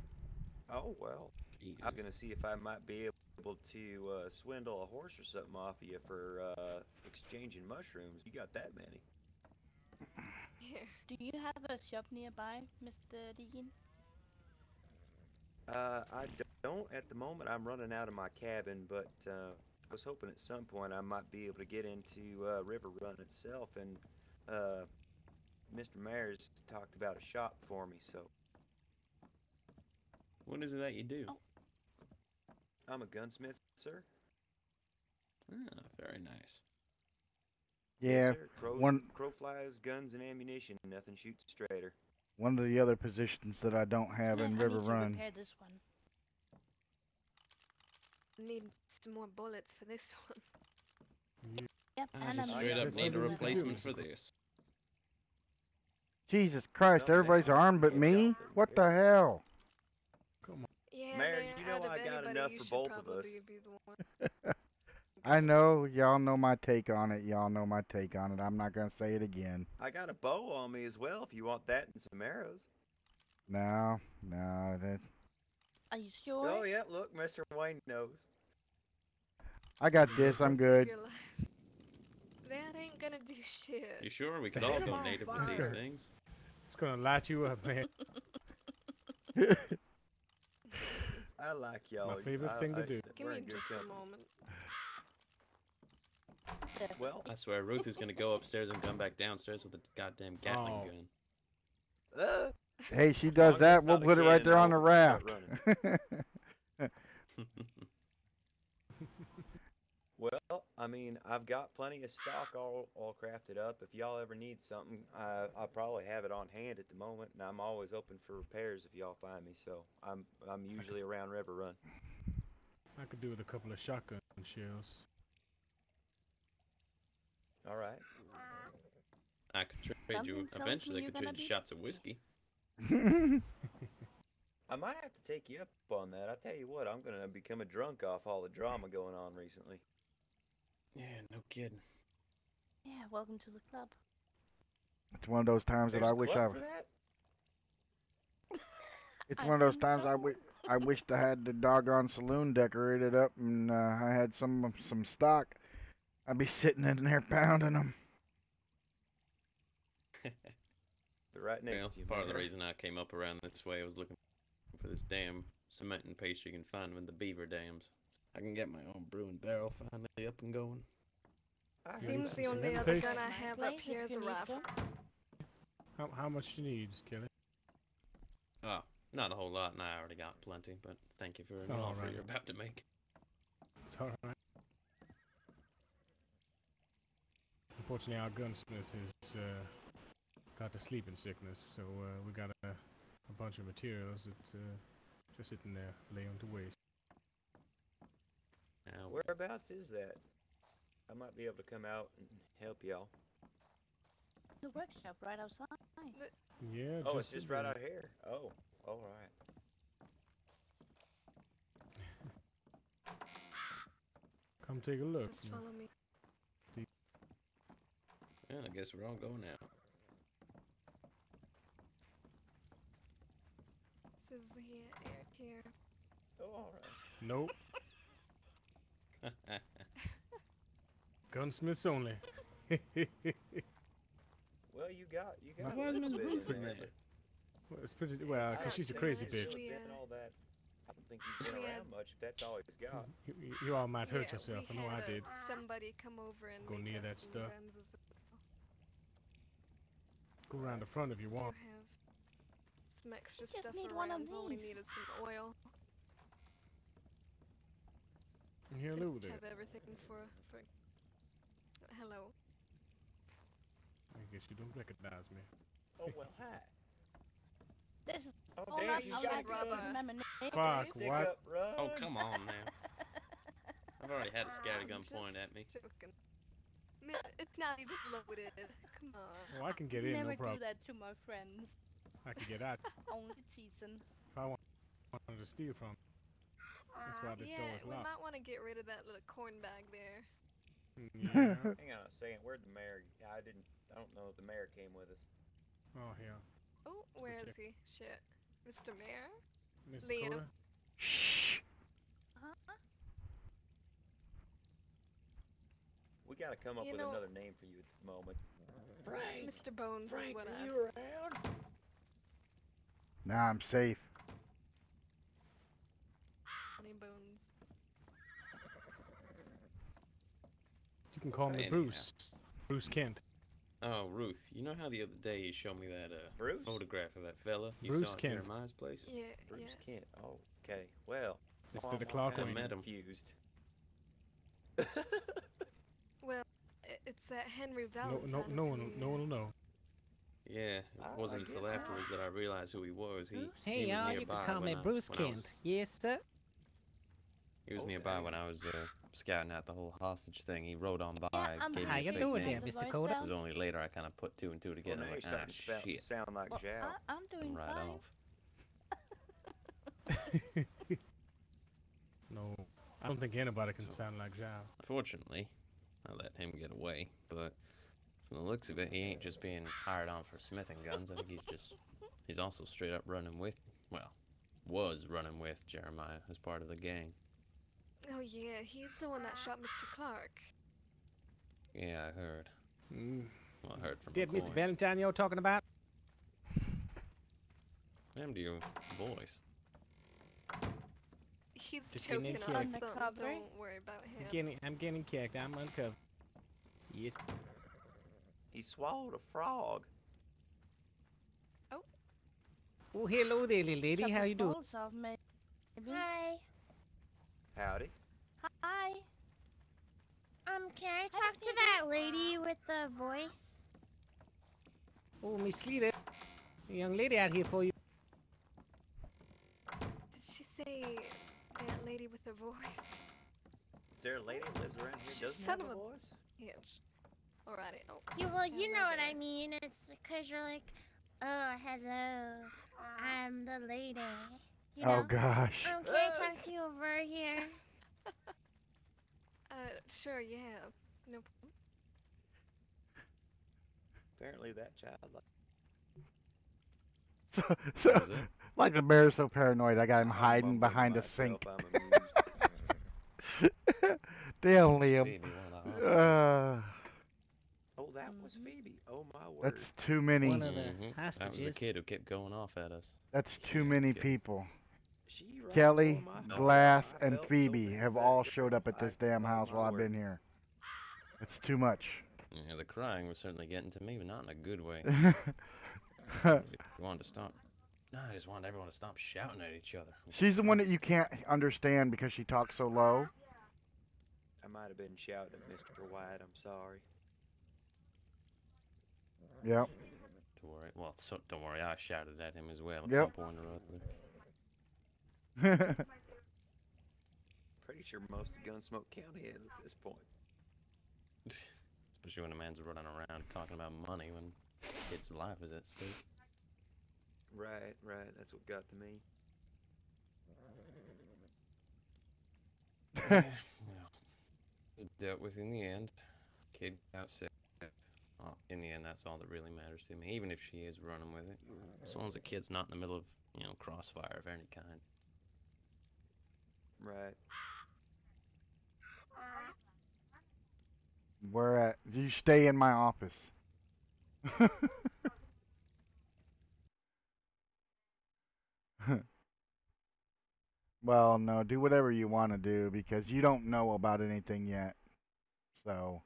G: Oh well.
D: Jesus.
G: I was gonna see if I might be able to swindle a horse or something off of you for exchanging mushrooms. You got that many?
H: Yeah.
C: Do you have a shop nearby, Mr. Deegan?
G: I don't at the moment. I'm running out of my cabin, but I was hoping at some point I might be able to get into River Run itself, and Mr. Mayor's talked about a shop for me, so
D: What is it that you do?
C: Oh.
G: I'm a gunsmith, sir.
D: Ah, very nice.
A: Yeah,
G: Yes, sir.
A: one
G: Crow flies, guns, and ammunition. Nothing shoots straighter.
A: one of the other positions that I don't have in
C: I
A: River
C: need to
A: Run.
C: repair this one.
H: Need some more bullets for this one.
F: Yeah.
C: Yep,
D: I
C: and
D: just
C: I'm
D: straight up
F: That's
D: need a
F: something you can do.
D: replacement for this.
A: Jesus Christ,
G: Well,
A: everybody's
G: next time
A: armed but
G: you get
A: me?
G: out there,
A: What
G: you
A: the hell?
F: Come on.
H: Yeah,
G: Mayor,
H: Mayor,
G: you know
H: out of
G: I got
H: anybody,
G: enough
H: you
G: for
H: should
G: both of us.
H: probably be the one.
A: I know, y'all know my take on it. Y'all know my take on it. I'm not gonna say it again.
G: I got a bow on me as well if you want that and some arrows.
A: No, that
C: Are you sure?
G: Oh, yeah, look, Mr. Wayne knows.
A: I got this. I'm
H: Save
A: good.
H: your life. That ain't gonna do shit.
D: You sure we could
G: Set
D: all
G: 'em
D: go
G: on
D: native with
G: fire.
D: these things?
F: It's gonna light you up, man.
G: I like y'all.
F: My favorite thing to do.
H: Give
G: we're
H: me
G: in good
H: just a
G: company.
H: moment.
G: Well,
D: I swear, Ruth is gonna go upstairs and come back downstairs with a goddamn Gatling
F: Oh.
G: uh,
A: Hey, she
G: As
A: does
G: long as
A: that.
G: it's
A: We'll
G: not a
A: put it right there on the
G: cannonball,
A: raft.
G: start well, I mean, I've got plenty of stock all crafted up. If y'all ever need something, I probably have it on hand at the moment, and I'm always open for repairs if y'all find me. So I'm usually around River Run.
F: I could do with a couple of shotgun shells.
G: All right.
D: I could trade you.
C: Something tells
D: Eventually,
C: me
D: I
C: you're
D: could
C: gonna
D: trade you
C: be
D: shots of whiskey.
G: I might have to take you up on that. I tell you what, I'm gonna become a drunk off all the drama going on recently.
D: Yeah, no kidding.
C: Yeah, welcome to the club.
A: It's one of those times that
G: There's
A: I
G: a
A: wish
G: club for that?
A: It's
C: I
A: one of those
C: think
A: times
C: so.
A: I wished I had the doggone saloon decorated up and I had some stock. I'd be sitting in there pounding them.
G: They're right next
D: Well,
G: to you,
D: part of the
G: Mayor.
D: reason I came up around this way, I was looking for this damn cement and paste you can find with the beaver dams. I can get my own brewing barrel finally up and going.
F: You need
H: Seems
F: some
H: the only
F: cement
H: other
F: paste?
H: gun I have up
C: Place
H: here
C: if
H: is a
C: you need
H: rifle.
C: some.
F: How much you need, Kelly?
D: Oh, not a whole lot, and I already got plenty, but thank you for the
F: Oh,
D: offer
F: right.
D: you're about to make.
F: It's alright. Unfortunately, our gunsmith is got the sleeping sickness, so we got a bunch of materials that just sitting there, laying to waste.
D: Now,
G: Whereabouts is that? I might be able to come out and help y'all.
C: The workshop right outside.
F: Yeah,
G: Oh, it's just right
F: there.
G: out here. Oh, all right.
F: Come take a look.
H: Just follow me.
D: yeah, I guess we're all going now.
H: This is the air here.
G: Oh, all right.
F: Nope. Gunsmiths only.
G: Well, you got
D: Why
G: a
D: isn't
G: little
D: there
G: bit
D: roof
G: in
D: in
G: there,
D: there?
F: Well, it's pretty well,
H: It's
F: cause
H: not
F: she's a
H: too
F: crazy
H: much.
F: bitch.
H: We,
G: but and all that. I don't think he's been
H: we
G: around much. If that's all he's got.
F: You all might hurt
H: yeah,
F: yourself. I
H: we
F: know I
H: had
F: did.
H: somebody come over and
F: Go
H: make
F: near
H: us
F: that
H: some
F: stuff.
H: guns as well.
F: Go around the front if you
H: Do
F: want.
H: have some extra
C: Just
H: stuff
C: need one of
H: around. All we
C: these.
H: need is some oil.
F: Hello
H: Pretty
F: there.
H: much have everything for. Hello.
F: I guess you don't recognize me.
G: Oh well, hi.
C: This is
G: Oh
C: all
G: damn,
C: I
G: he's
H: I'll
G: got
H: let
C: like
H: Rubber.
C: some ammunition.
F: Fuck,
G: Stick
F: what?
G: up, run.
D: Oh, come on now. I've already had a scattergun gun
H: just
D: point at me.
H: joking. It's not even loaded. Come on.
F: Oh, I can get in,
C: Never
F: no problem.
C: do that to my friends.
F: I can get out
C: Only teasing.
F: if I wanted to steal from. That's why this door
H: Yeah,
F: is
H: we
F: locked.
H: might want to get rid of that little corn bag there.
F: Yeah.
G: Hang on a second. Where'd the mayor? I don't know if the mayor came with us.
F: Oh, yeah.
H: Oh, where is
F: check.
H: he? Shit. Mr. Mayor?
F: Mr.
H: Liam.
F: Coda?
A: Shh.
C: Huh?
G: We gotta come up
H: You
G: with
H: know-
G: another name for you at the moment. Frank.
H: Mr. Bones is
G: Frank,
H: what
G: are
H: I.
G: you around?
A: Now I'm safe.
H: Honey Bones.
F: You can call me
D: Anyhow.
F: Bruce. Bruce Kent.
D: Oh, Ruth, you know how the other day you showed me that
G: Bruce?
D: photograph of that fella you
F: Bruce
D: saw at
F: Kent.
D: Jeremiah's place?
H: Yeah,
G: Bruce
H: yes.
G: Kent. Oh, okay. Well,
F: Mr.
G: I'm
F: the
G: kinda
F: Clockwork.
D: Met him.
G: confused.
H: Well, it's that Henry
F: No,
H: Valentine.
F: no, no one, no one will know.
D: Yeah, it
G: I
D: wasn't until
G: guess not.
D: afterwards that I realized who he was. He
J: Hey,
D: was
J: y'all, you
D: nearby
J: can call me
D: when
J: Bruce
D: when I was-
J: Kent. Yes, sir.
D: He was nearby
G: Okay.
D: when I was scouting out the whole hostage thing. He rode on by,
C: I'm
D: gave
J: How
D: me a
J: you
D: fake
J: doing
D: name.
J: there,
C: The
J: Mr.
C: voice
J: Coda?
D: It
C: down?
D: was only later I kind of put two and two
G: Well,
D: together.
G: now
D: I'm
G: you're
D: like,
G: starting to
D: shit.
G: sound like
C: Well,
G: Zhao.
C: I'm doing
D: And right
C: fine.
D: off.
F: No, I don't think anybody can sound like Zhao.
D: Fortunately, I let him get away, but from the looks of it, he ain't just being hired on for smithing guns. I think he's also straight up running with, was running with Jeremiah as part of the gang.
H: Oh yeah, he's the one that shot Mr. Clark.
D: Yeah, I heard.
F: Mm.
D: Well, I heard from
J: Did Mr.
D: McCoy.
J: Valentine you're talking about?
D: What happened to your voice?
H: He's
J: Just getting
H: choking
J: in
H: on
J: character.
H: something.
C: Undercover?
H: Don't worry about him.
J: I'm getting character. I'm uncovered. Yes.
G: He swallowed a frog.
J: Oh, hello there, little lady.
C: Chop
J: How
C: his
J: you doing?
C: balls off, maybe.
K: Hi.
G: Howdy.
C: Hi.
K: Can I talk to that lady with the voice?
J: Oh, Miss Lita. A young lady out here for you.
H: Did she say that lady with the voice?
G: Is there a lady that lives around here?
H: She
G: Doesn't
H: son
G: have
H: of
G: a
H: a-
G: voice?
H: Hitch. Alrighty. Oh.
K: Well, you
H: Yeah,
K: know
H: right
K: what I
H: there.
K: mean. It's because you're like, oh, hello, I'm the lady. You know?
A: Oh gosh.
K: Can I talk to you over here?
H: Sure, yeah. No problem.
G: Apparently that child.
A: So,
D: What was that?
A: like the bear's so paranoid, I got him
G: I'm
A: hiding
G: mumbling
A: behind a
G: to
A: sink.
G: myself, I'm amused.
A: Damn, Liam.
D: Phoebe, one of the hostages.
G: Oh, that was Phoebe. Oh my word.
A: That's too many.
J: One of the
D: Mhm. That was the
J: hostages.
D: kid who kept going off at us.
A: That's too
D: Yeah,
A: many
D: kid.
A: people.
G: She right
A: Kelly,
G: before my eyes.
A: Glass,
G: I
A: and
G: felt so
A: Phoebe
G: bad
A: have
G: for that
A: all
G: girl.
A: showed up at this damn
G: oh
A: house
G: my
A: while I've
G: word.
A: been here. It's too much.
D: Yeah, the crying was certainly getting to me, but not in a good way. I wanted to stop. No, I just wanted everyone to stop shouting at each other.
A: She's the one that you can't understand because she talks so low.
G: I might have been shouting at Mr. White. I'm sorry.
A: Yep.
D: Don't worry. Well, don't worry. I shouted at him as well at
A: Yep.
D: some point or other.
G: Pretty sure most of Gunsmoke County is at this point.
D: Especially when a man's running around talking about money when a kid's life is at stake.
G: Right, right. That's what got to me.
D: Yeah, well, just dealt with in the end. Kid got sick. In the end, that's all that really matters to me. Even if she is running with it, as long as the kid's not in the middle of, crossfire of any kind.
G: Right.
A: Where at? You stay in my office. Well, no, do whatever you want to do because you don't know about anything yet. So.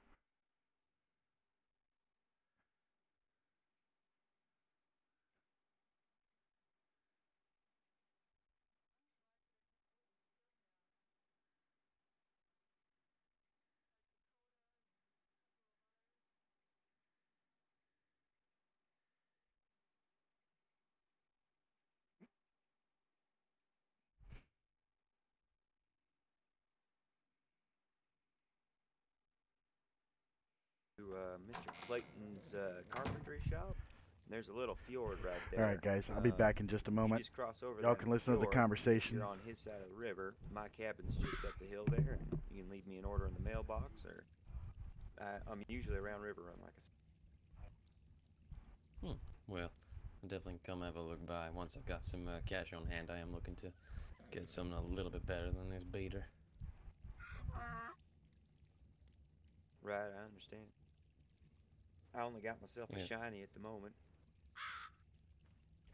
G: To Mr. Clayton's carpentry shop. And there's a little fjord right there.
A: All right, guys. I'll be back in just a moment.
G: You just cross over
A: Y'all
G: that
A: can listen to the
G: fjord,
A: conversations.
G: You're on his side of the river. My cabin's just up the hill there. And you can leave me an order in the mailbox, or I'm usually around River Run, like I said.
D: Well, I'll definitely come have a look by once I've got some cash on hand. I am looking to get something a little bit better than this beater.
G: Right, I understand. I only got myself a shiny at the moment.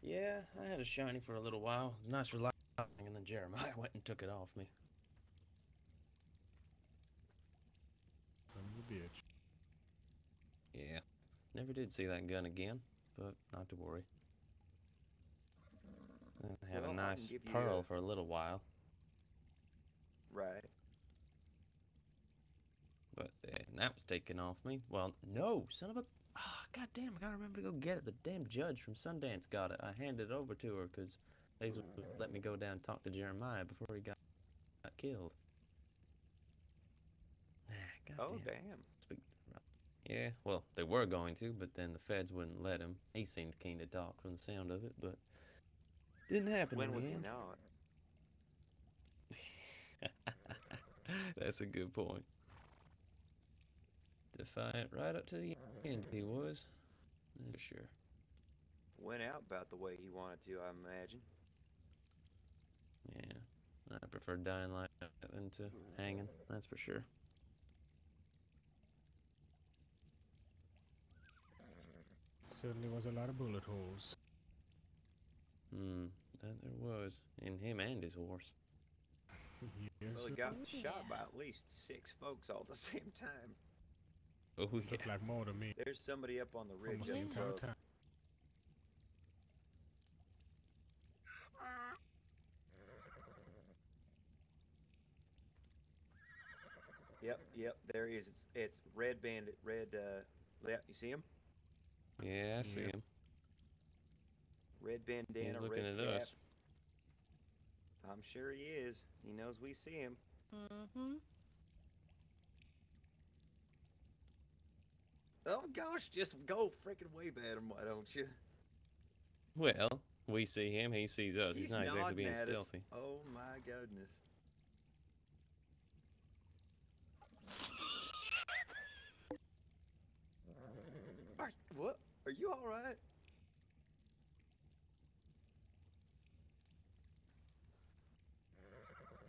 D: Yeah, I had a shiny for a little while. It was nice relaxing, and then Jeremiah went and took it off me.
F: Son of a bitch.
D: Yeah, never did see that gun again, but not to worry. I have a nice pearl for a little while.
G: Right.
D: But that was taken off me. Well, no, son of a... God damn, I gotta remember to go get it. The damn judge from Sundance got it. I handed it over to her because they let me go down and talk to Jeremiah before he got killed. God damn. Yeah, well, they were going to, but then the feds wouldn't let him. He seemed keen to talk from the sound of it, but didn't happen in the end.
G: When was he not?
D: That's a good point. Defiant right up to the end, he was. For sure.
G: Went out about the way he wanted to, I imagine.
D: Yeah, I prefer dying like that than to hanging, that's for sure.
F: Certainly was a lot of bullet holes.
D: That there was. In him and his horse.
F: Yes,
G: well, he got shot by at least 6 folks all at the same time.
D: Oh, yeah.
F: Looked like more to me.
G: There's somebody up on the ridge
F: Almost the entire
G: above.
F: time.
G: Yep, there he is. It's Red Bandit, you see him?
D: Yeah, I see him.
G: Red bandana,
D: He's looking
G: red
D: at
G: cap.
D: us.
G: I'm sure he is. He knows we see him.
C: Mm-hmm.
G: Oh gosh, just go freaking wave at him, why don't you?
D: Well, we see him, he sees us. He's not exactly
G: nodding
D: being
G: at us.
D: stealthy.
G: Oh my goodness. What? Are you alright?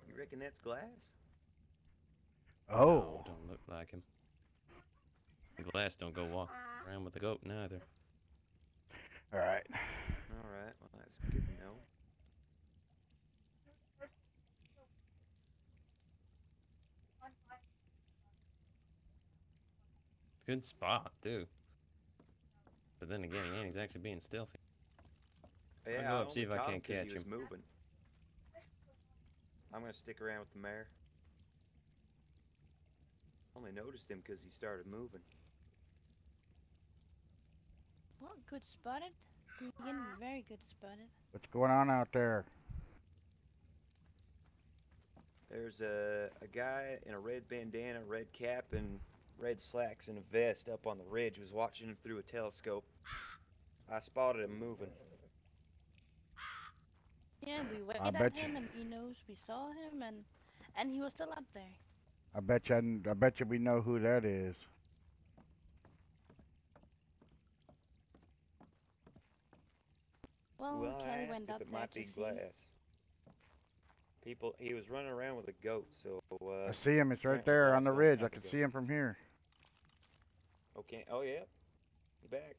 G: You reckon that's glass?
A: Oh.
D: No, don't look like him. The glass don't go walk around with the goat neither.
A: Alright.
G: Alright, well that's good to know.
D: Good spot, too. But then again, he ain't exactly being stealthy.
G: Yeah,
D: I'll go
G: I
D: up, see
G: only
D: if I
G: caught him
D: can't
G: because he
D: catch
G: was
D: him.
G: moving. I'm gonna stick around with the mayor. Only noticed him because he started moving.
C: Well, good spotted. Deegan, very good spotted.
A: What's going on out there?
G: There's a guy in a red bandana, red cap, and red slacks and a vest up on the ridge. Was watching him through a telescope. I spotted him moving.
C: Yeah, we
A: I
C: waited at
A: bet you.
C: him, and he knows we saw him, and he was still up there.
A: I bet you we know who that is.
C: Well,
G: Well, I
C: Kelly
G: asked
C: went
G: if
C: up
G: it
C: there
G: might
C: to
G: be
C: see.
G: glass. He was running around with a goat, so
A: I see him. It's right
G: apparently
A: there on
G: glass
A: the
G: doesn't
A: ridge. I
G: have a
A: can
G: goat.
A: see him from here.
G: Okay. Oh yeah. You back?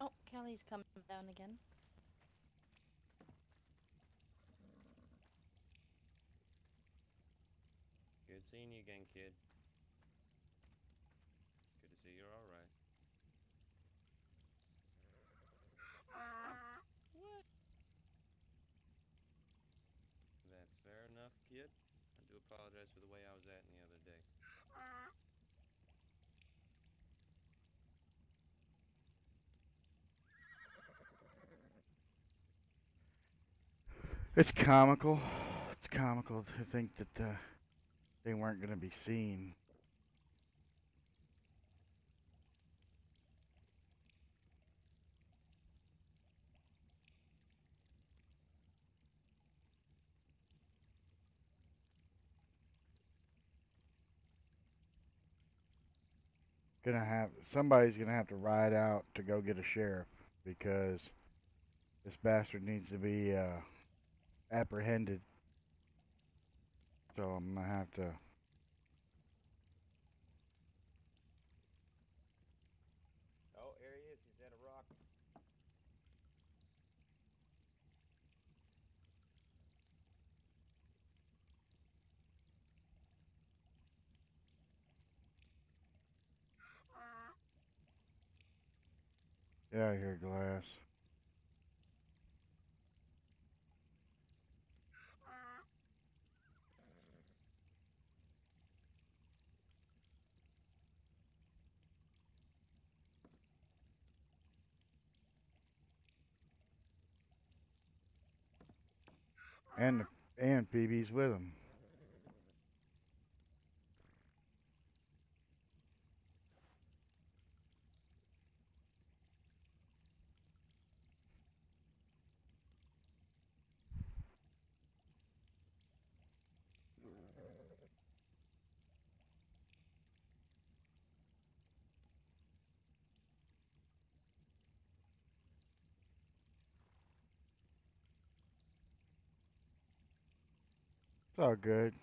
C: Oh, Kelly's coming down again.
D: Good seeing you again, kid. Good to see you're alright. That's fair enough, kid. I do apologize for the way I was acting the other day.
A: It's comical. It's comical to think that they weren't going to be seen. Somebody's gonna have to ride out to go get a sheriff because this bastard needs to be apprehended. So I'm gonna have to.
G: Oh, there he is. He's at a rock.
A: Get out of here, Glass. And PB's with him. It's all good.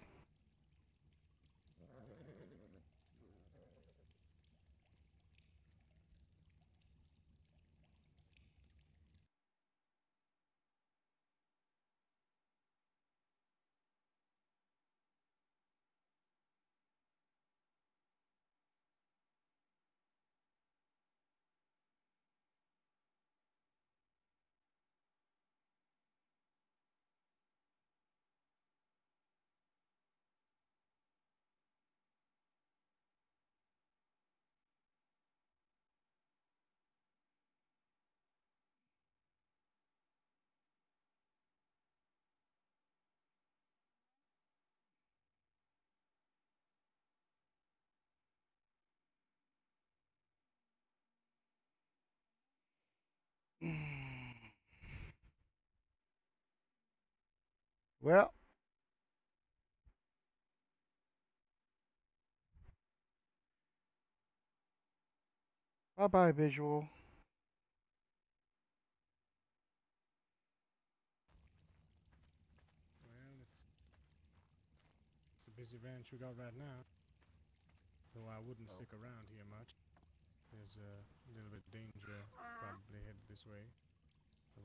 A: Well, bye bye, visual.
F: Well, it's a busy ranch we got right now. Though I wouldn't stick around here much. There's a little bit of danger probably headed this way. So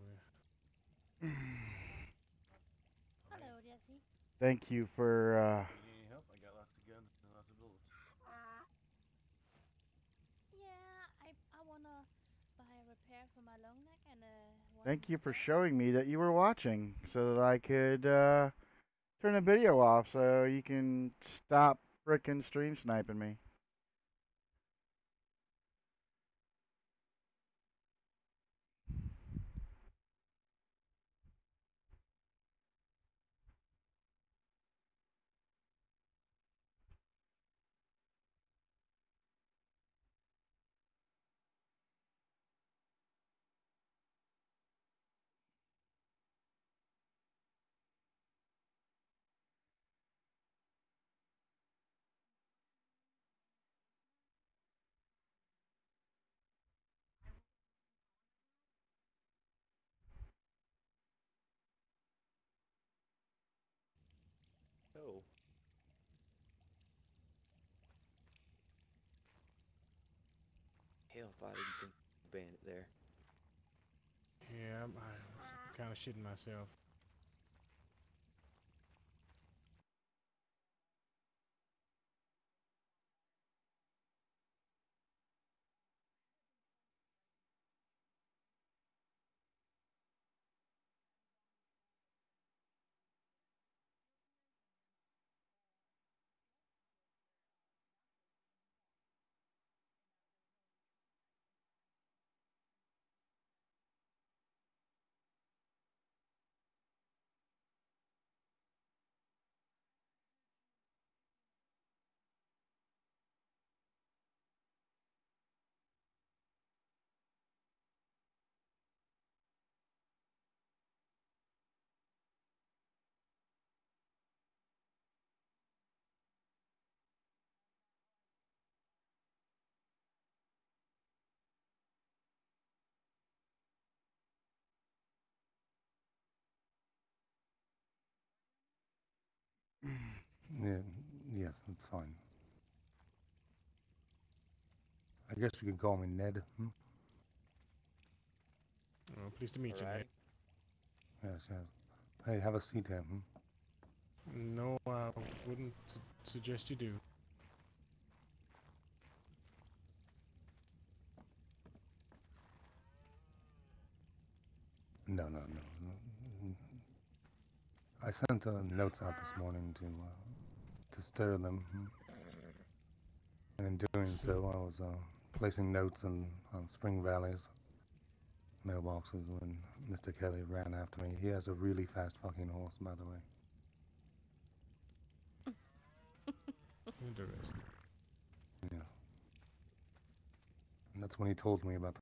C: Hello, Jesse.
A: Thank you for.
L: Need any help? I got lots of guns and lots of bullets.
C: Yeah, I wanna buy a repair for my long neck and
A: Thank you for showing me that you were watching, so that I could turn the video off, so you can stop frickin' stream sniping me.
G: Oh. Hell, if I didn't think bandit there.
F: yeah, I was kind of shitting myself.
L: Yeah, yes, that's fine. I guess you could call me Ned. Hmm?
F: Oh, pleased to meet you, Ned.
L: Yes, yes. Hey, have a seat here. Hmm?
F: No, I wouldn't suggest you do.
L: No, no, no, no. I sent notes out this morning to stir them. Hmm? And in doing so, I was placing notes on Spring Valley's mailboxes when Mr. Kelly ran after me. He has a really fast fucking horse, by the way.
F: Interesting.
L: Yeah. And that's when he told me about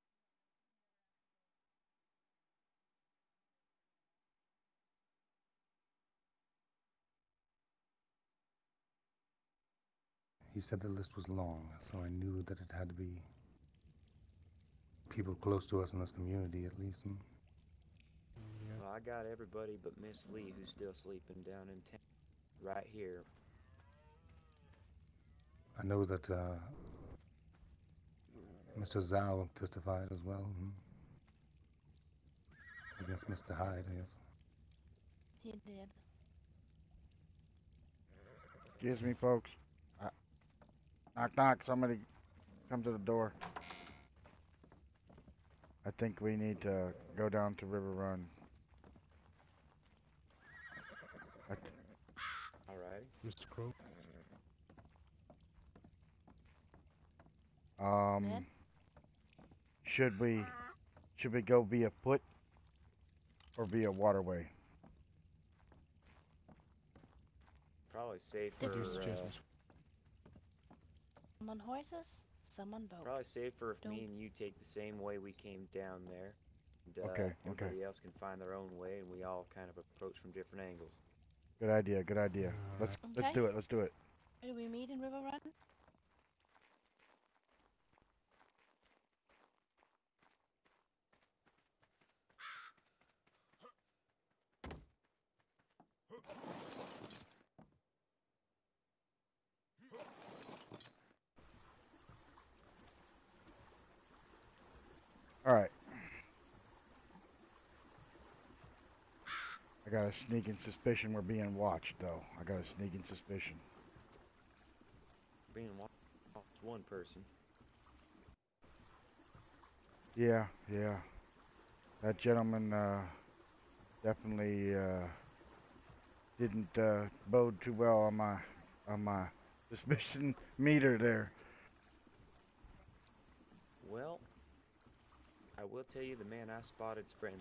L: He said the list was long, so I knew that it had to be people close to us in this community, at least. Hmm?
F: Yeah.
G: Well, I got everybody but Miss Lee, who's still sleeping down in town, right here.
L: I know that Mr. Zhao testified as well. Hmm? Against Mr. Hyde, yes.
C: He did.
A: Excuse me, folks. Knock, knock. Somebody come to the door. I think we need to go down to River Run.
G: Alrighty.
F: Mr. Crow.
C: Ned?
A: Should we go via foot or via waterway?
G: Probably safer.
F: Give suggestions.
C: Some on horses, some on boats.
G: Probably safer if me and you take the same way we came down there. And,
A: Okay.
G: everybody else can find their own way, and we all kind of approach from different angles.
A: Good idea. Good idea. Let's do it. Let's do it.
C: Where do we meet in River Run?
A: All right. I got a sneaking suspicion we're being watched, though. I got a sneaking suspicion.
G: Being watched one person.
A: Yeah. That gentleman definitely didn't bode too well on my suspicion meter there.
G: Well, I will tell you the man I spotted's friendly.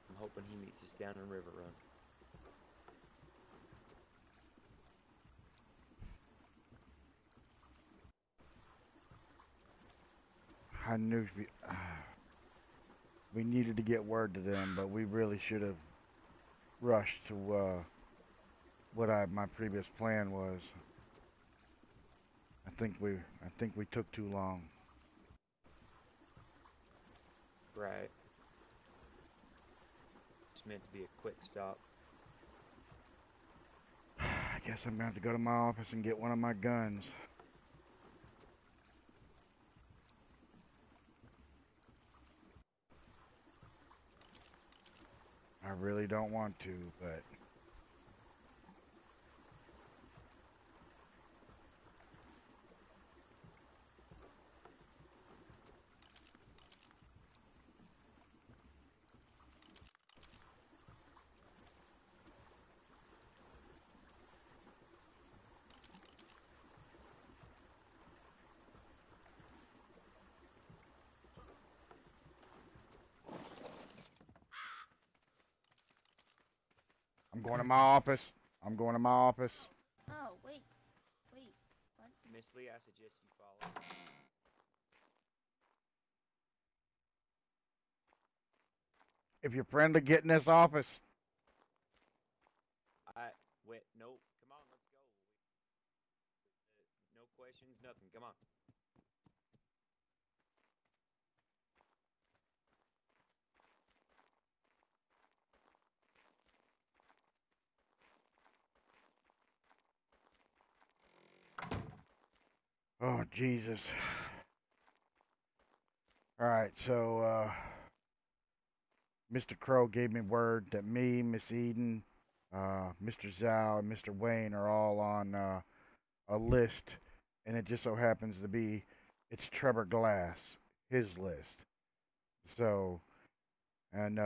G: I'm hoping he meets us down in River Run.
A: I knew we needed to get word to them, but we really should have rushed to what my previous plan was. I think we took too long.
G: Right. It's meant to be a quick stop.
A: I guess I'm gonna have to go to my office and get one of my guns. I really don't want to, but I'm going to my office. I'm going to my office.
K: Oh, wait. What?
G: Miss Lee, I suggest you follow.
A: If you're friendly, get in this office.
G: Wait, no, come on, let's go. No questions, nothing, come on.
A: Oh, Jesus. All right, so Mr. Crow gave me word that me, Miss Eden, Mr. Zhao, and Mr. Wayne are all on a list, and it just so happens to be it's Trevor Glass, his list. So, and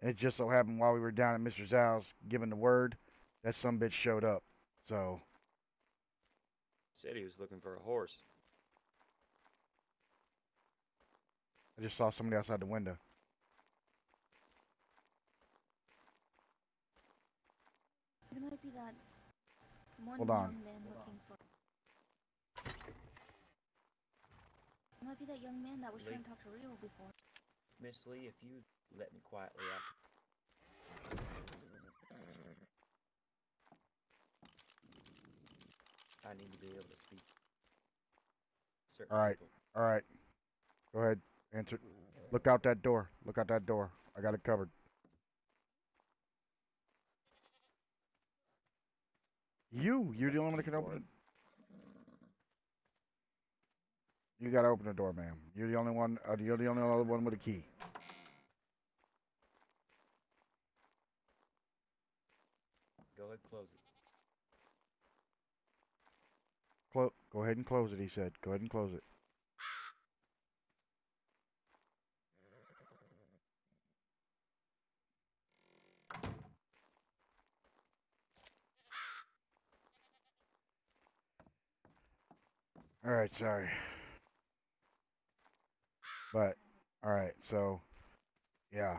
A: it just so happened while we were down at Mr. Zhao's giving the word, that some bitch showed up. So,
G: Said he was looking for a horse.
A: I just saw somebody outside the window.
K: It might be that one
A: Hold on.
K: young man looking for. It might be that young man that was trying to talk to Rio before.
G: Miss Lee, if you let me quietly out. I need to be able to speak. Certain
A: All right,
G: people.
A: all right. Go ahead, answer. Look out that door. Look out that door. I got it covered. You're the only one that can open it. You gotta open the door, ma'am. You're the only one. You're the only other one with a key.
G: Go ahead, close it.
A: Go ahead and close it, he said. Go ahead and close it. All right, sorry. But, all right, so, yeah.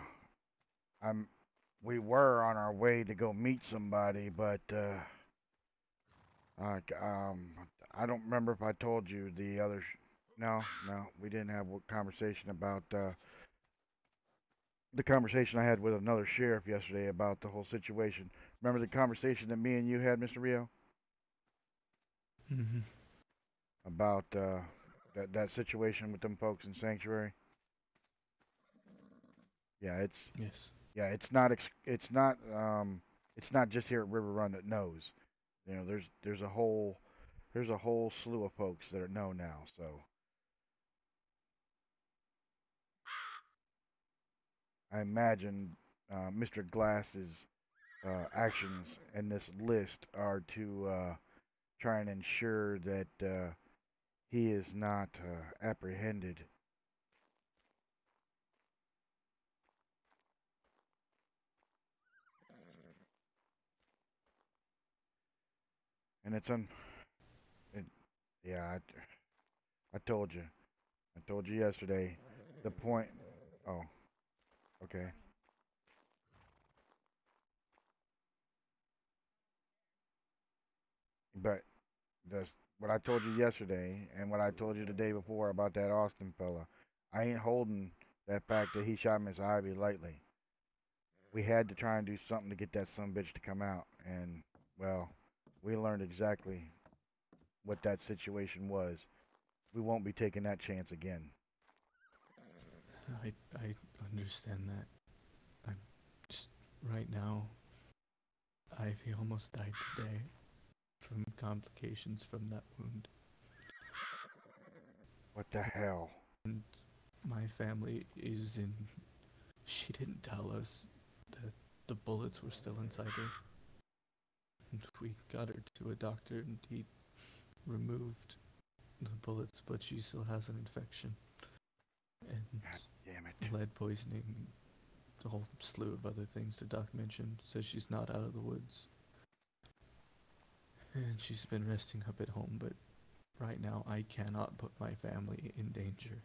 A: We were on our way to go meet somebody, but, I don't remember if I told you the other, no, we didn't have a conversation about, the conversation I had with another sheriff yesterday about the whole situation. Remember the conversation that me and you had, Mr. Rio?
F: Mm-hmm.
A: About that situation with them folks in Sanctuary? Yeah,
F: Yes.
A: it's not just here at River Run that knows. You know, there's a whole slew of folks that know now. So I imagine Mr. Glass's actions in this list are to try and ensure that he is not apprehended. And it's it, yeah, I told you. I told you yesterday. The point. Oh, okay. But that's what I told you yesterday, and what I told you the day before about that Austin fella. I ain't holding that fact that he shot Miss Ivy lightly. We had to try and do something to get that son bitch to come out, and well, we learned exactly what that situation was. We won't be taking that chance again.
M: I understand that. I'm just right now. Ivy almost died today from complications from that wound.
A: What the hell?
M: And my family is in. She didn't tell us that the bullets were still inside her. And we got her to a doctor and he removed the bullets, but she still has an infection. And
A: God damn it.
M: Lead poisoning, a whole slew of other things the doc mentioned. Says she's not out of the woods. And she's been resting up at home, but right now I cannot put my family in danger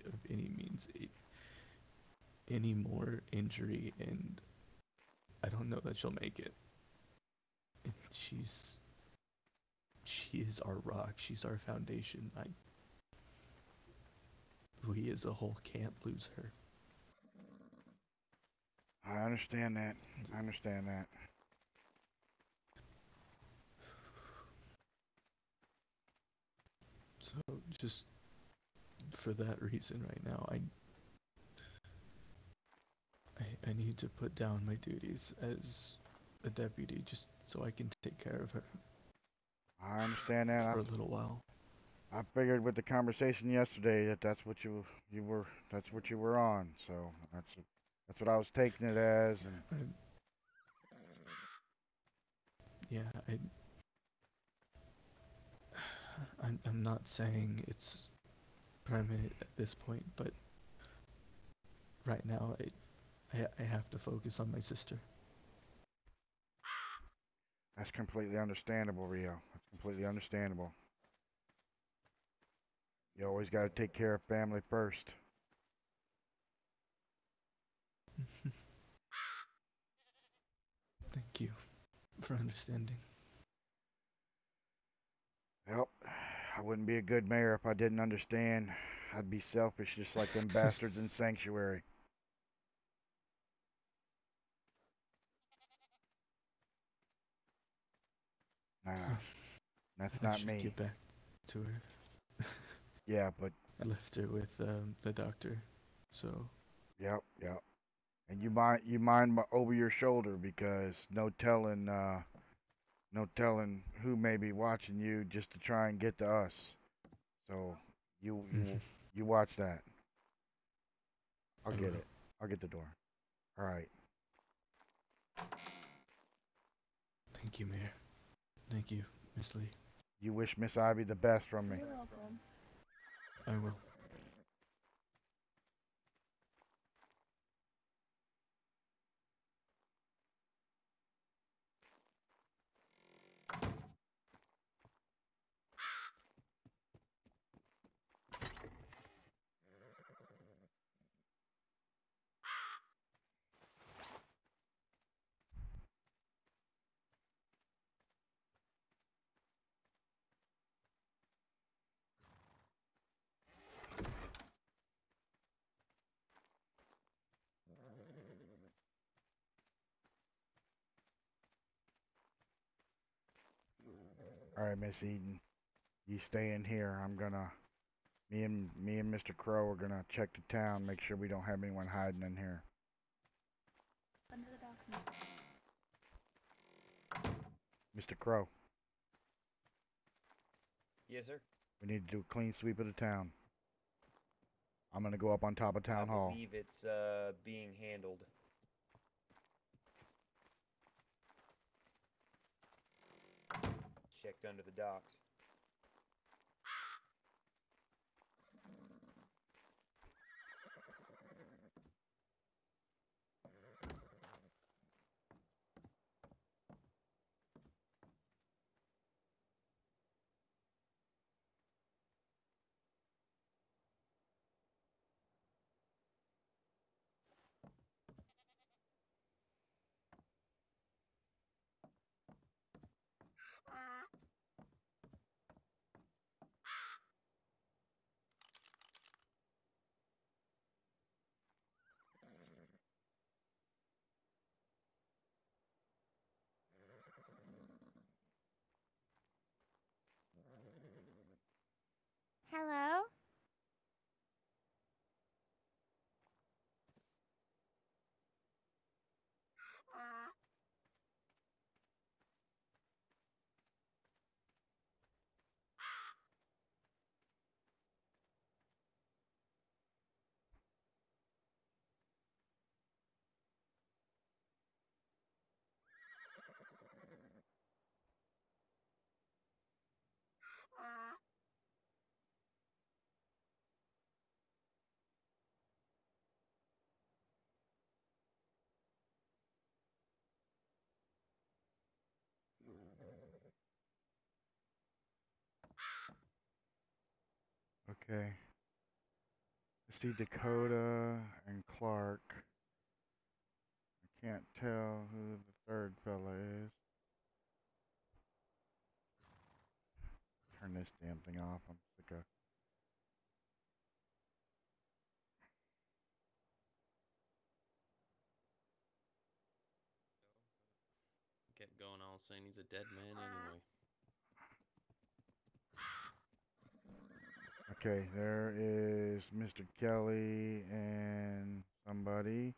M: of any means. Any more injury, and I don't know that she'll make it. And she is our rock. She's our foundation. We as a whole can't lose her.
A: I understand that. I understand that.
M: So just for that reason right now, I need to put down my duties as a deputy just so I can take care of her.
A: I understand that.
M: For a little while.
A: I figured with the conversation yesterday that that's what you were on. So that's what I was taking it as. And
M: yeah, I'm not saying it's permanent at this point, but right now I have to focus on my sister.
A: that's completely understandable, Rio. That's completely understandable. You always got to take care of family first.
M: Thank you for understanding.
A: Yep. I wouldn't be a good mayor if I didn't understand. I'd be selfish just like them bastards in Sanctuary. Nah, that's
M: I
A: not
M: should
A: me.
M: get back to her.
A: Yeah, but
M: I left her with the doctor, so.
A: Yep. And you mind over your shoulder because no telling who may be watching you just to try and get to us. So you watch that. I'll get it. I'll get the door. All right.
M: Thank you, Mayor. Thank you, Miss Lee.
A: You wish Miss Ivy the best from me.
C: You're welcome.
M: I will.
A: All right, Miss Eden. You stay in here. Me and Mr. Crow are gonna check the town, make sure we don't have anyone hiding in here.
C: Under the docks.
A: Mr. Crow,
G: Yes, sir.
A: we need to do a clean sweep of the town. I'm gonna go up on top of town
G: I
A: hall.
G: believe it's being handled. Checked under the docks.
K: Hello?
A: Okay. I see Dakota and Clark. I can't tell who the third fella is. Turn this damn thing off. I'm sick of.
D: Kept going on saying he's a dead man anyway.
A: Okay, there is Mr. Kelly and somebody.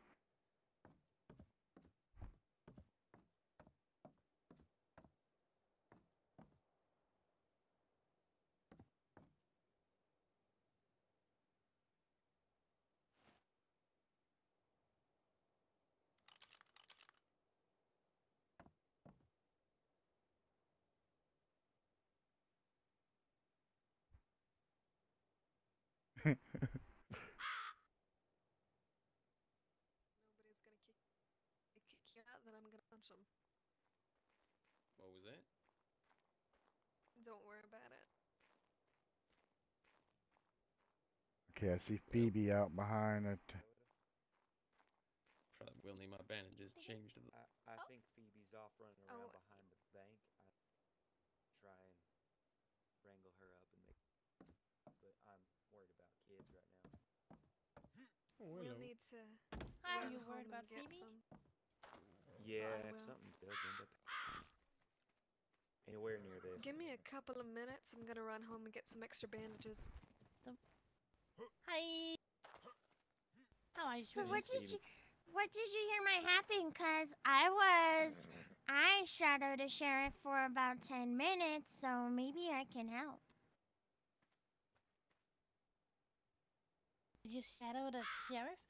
H: Nobody's gonna kick you out, then I'm gonna punch him.
D: What was that?
H: Don't worry about it.
A: Okay, I see Phoebe out behind it.
D: Probably will need my bandages changed.
G: I think Phoebe's off running around behind the bank. I try and wrangle her up and make. But I'm worried about kids right now.
F: Oh,
H: We'll
F: hello.
H: need to
C: Are
H: run
C: you
H: home
C: worried about
H: and get
C: Phoebe?
H: some.
G: Yeah,
H: I
G: if
H: will.
G: something does end up anywhere near this.
H: Give me a couple of minutes. I'm gonna run home and get some extra bandages.
C: Hi. How are you?
K: So
C: sweetie?
K: what did you hear might happen? Cause I shadowed a sheriff for about 10 minutes, so maybe I can help.
C: Did you shadow the sheriff?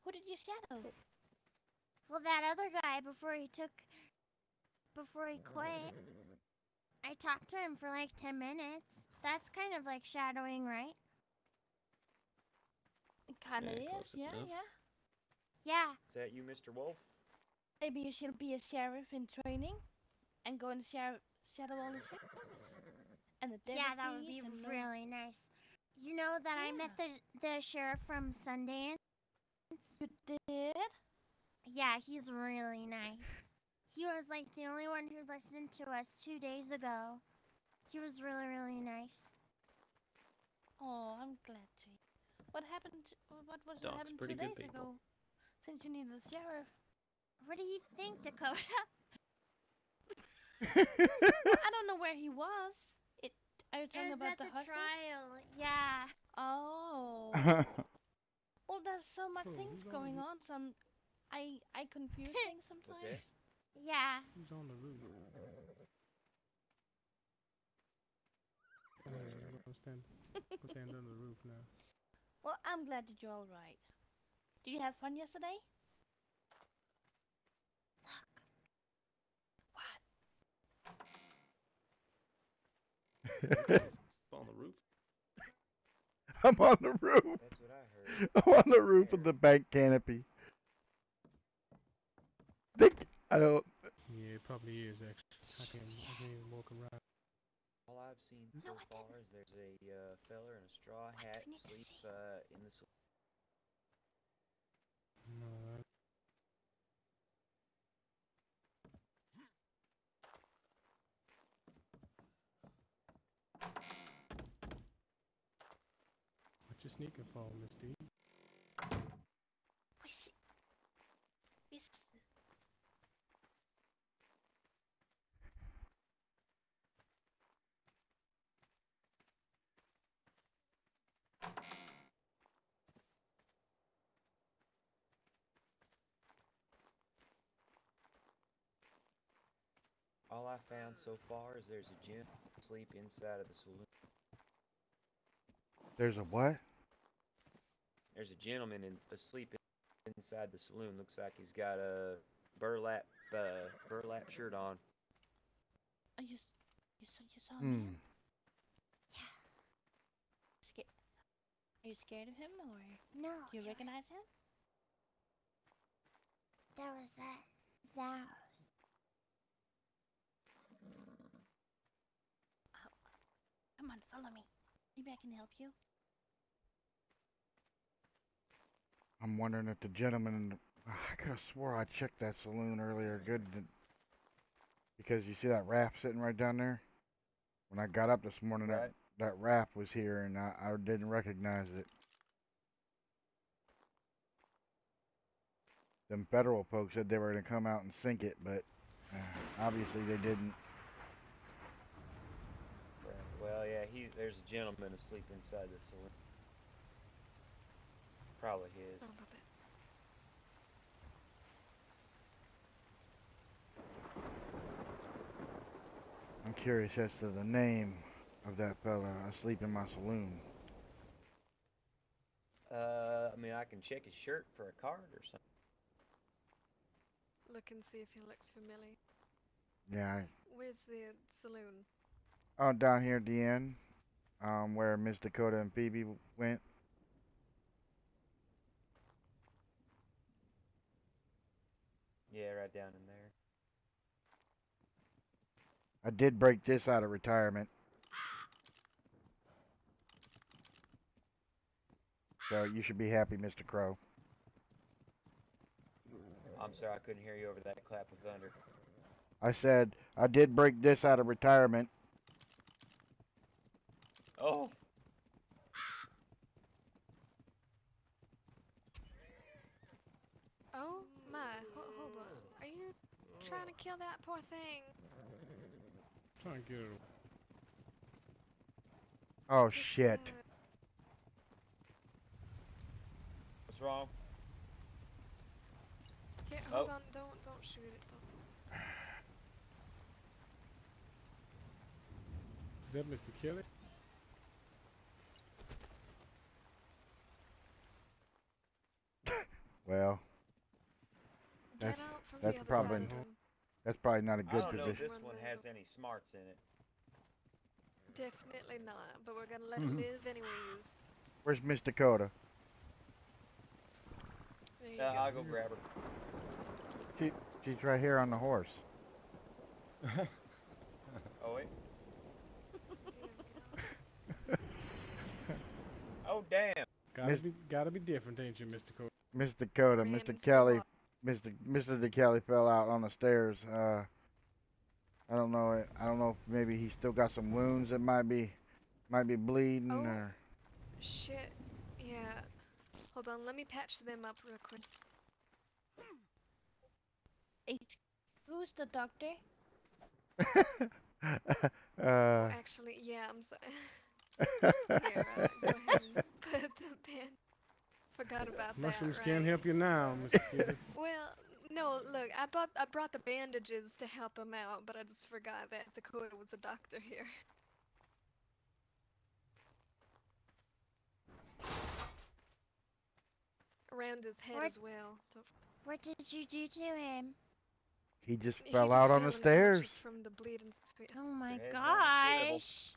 C: Who did you shadow?
K: Well, that other guy before he quit. I talked to him for like 10 minutes. That's kind of like shadowing, right?
C: It kinda
D: Yeah,
C: is,
D: close
C: yeah,
D: enough.
C: yeah.
K: Yeah.
G: Is that you, Mr. Wolf?
C: Maybe you should be a sheriff in training and go and shadow all the sheriffs and the deputies.
K: Yeah, that would be
C: and
K: really nice. You know that I met the sheriff from Sundance?
C: You did?
K: Yeah, he's really nice. He was like the only one who listened to us 2 days ago. He was really, really nice.
C: Oh, I'm glad to. What happened? What was
D: Dogs
C: happened 2
D: pretty good
C: days
D: people.
C: ago? Since you need the sheriff.
K: What do you think, Dakota?
C: Well, I don't know where he was. Are you talking
K: It was
C: about
K: at
C: the
K: the
C: hustlers?
K: trial. Yeah.
C: Oh. Well, there's so much things going on. I confuse things sometimes.
K: Yeah.
F: Who's on the roof? I'm gonna stand under the roof now.
C: Well, I'm glad that you're all right. Did you have fun yesterday?
D: On the roof.
A: I'm on the roof.
G: That's what I heard.
A: I'm on the roof of the bank canopy. I don't.
F: Yeah, it probably is actually. I can't even walk around.
G: All I've seen so far is there's a feller in a straw hat sleep in the saloon.
F: No, what you sneaking for, Miss D?
G: All I found so far is there's a gym asleep inside of the saloon.
A: There's a what?
G: There's a gentleman asleep inside the saloon. Looks like he's got a burlap shirt on.
C: Oh, you saw him?
K: Yeah.
C: Are you scared of him, or
K: No.
C: do you recognize him?
K: That was that Zaros.
C: Come on, follow me. Maybe I can help you.
A: I'm wondering if the gentleman in the... I could have swore I checked that saloon earlier. Because you see that raft sitting right down there? When I got up this morning,
G: Right.
A: that raft was here, and I didn't recognize it. Them federal folks said they were going to come out and sink it, but obviously they didn't.
G: Right. Well, yeah, there's a gentleman asleep inside the saloon. Probably his.
H: How about that?
A: I'm curious as to the name of that fella asleep in my saloon.
G: I mean, I can check his shirt for a card or something.
H: Look and see if he looks familiar.
A: Yeah.
H: Where's the saloon?
A: Oh, down here at the end, where Miss Dakota and Phoebe went.
G: Yeah, right down in there.
A: I did break this out of retirement. So you should be happy, Mr. Crow.
G: I'm sorry, I couldn't hear you over that clap of thunder.
A: I said I did break this out of retirement.
G: Oh!
H: Oh my, hold on. Are you trying to kill that poor thing?
F: Trying to get it.
A: Oh shit.
G: What's wrong?
H: Okay, hold on, don't shoot it.
F: Is that Mr. Kelly?
A: Well,
H: Get out from
A: that's
H: the other
A: probably
H: side of him.
A: that's probably not a good
G: I don't know if
A: position.
G: this one has any smarts in it.
H: Definitely not, but we're gonna let it live anyways.
A: Where's Miss Dakota?
H: There you go.
G: I'll go grab her.
A: She's right here on the horse.
G: Oh, wait. Oh, damn.
F: Gotta be different, ain't you, Mr. Dakota?
A: Miss Dakota, Mr. Kelly, Mr. DeKelly fell out on the stairs. I don't know. I don't know if maybe he still got some wounds that might be bleeding or.
H: Shit. Yeah. Hold on, let me patch them up real quick.
C: Who's the doctor?
H: Oh, actually, yeah, I'm sorry. Here, go ahead and put the pen. Forgot about
F: Mushrooms
H: that,
F: can't
H: right?
F: help you now, Mr. Kiedis.
H: Well, no, look, I brought the bandages to help him out, but I just forgot that Dakota was a doctor here. around his head
K: What?
H: as well.
K: What did you do to him?
A: He just
H: He
A: fell
H: just
A: out on
H: fell
A: the
H: unconscious
A: stairs.
H: from the bleeding.
K: Oh my
G: Your head's on a swivel.
K: gosh.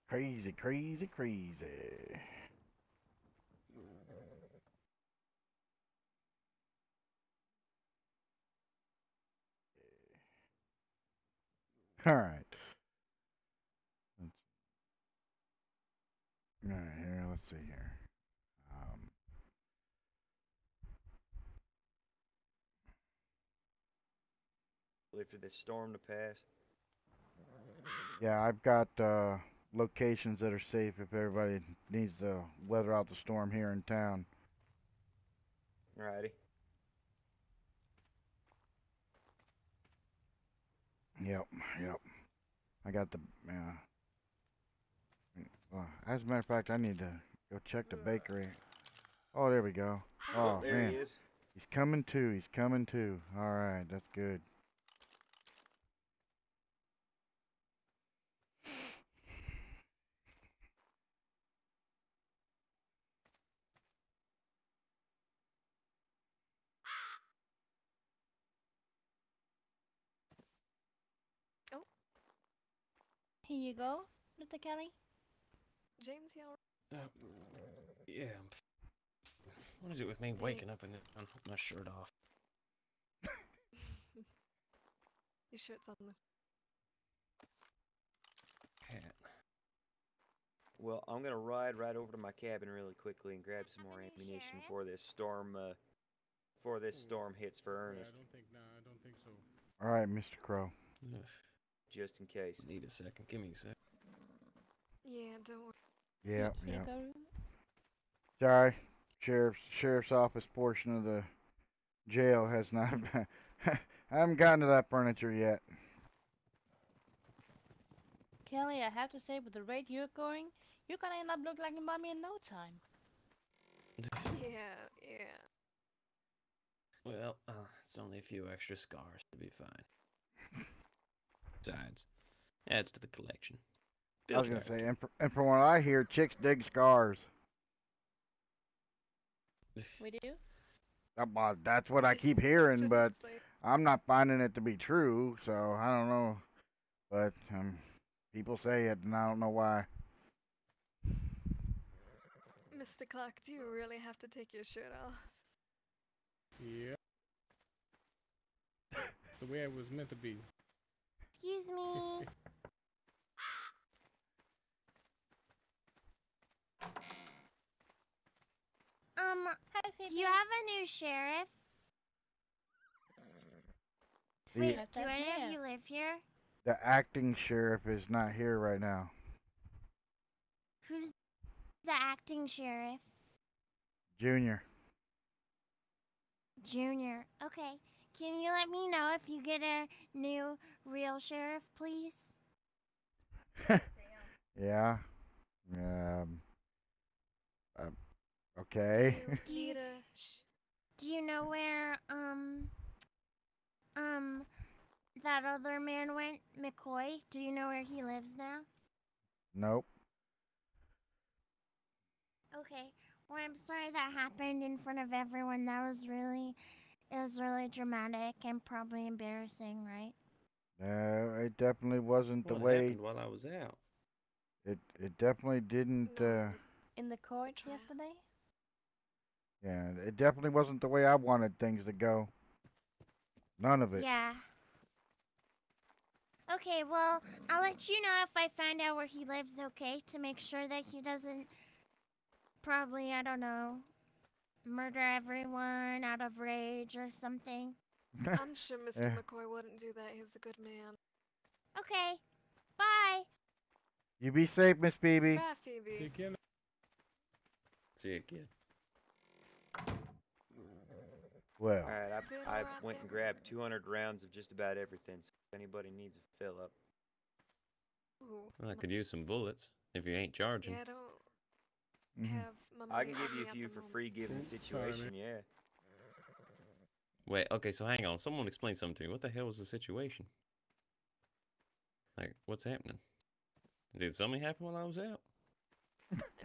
A: Crazy, crazy, crazy. All right. All right, here, let's see here.
G: Wait for this storm to pass.
A: Yeah, I've got locations that are safe if everybody needs to weather out the storm here in town.
G: Alrighty.
A: Yep. I got the, as a matter of fact, I need to go check the bakery. Oh, there we go. Oh,
G: there
A: man.
G: he is.
A: He's coming too. All right, that's good.
H: Oh.
C: Here you go, Mr. Kelly.
H: James, you alright?
D: Yeah. What is it with me waking up and then I put my shirt off?
H: Your shirt's on the
D: Hat.
G: Well, I'm gonna ride right over to my cabin really quickly and grab some more ammunition before this storm hits for earnest.
F: I don't think so.
A: All right, Mr. Crow.
G: Just in case.
D: Need a second. Give me a sec.
H: Yeah, don't worry.
A: Yep.
C: Here you go.
A: Sorry, sheriff's office portion of the jail has not. I haven't gotten to that furniture yet.
C: Kelly, I have to say, with the rate you're going, you're gonna end up looking like a mommy in no time.
H: Yeah.
D: Well, it's only a few extra scars to be fine. Besides, adds to the collection.
A: I was gonna say, and from what I hear, chicks dig scars.
C: We do?
A: That's what I keep hearing, but I'm not finding it to be true, so I don't know. But people say it, and I don't know why.
H: Mr. Clark, do you really have to take your shirt off?
F: Yeah. It's the way it was meant to be.
K: Excuse me. Do you have a new sheriff? Wait, do any of you live here?
A: The acting sheriff is not here right now.
K: Who's the acting sheriff?
A: Junior.
K: Junior. Okay. Can you let me know if you get a new real sheriff, please?
A: Yeah. Okay.
K: Do you know where that other man went, McCoy? Do you know where he lives now?
A: Nope.
K: Okay. Well, I'm sorry that happened in front of everyone. It was really dramatic and probably embarrassing, right?
A: No, it definitely wasn't the
D: What
A: way.
D: happened while I was out?
A: It definitely didn't.
C: In the court yesterday?
A: Yeah, it definitely wasn't the way I wanted things to go. None of it.
K: Yeah. Okay, well, I'll let you know if I find out where he lives, okay? To make sure that he doesn't probably, I don't know, murder everyone out of rage or something.
H: I'm sure Mr.
A: Yeah.
H: McCoy wouldn't do that. He's a good man.
K: Okay. Bye.
A: You be safe, Miss Phoebe.
H: Bye, Phoebe.
F: Take care.
D: See you, kid.
A: Well.
G: Alright, I went and grabbed 200 rounds of just about everything, so if anybody needs a fill up.
H: Ooh.
D: Well, I could use some bullets if you ain't charging.
H: Yeah, I don't
A: Mhm.
H: have my money
G: I can
H: on
G: give
H: me
G: you a
H: at
G: few
H: the
G: for
H: moment.
G: free given the situation, yeah.
D: Wait, okay, so hang on. Someone explain something to me. What the hell was the situation? Like, what's happening? Did something happen while I was out?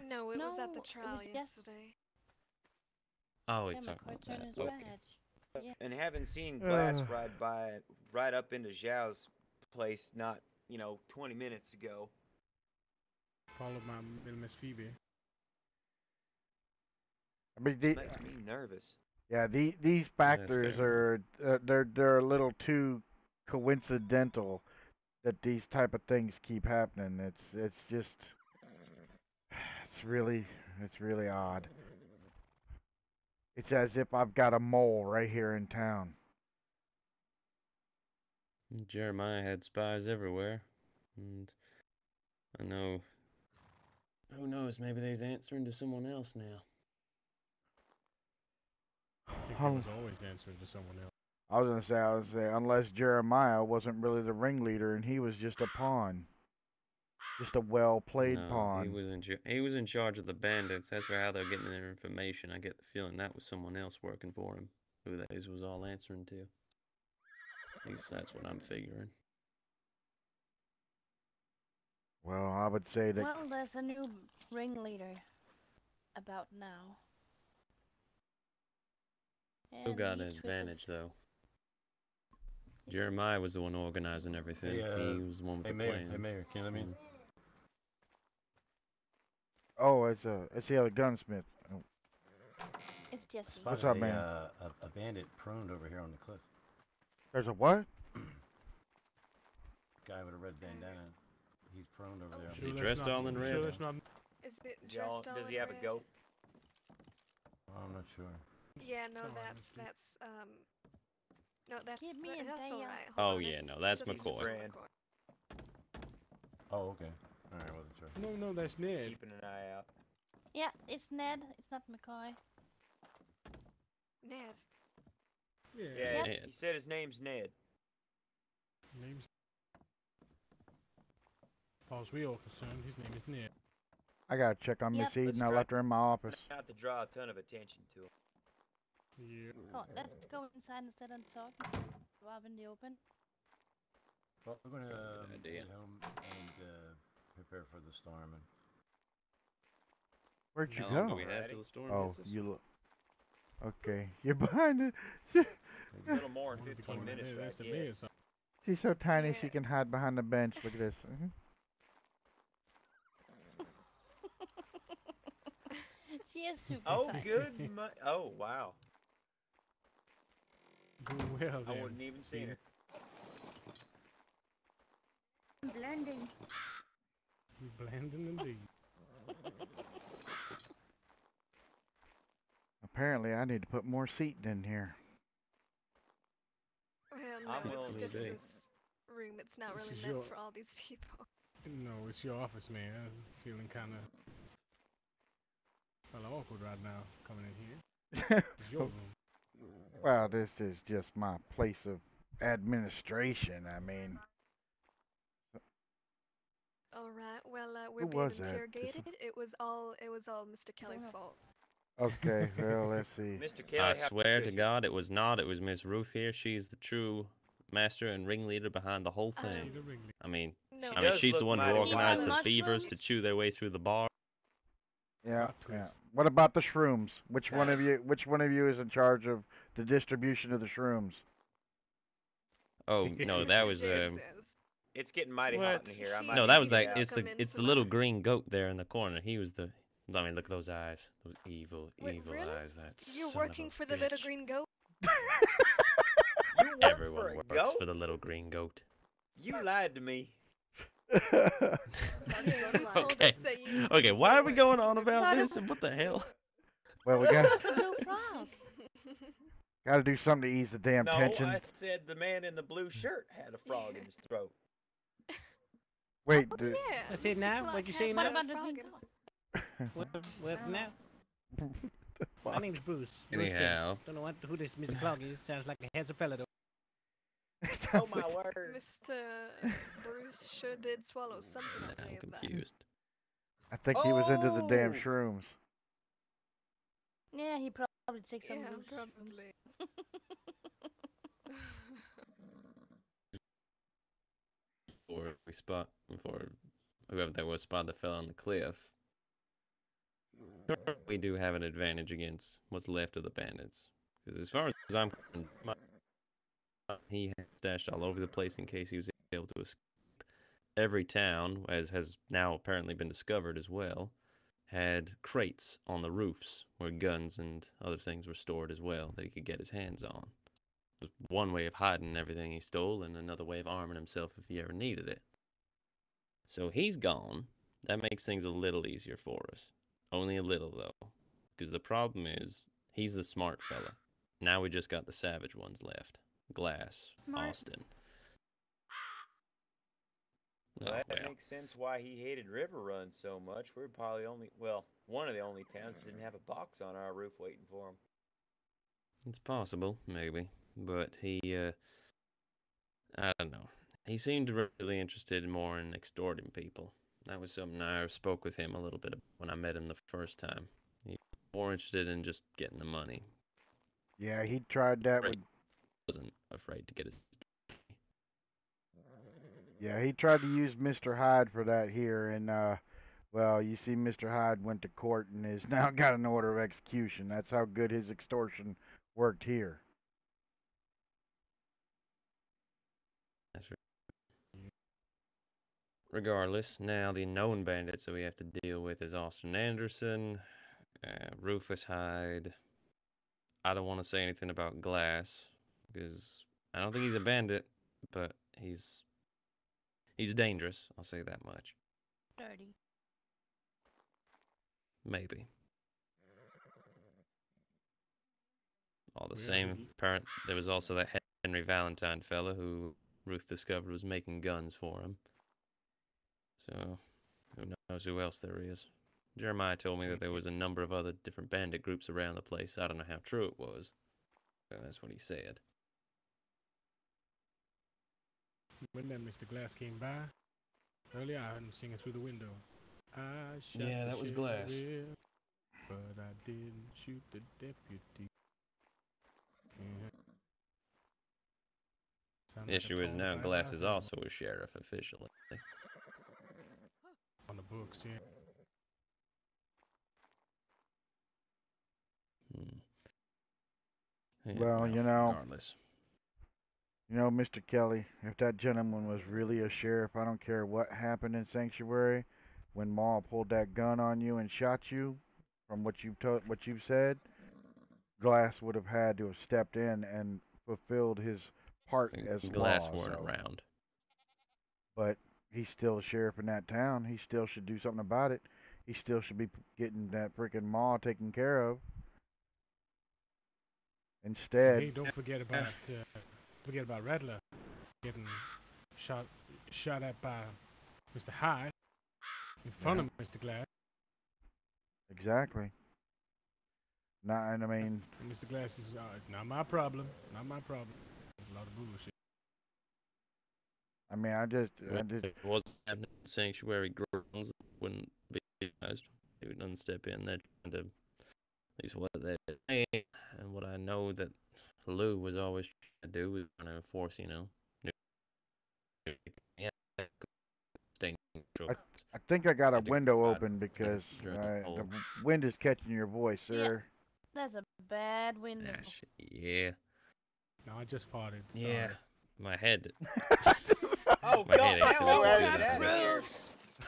H: No, it was at the
C: No, it
H: trial
C: was
H: yesterday.
D: Oh,
C: Yeah,
D: it's talking
C: McCoy
D: about
C: turned
D: that.
C: his
D: Okay.
C: badge. Yeah.
G: And having seen Glass
A: Ugh.
G: right up into Zhao's place not, 20 minutes ago.
F: Follow my little Miss Phoebe.
A: I mean,
G: It makes me nervous.
A: yeah, these factors
D: fair
A: are they're a little too coincidental that these type of things keep happening. It's just it's really odd. It's as if I've got a mole right here in town.
D: Jeremiah had spies everywhere. And I know. Who knows? Maybe they's answering to someone else now.
F: I think he was always answering to someone else.
A: I was gonna say unless Jeremiah wasn't really the ringleader and he was just a pawn, just a well-played
D: No,
A: pawn.
D: he was in charge of the bandits. That's for how they're getting their information. I get the feeling that was someone else working for him, who that is was all answering to. At least that's what I'm figuring.
A: Well, I would say that.
C: Well, there's a new ringleader about now.
D: Who
C: And
D: got
C: he
D: an
C: twisted-
D: advantage though? Jeremiah was the one organizing everything. He was the one with the plans.
L: Hey, Mayor, can you let me?
A: Oh, it's the other gunsmith. Oh.
C: It's Jesse.
A: What's up, man?
L: A bandit pruned over here on the cliff.
A: There's a what?
L: Guy with a red bandana. He's pruned over there.
D: Is he dressed all in red?
H: Is it
G: Does he have a goat?
L: I'm not sure.
H: Yeah, no, that's
C: Give me a
H: that's
C: damn-
H: alright.
D: Oh yeah, no, that's McCoy.
L: Oh, okay. All right, wasn't sure.
F: No, that's Ned.
G: Keeping an eye out.
C: Yeah, it's Ned. It's not McCoy.
H: Ned.
G: Yeah,
D: Ned.
G: he said his name's Ned.
F: Name's. As far as we are concerned, his name is Ned.
A: I gotta check on Miss Eden. I left her in my office.
G: Not to draw a ton of attention to him.
F: Yeah.
C: Come on, let's go inside instead of talking. Go out in the open.
L: Well, we're gonna
D: Good idea.
L: get home and prepare for the storm. And
A: Where'd you
D: How long
A: go?
D: do we have till the storm
A: Oh,
D: hits us?
A: you look. Okay, you're behind it.
G: A little more than 15 minutes, I guess.
A: She's so tiny she can hide behind the bench. Look at this.
C: She is super
G: Oh,
C: tiny.
G: good. Oh, wow.
F: Well,
G: I
F: then.
G: wouldn't even seen her.
K: Blending.
F: Blending indeed.
A: Apparently, I need to put more seating in here.
H: Well,
G: I'm
H: no, it's
G: willing
H: just
G: to.
H: this room. It's not
F: This
H: really
F: is
H: meant
F: your-
H: for all these people.
F: No, it's your office, man. I'm feeling kind of awkward right now coming in here. It's your room.
A: Well, this is just my place of administration. I mean,
H: All right. Well, we're
A: Who
H: being
A: was that? Just
H: interrogated. It was all Mr. Kelly's fault.
A: okay. Well, let's see.
G: Mr. Kelly,
D: I
G: how
D: swear to
G: could you?
D: God, it was not. It was Miss Ruth here. She's the true master and ringleader behind the whole thing. I mean,
H: No.
G: She does
D: she's the
G: look
D: one who
G: mighty
D: organized the
G: wild.
D: beavers to chew their way through the bar.
A: Yeah,
F: Plot
A: yeah.
F: twist.
A: What about the shrooms? Which one of you is in charge of the distribution of the shrooms?
D: Oh no, that was
H: Jay says.
G: It's getting mighty hot in here. I might
D: No,
G: need
D: that
G: to
D: was
G: get
D: that.
G: out.
D: It's the little green goat there in the corner. He was the. I mean, look at those eyes. Those evil,
H: Wait,
D: evil
H: really?
D: eyes. That
H: You're
D: son of
H: working
D: a
H: for the little
D: bitch.
H: green goat?
G: You work for
D: Everyone
G: a
D: works
G: goat?
D: for the little green goat.
G: You lied to me.
D: Okay. Okay, why are we going on about this and what the hell?
A: Well, we got
C: That's a blue frog.
A: got to do something to ease the damn
G: No,
A: tension.
G: I said the man in the blue shirt had a frog in his throat.
A: Wait,
H: Yeah.
J: What's it
H: Mr.
J: now?
H: Clark
J: What'd you
H: has
J: say
H: a
J: now?
C: What about the
H: frog
C: green
H: in
C: goat?
J: What now? My name's Bruce. Bruce
D: Anyhow.
J: Kent. Don't know who this Mr. Clog is. Sounds like a handsome fella though.
G: Oh my word.
H: Mr. Bruce sure did swallow something, I'll tell
D: I'm
H: you that.
D: confused.
A: I think he was into the damn
G: Oh!
A: shrooms.
C: Yeah, he probably takes some
H: Yeah,
C: loose
H: probably.
D: Before whoever that was spot that fell on the cliff. We do have an advantage against what's left of the bandits. Because as far as I'm concerned, he had stashed all over the place in case he was able to escape. Every town, as has now apparently been discovered as well, had crates on the roofs where guns and other things were stored as well that he could get his hands on. It was one way of hiding everything he stole and another way of arming himself if he ever needed it. So he's gone. That makes things a little easier for us. Only a little, though. Because the problem is, he's the smart fella. Now we just got the savage ones left. Glass,
K: Smart.
D: Austin.
G: Well,
D: Oh,
G: that
D: well.
G: makes sense why he hated River Run so much. We're probably one of the only towns that didn't have a box on our roof waiting for him.
D: It's possible, maybe. But he, I don't know. He seemed really interested more in extorting people. That was something I spoke with him a little bit about when I met him the first time. He was more interested in just getting the money.
A: Yeah, he tried that with.
D: Wasn't afraid to get his.
A: Yeah, he tried to use Mr. Hyde for that here, and well, you see, Mr. Hyde went to court and has now got an order of execution. That's how good his extortion worked here.
D: That's right. Regardless, now the known bandits that we have to deal with is Austin Anderson, Rufus Hyde. I don't want to say anything about Glass because I don't think he's a bandit, but he's dangerous. I'll say that much.
C: Dirty.
D: Maybe. All the
F: Yeah.
D: same, there was also that Henry Valentine fella who Ruth discovered was making guns for him. So, who knows who else there is. Jeremiah told me that there was a number of other different bandit groups around the place. I don't know how true it was. But that's what he said.
F: When that Mr. Glass came by earlier, I heard him singing through the window. I shot
D: Yeah,
F: the
D: that was Glass.
F: sheriff, but I didn't shoot the deputy. Yeah. Sound
D: The
F: like a
D: issue is
F: tone
D: now
F: of
D: Glass
F: fire
D: is also a sheriff officially.
F: on the books, yeah.
D: Yeah,
A: Well, you know,
D: regardless.
A: Mr. Kelly, if that gentleman was really a sheriff, I don't care what happened in Sanctuary. When Maul pulled that gun on you and shot you, from what you've said, Glass would have had to have stepped in and fulfilled his part as
D: Glass
A: law.
D: weren't
A: so.
D: around.
A: But he's still a sheriff in that town. He still should do something about it. He still should be getting that freaking Maul taken care of. Instead,
F: Hey, don't forget about Rattler getting shot at by Mr. Hyde in front of Mr. Glass.
A: exactly. Not, and I mean,
F: And Mr. Glass is, it's not my problem. Not my problem. A lot of bullshit.
D: It wasn't happening in Sanctuary Grounds. Wouldn't be surprised. They wouldn't step in there trying to, at least what they say, and what I know that Lou was always trying to do was trying to enforce,
A: I think I got a window open because the wind is catching your voice, sir.
C: That's a bad window.
D: Yeah.
F: No, I just farted.
D: Yeah.
F: Sorry.
D: My head.
G: Oh,
D: My
G: God,
D: head ain't
G: now
D: feeling
G: we're
D: too
G: at
D: good.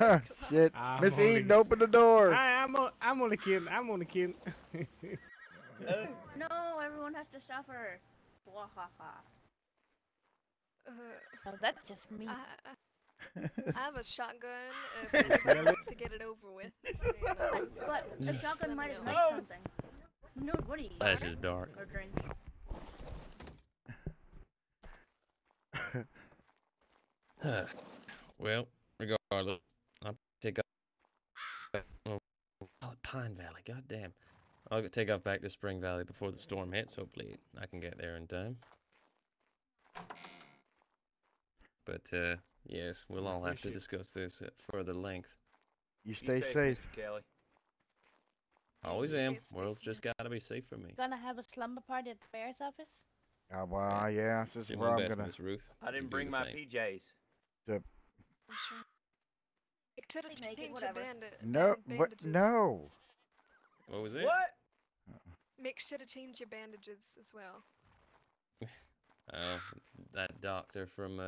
G: it.
A: Shit.
F: I'm
A: Miss
F: only-
A: Eden, open the door.
J: I'm only kidding. I'm only kidding.
N: No, everyone has to suffer. Bwahaha.
C: Oh, that's just me.
H: I have a shotgun. If anybody wants to get it over with,
N: But a
H: just
N: shotgun
H: let me
N: might
H: know.
N: ignite something. Who knows what he eats?
D: That's just dark.
N: Or drinks.
D: Well, regardless, I'll take off. Oh, Pine Valley. God damn. I'll take off back to Spring Valley before the storm hits. Hopefully, I can get there in time. But yes, we'll all have to discuss this at further length.
A: You stay safe.
G: Mr. Kelly.
D: Always
C: Stay
D: am.
C: safe,
D: World's just gotta be safe for me.
C: Gonna have a slumber party at the mayor's office?
A: Well, yeah, this
D: Do
A: is
D: my
A: where I'm
D: best,
A: gonna.
D: Miss Ruth.
G: I
D: You
G: didn't
D: do
G: bring
D: the
G: my
D: same.
G: PJs.
A: The,
H: I'm sure. Make sure to
N: Make it,
H: change your
N: whatever.
A: no, but
H: bandages.
A: no.
D: What was it?
G: What?
H: Make sure to change your bandages as well.
D: That doctor from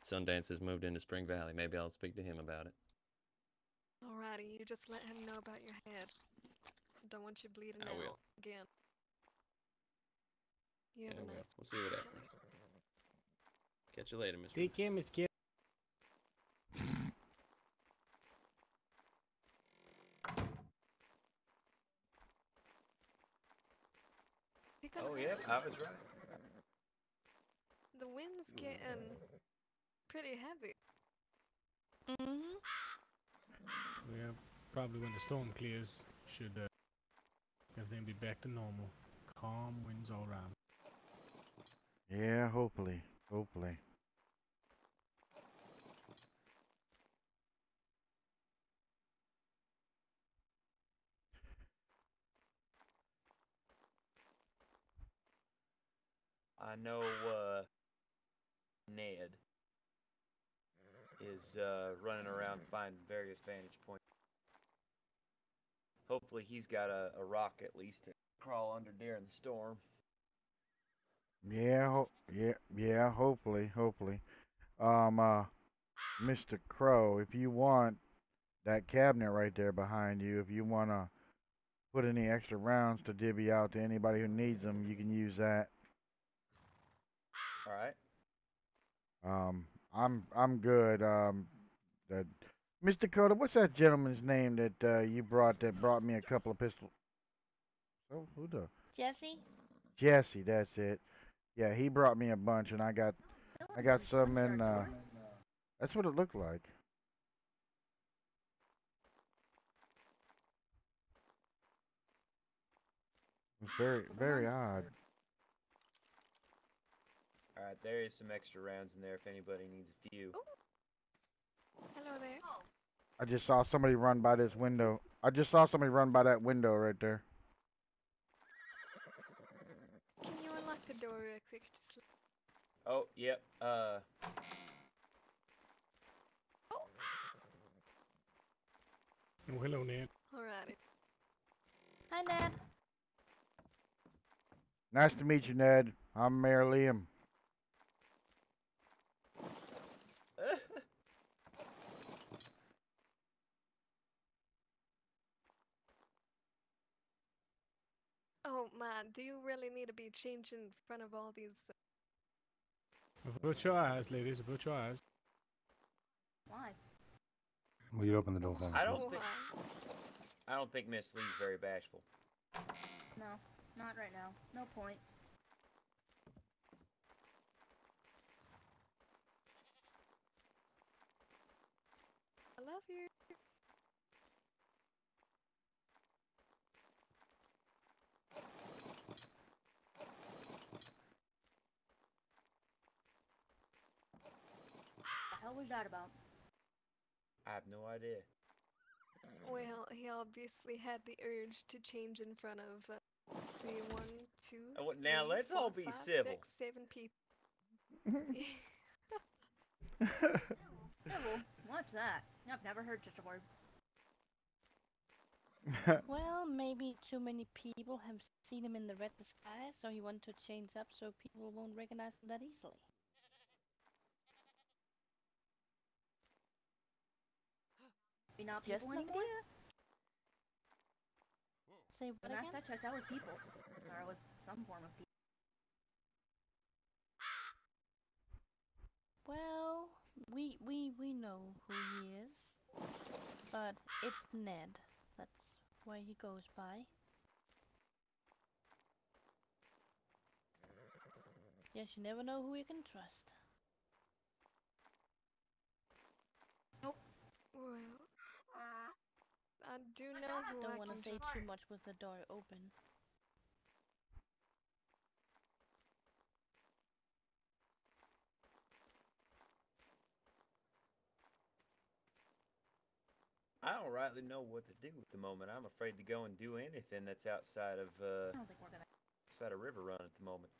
D: Sundance has moved into Spring Valley. Maybe I'll speak to him about it.
H: Alrighty, you just let him know about your head. Don't want you bleeding
D: I
H: out
D: will.
H: again. You have
D: Yeah,
H: a
D: well,
H: nice
D: we'll see what
H: Mr.
D: happens. Catch you later, Mr.
J: Take care, Miss Kelly.
G: Oh, yeah, I was right.
H: The wind's getting pretty heavy.
C: Mm-hmm.
F: Yeah, probably when the storm clears, should everything be back to normal. Calm winds all around.
A: Yeah, hopefully. Hopefully.
G: I know Ned is running around finding various vantage points. Hopefully he's got a rock at least to crawl under during the storm.
A: Yeah, yeah, hopefully, hopefully. Mr. Crow, if you want that cabinet right there behind you, if you want to put any extra rounds to divvy out to anybody who needs them, you can use that.
G: All right.
A: I'm good. That Mr. Dakota, what's that gentleman's name that you brought me a couple of pistols? Oh, who the?
C: Jesse?
A: Jesse, that's it. Yeah, he brought me a bunch, and I got some in. That's what it looked like. It was very odd.
G: All right, there is some extra rounds in there if anybody needs a few.
H: Hello there.
A: I just saw somebody run by this window. I just saw somebody run by that window right there.
H: Can you unlock the door real quick? Just...
G: Oh, yep.
F: Oh, hello, Ned.
H: Alrighty.
C: Hi, Ned.
A: Nice to meet you, Ned. I'm Mayor Liam.
H: Oh man, do you really need to be changing in front of all these?
F: Avert your eyes, ladies. Avert your eyes.
N: Why?
L: Will you open the door for me?
G: I don't think Miss Lee's very bashful.
N: No, not right now. No point.
H: I love you.
N: What the hell was that about?
G: I have no idea.
H: Well, he obviously had the urge to change in front of the 1, 2,
G: Oh, now
H: 3,
G: let's
H: 4,
G: all be
H: 5,
G: civil.
H: 6, 7 people.
N: Civil? What's that? I've never heard such a word.
C: Well, maybe too many people have seen him in the red disguise, so he wanted to change up so people won't recognize him that easily.
N: Maybe not
C: Yes,
N: people
C: my
N: anymore?
C: dear. Say what
N: The last
C: again?
N: I checked, that was people. Or it was some form of people.
C: Well, we know who he is, but it's Ned. That's why he goes by. Yes, you never know who you can trust.
N: Nope.
H: Well, I do know who
C: Don't
H: I
C: want to
H: can
C: say
H: trust.
C: too much with the door open.
G: I don't rightly know what to do at the moment. I'm afraid to go and do anything that's outside of
N: I don't think we're gonna.
G: outside of River Run at the moment.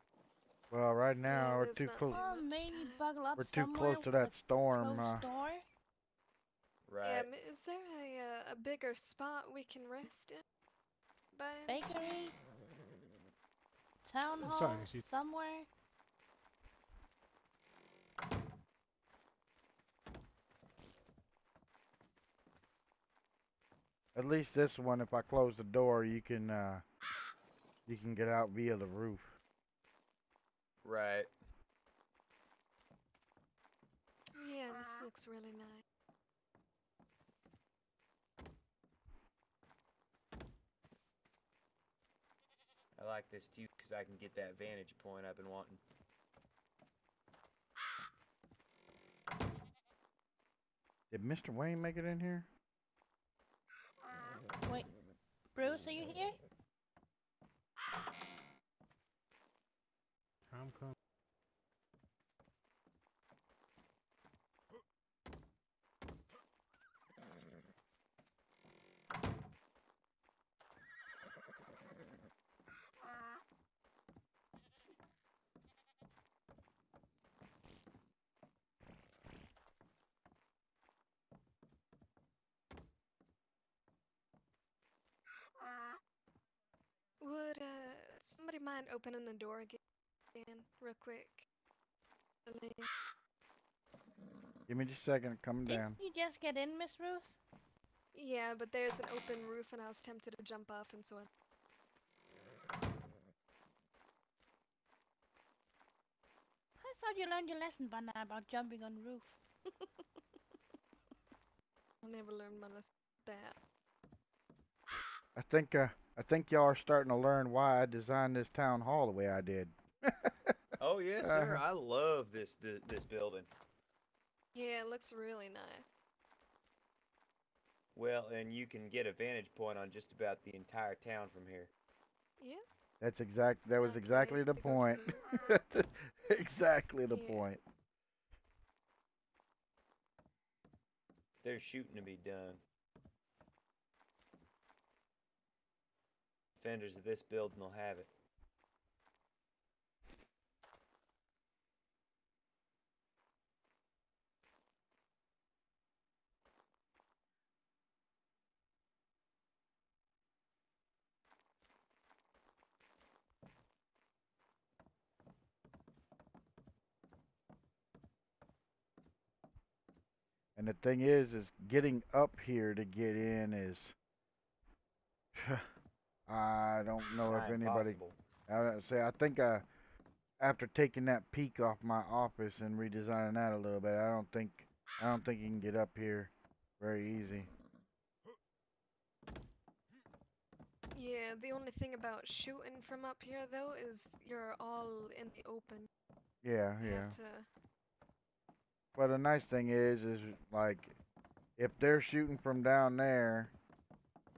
A: Well, right now we're
H: there's
A: too
H: not
A: close.
C: Well, maybe buckle up
A: We're too
C: somewhere
A: close to
C: with
A: that
C: a
A: storm.
C: closed door.
G: Right.
H: Is there a bigger spot we can rest in? By any chance?
C: Bakery, town
F: It's
C: hall,
F: fine, she's-
C: somewhere.
A: At least this one, if I close the door, you can get out via the roof.
G: Right.
H: Yeah, this looks really nice.
G: I like this too because I can get that vantage point I've been wanting.
A: Did Mr. Wayne make it in here?
C: Wait, Bruce, are you here?
F: I'm coming.
H: Would somebody mind opening the door again, real quick?
A: Give me just a second. Coming down.
C: Did you just get in, Miss Ruth?
H: Yeah, but there's an open roof and I was tempted to jump off and so on.
C: I thought you learned your lesson by now about jumping on roof.
H: I'll never learn my lesson with that.
A: I think y'all are starting to learn why I designed this town hall the way I did.
G: Oh yes, sir. I love this building.
H: Yeah, it looks really nice.
G: Well, and you can get a vantage point on just about the entire town from here.
H: Yeah.
A: That was exactly the point. Exactly the point.
G: There's shooting to be done. Defenders of this building will have it.
A: And the thing is getting up here to get in is, I don't know if anybody. I think after taking that peak off my office and redesigning that a little bit, I don't think you can get up here very easy.
H: Yeah, the only thing about shooting from up here though is you're all in the open.
A: Yeah,
H: You
A: yeah.
H: have to.
A: Well, the nice thing is like, if they're shooting from down there,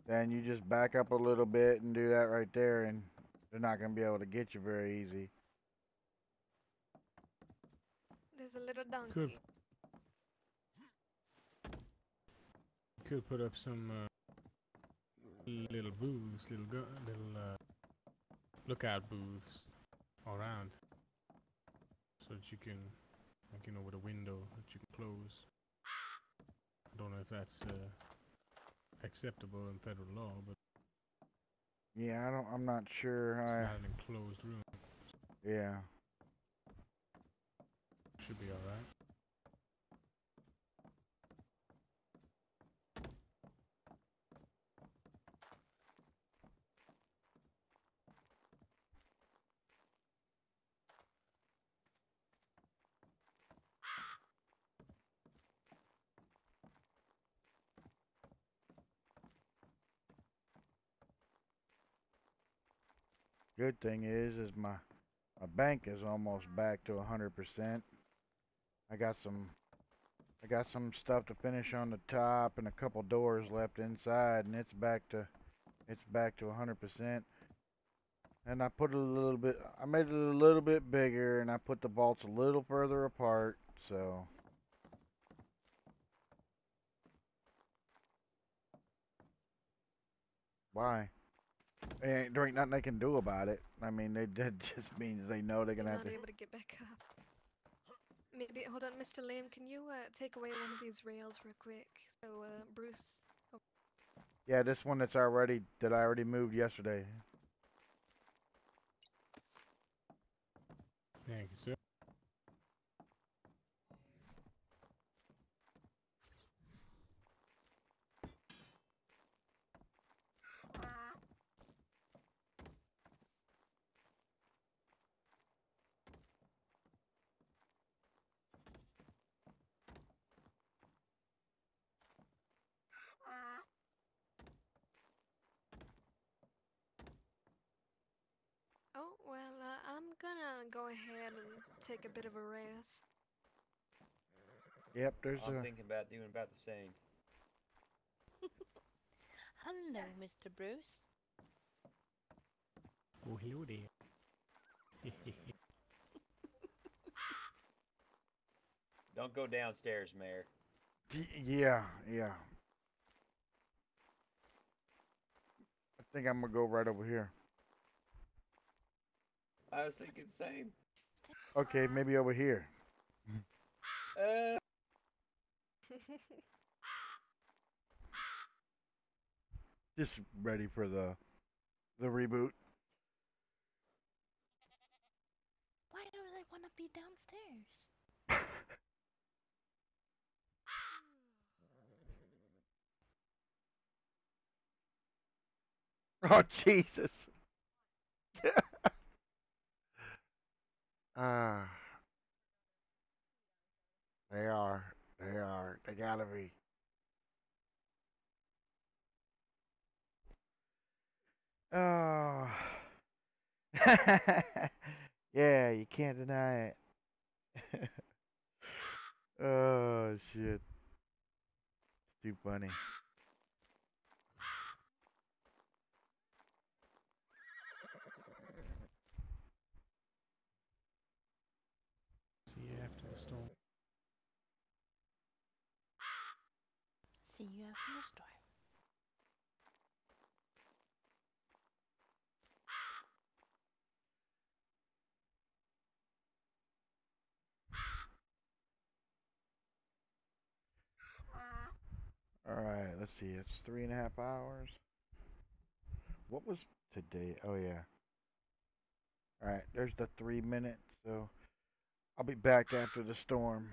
A: then you just back up a little bit and do that right there, and they're not gonna be able to get you very easy.
H: There's a little donkey.
F: Could put up some little booths, little lookout booths around, so that you can, like, you know, with a window that you can close. I don't know if that's acceptable in federal law, but
A: Yeah, I'm not sure.
F: it's not an enclosed room.
A: Yeah.
F: Should be all right.
A: good thing is my bank is almost back to 100%. I got some I got some stuff to finish on the top and a couple doors left inside, and it's back to 100%. And I put it a little bit, I made it a little bit bigger, and I put the vaults a little further apart. So why? There ain't nothing they can do about it. I mean, that just means they know they're
H: You're
A: gonna have
H: not
A: to.
H: able to get back up. Maybe, hold on, Mr. Lamb, can you take away one of these rails real quick? So, Bruce. Oh,
A: Yeah, this one that I already moved yesterday.
F: Thank you, sir.
H: oh well, I'm gonna go ahead and take a bit of a rest.
A: Yep, there's
G: I'm
A: a.
G: thinking about doing about the same.
C: Hello, Mr. Bruce.
F: Oh, hello there.
G: Don't go downstairs, Mayor.
A: Yeah, yeah. I think I'm gonna go right over here.
G: I was thinking the same.
A: Okay, maybe over here.
G: Uh,
A: Just ready for the reboot.
C: Why do they want to be downstairs?
A: Oh Jesus. Ah, they are. They are. They gotta be. Oh. Yeah, you can't deny it. Oh shit. Too funny.
F: See you after the storm.
C: See you after the storm.
A: Alright, let's see. It's 3.5 hours. What was today? Oh yeah. Alright, there's the 3 minutes, so I'll be back after the storm.